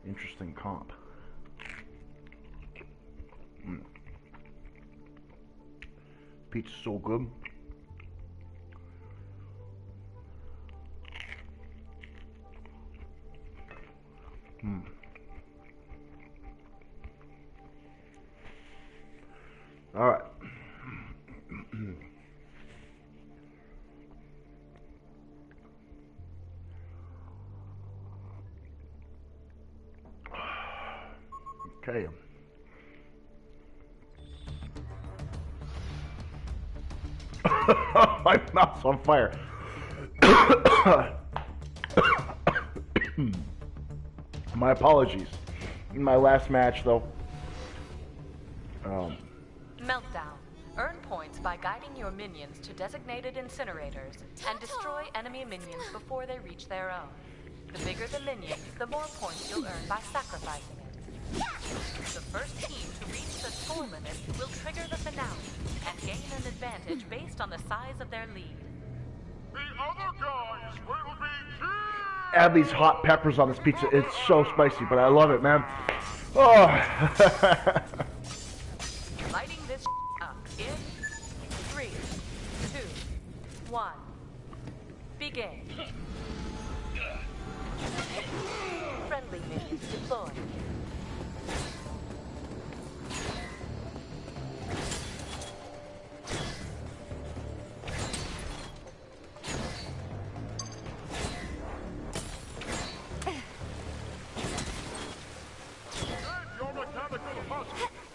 Speaker 1: Interesting comp. Pizza's so good. All right. Okay. My mouth's on fire. My apologies. In my last match, though.
Speaker 2: Meltdown. Earn points by guiding your minions to designated incinerators and destroy enemy minions before they reach their own. The bigger the minion, the more points you'll earn by sacrificing it. The first team to reach the score limit will trigger the finale and gain an advantage based on the size of their lead.
Speaker 4: The other guys will be killed!
Speaker 1: Add these hot peppers on this pizza. It's so spicy, but I love it, man. Oh.
Speaker 2: Lighting this up in 3, 2, 1. Begin. Friendly minions deployed.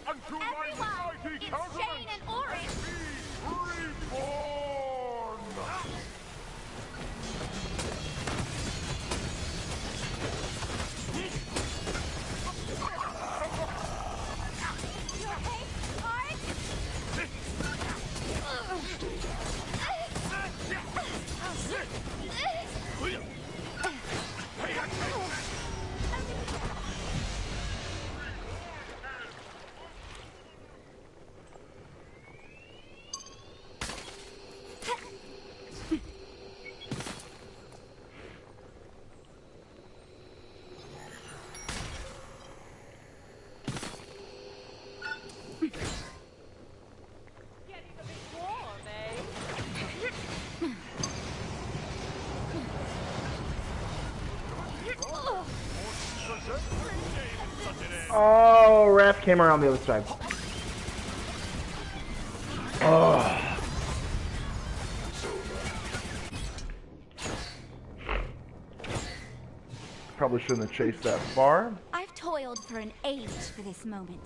Speaker 3: Everyone, it's Shane and Orange. You okay,
Speaker 1: Oh, Raph came around the other side. Oh. Probably shouldn't have chased that far.
Speaker 3: I've toiled for an age for this moment.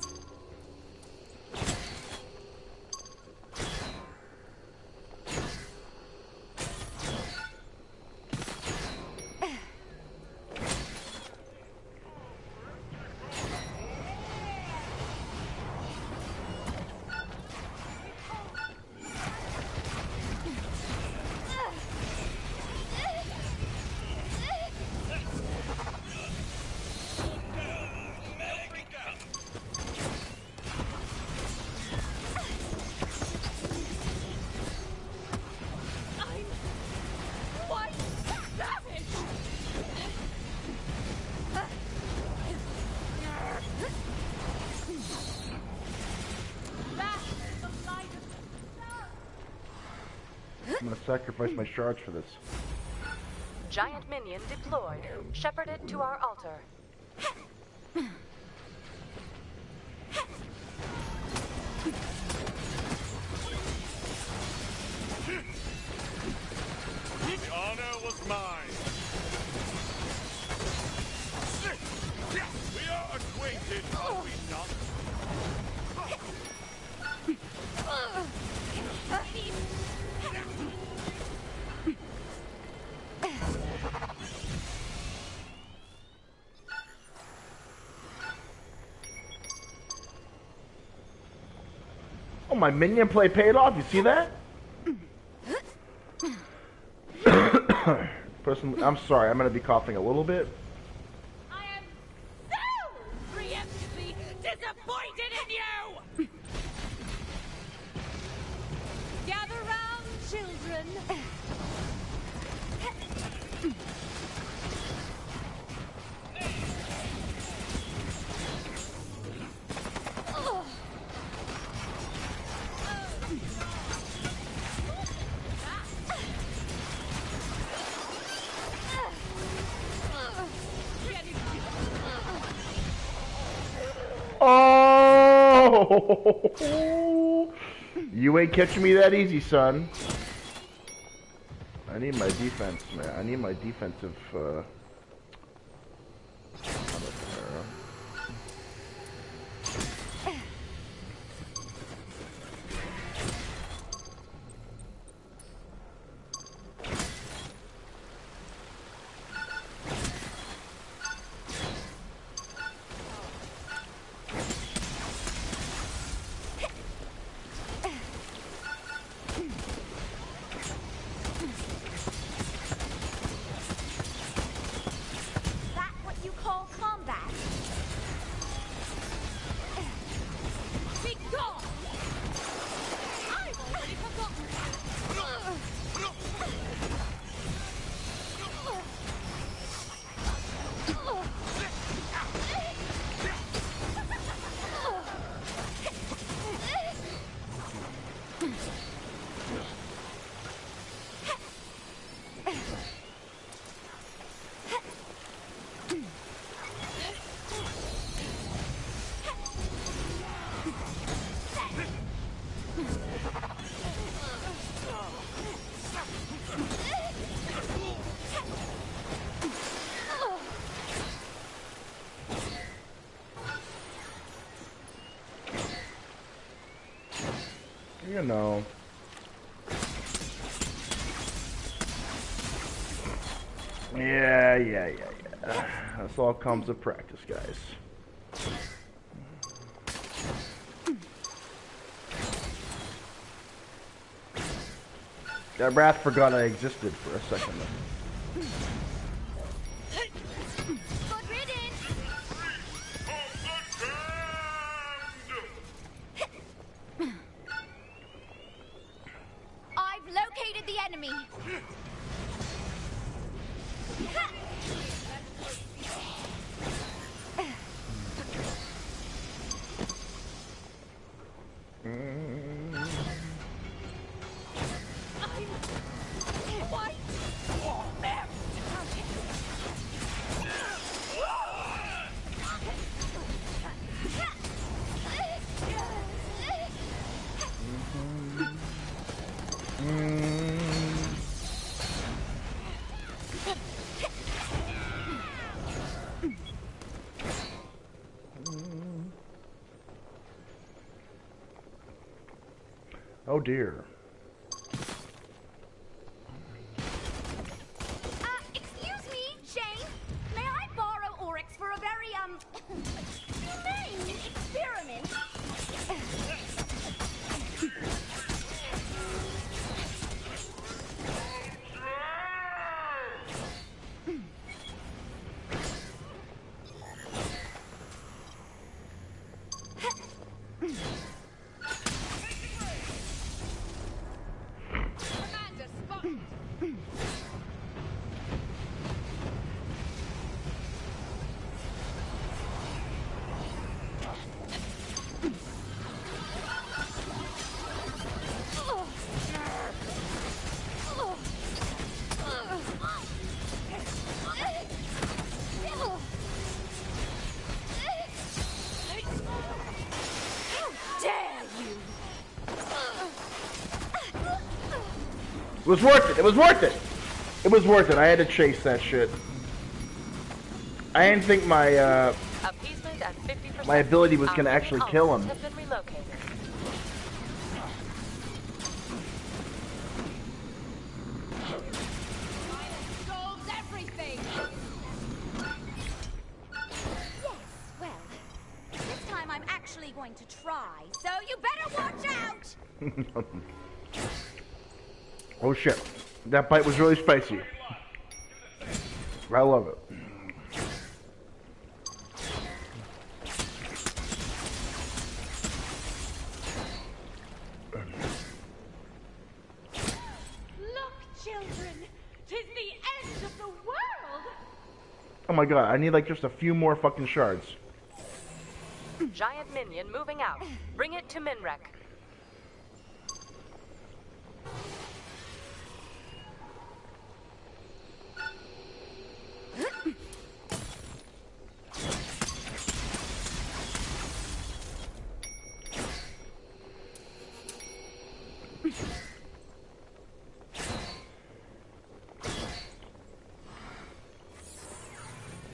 Speaker 1: I'm gonna sacrifice my shards for this.
Speaker 2: Giant minion deployed. Shepherd it to our altar.
Speaker 4: The honor was mine. We are acquainted, are we not?
Speaker 1: Oh, my minion play paid off. You see that? Person, I'm sorry. I'm gonna be coughing a little bit.
Speaker 3: I am so preemptively disappointed in you! Gather round, children.
Speaker 1: Oh! You ain't catching me that easy, son. I need my defense, man. I need my defensive,
Speaker 3: That what you call combat? Be gone! I've already forgotten.
Speaker 1: you know. Yeah. That's all comes with practice, guys. That wrath forgot I existed for a second.
Speaker 3: Good riddance! I've located the enemy. I'm quite left.
Speaker 1: Oh dear.
Speaker 3: Excuse me, Shane. May I borrow Oryx for a very, humane experiment? Commander spotted.
Speaker 1: was worth it. It was worth it. It was worth it. I had to chase that shit. I didn't think my
Speaker 2: Appeasement at 50%.
Speaker 1: my ability was gonna actually kill him.
Speaker 2: Has been relocated.
Speaker 3: Solves everything. Yes, well, this time I'm actually going to try, so you better watch out!
Speaker 1: Oh shit. That bite was really spicy. I love it.
Speaker 3: Look, children, 'tis the end of the world!
Speaker 1: Oh my god, I need like just a few more fucking shards.
Speaker 2: Giant minion moving out. Bring it to Minrek.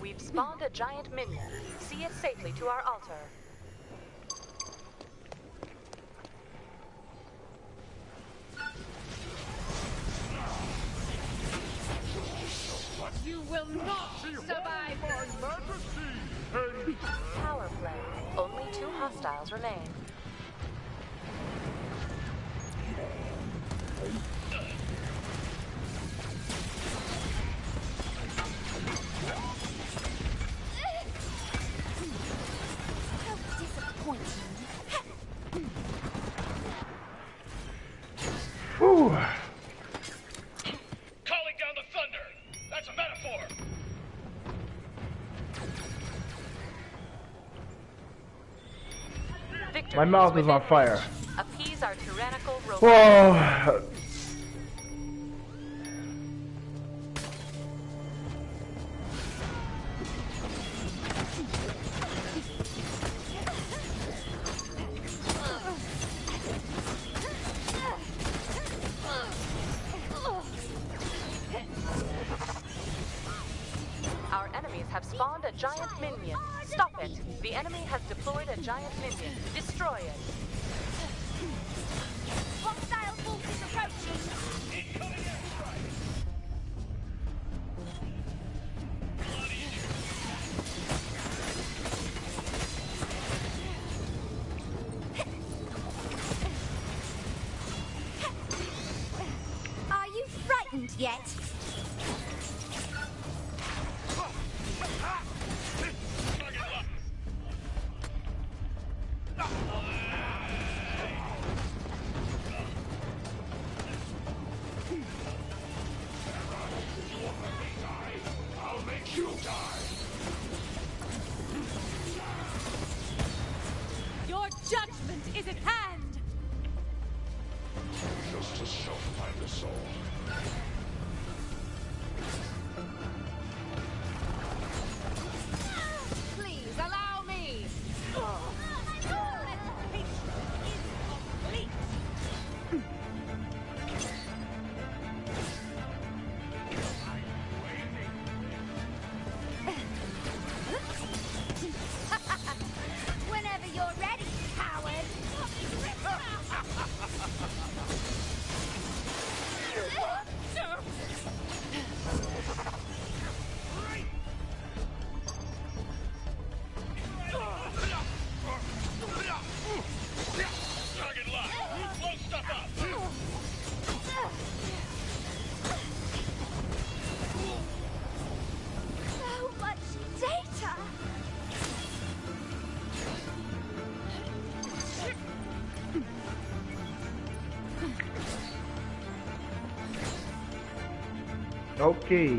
Speaker 2: We've spawned a giant minion. See it safely to our altar.
Speaker 3: You will not survive!
Speaker 2: Power play. Only 2 hostiles remain.
Speaker 3: How disappointing.
Speaker 1: Whew.
Speaker 4: Calling down the thunder. That's a metaphor.
Speaker 2: Victory
Speaker 1: My mouth is
Speaker 2: within
Speaker 1: on fire.
Speaker 2: reach. Appease our tyrannical robots.
Speaker 1: Whoa.
Speaker 2: Our enemies have spawned a giant minion. Stop it! The enemy has deployed a giant minion. Destroy it.
Speaker 3: Hostile forces approaching! Are you frightened yet? Your judgment is at hand!
Speaker 4: Justice shall find us all.
Speaker 3: Please allow me! Whenever you're ready, coward!
Speaker 4: Target locked. Blow stuff up.
Speaker 3: So much data!
Speaker 1: Okay.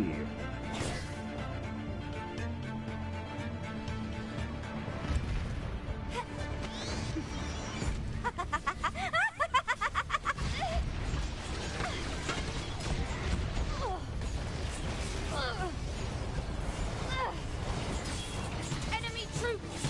Speaker 3: Enemy troops!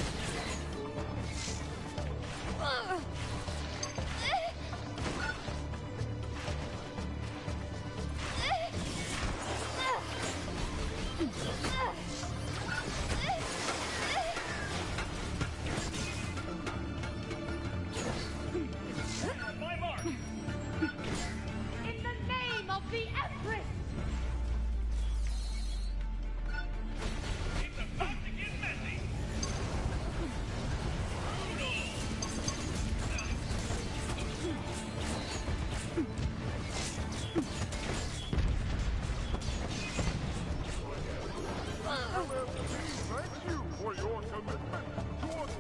Speaker 3: the Empress!
Speaker 4: It's about to get messy. Thank you for your commitment towards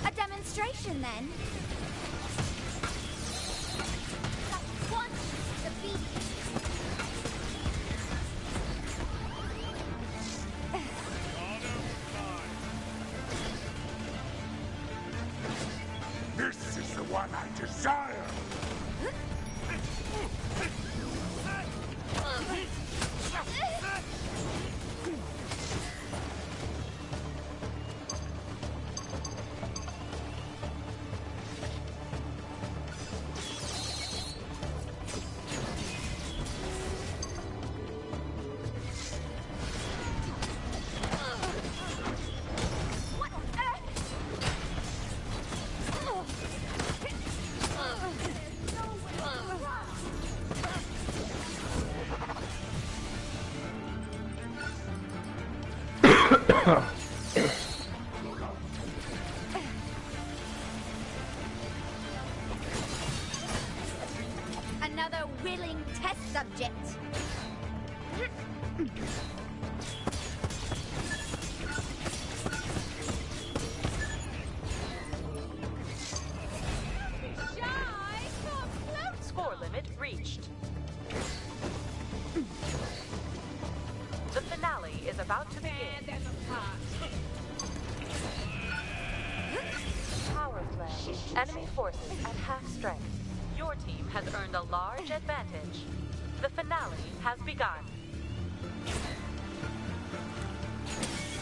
Speaker 3: A demonstration, then. Just one, the beat.
Speaker 4: This is the one I desire!
Speaker 3: What on earth? There's nowhere to run. Another willing test subject. Shy, come close.
Speaker 2: Score limit reached. The finale is about to begin. Power play. Enemy forces at half strength. Your team has earned a large advantage. The finale has begun.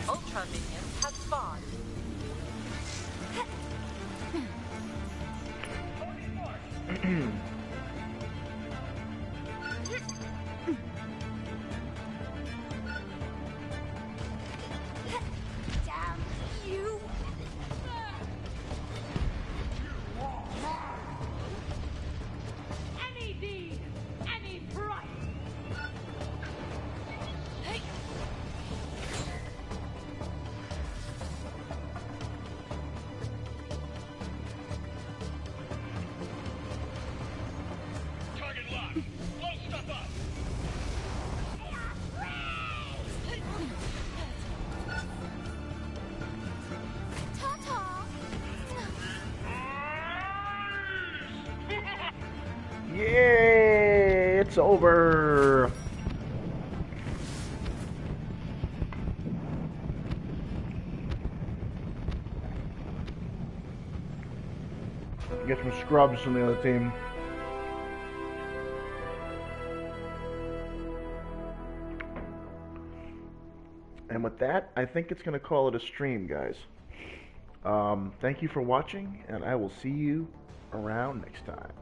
Speaker 2: Ultra minions have spawned.
Speaker 3: Damn you. Any deed, any price.
Speaker 4: Target locked. Blow stuff up.
Speaker 3: Ta-ta.
Speaker 1: Yay! It's over. Get some scrubs from the other team. And with that, I think it's going to call it a stream, guys. Thank you for watching, and I will see you around next time.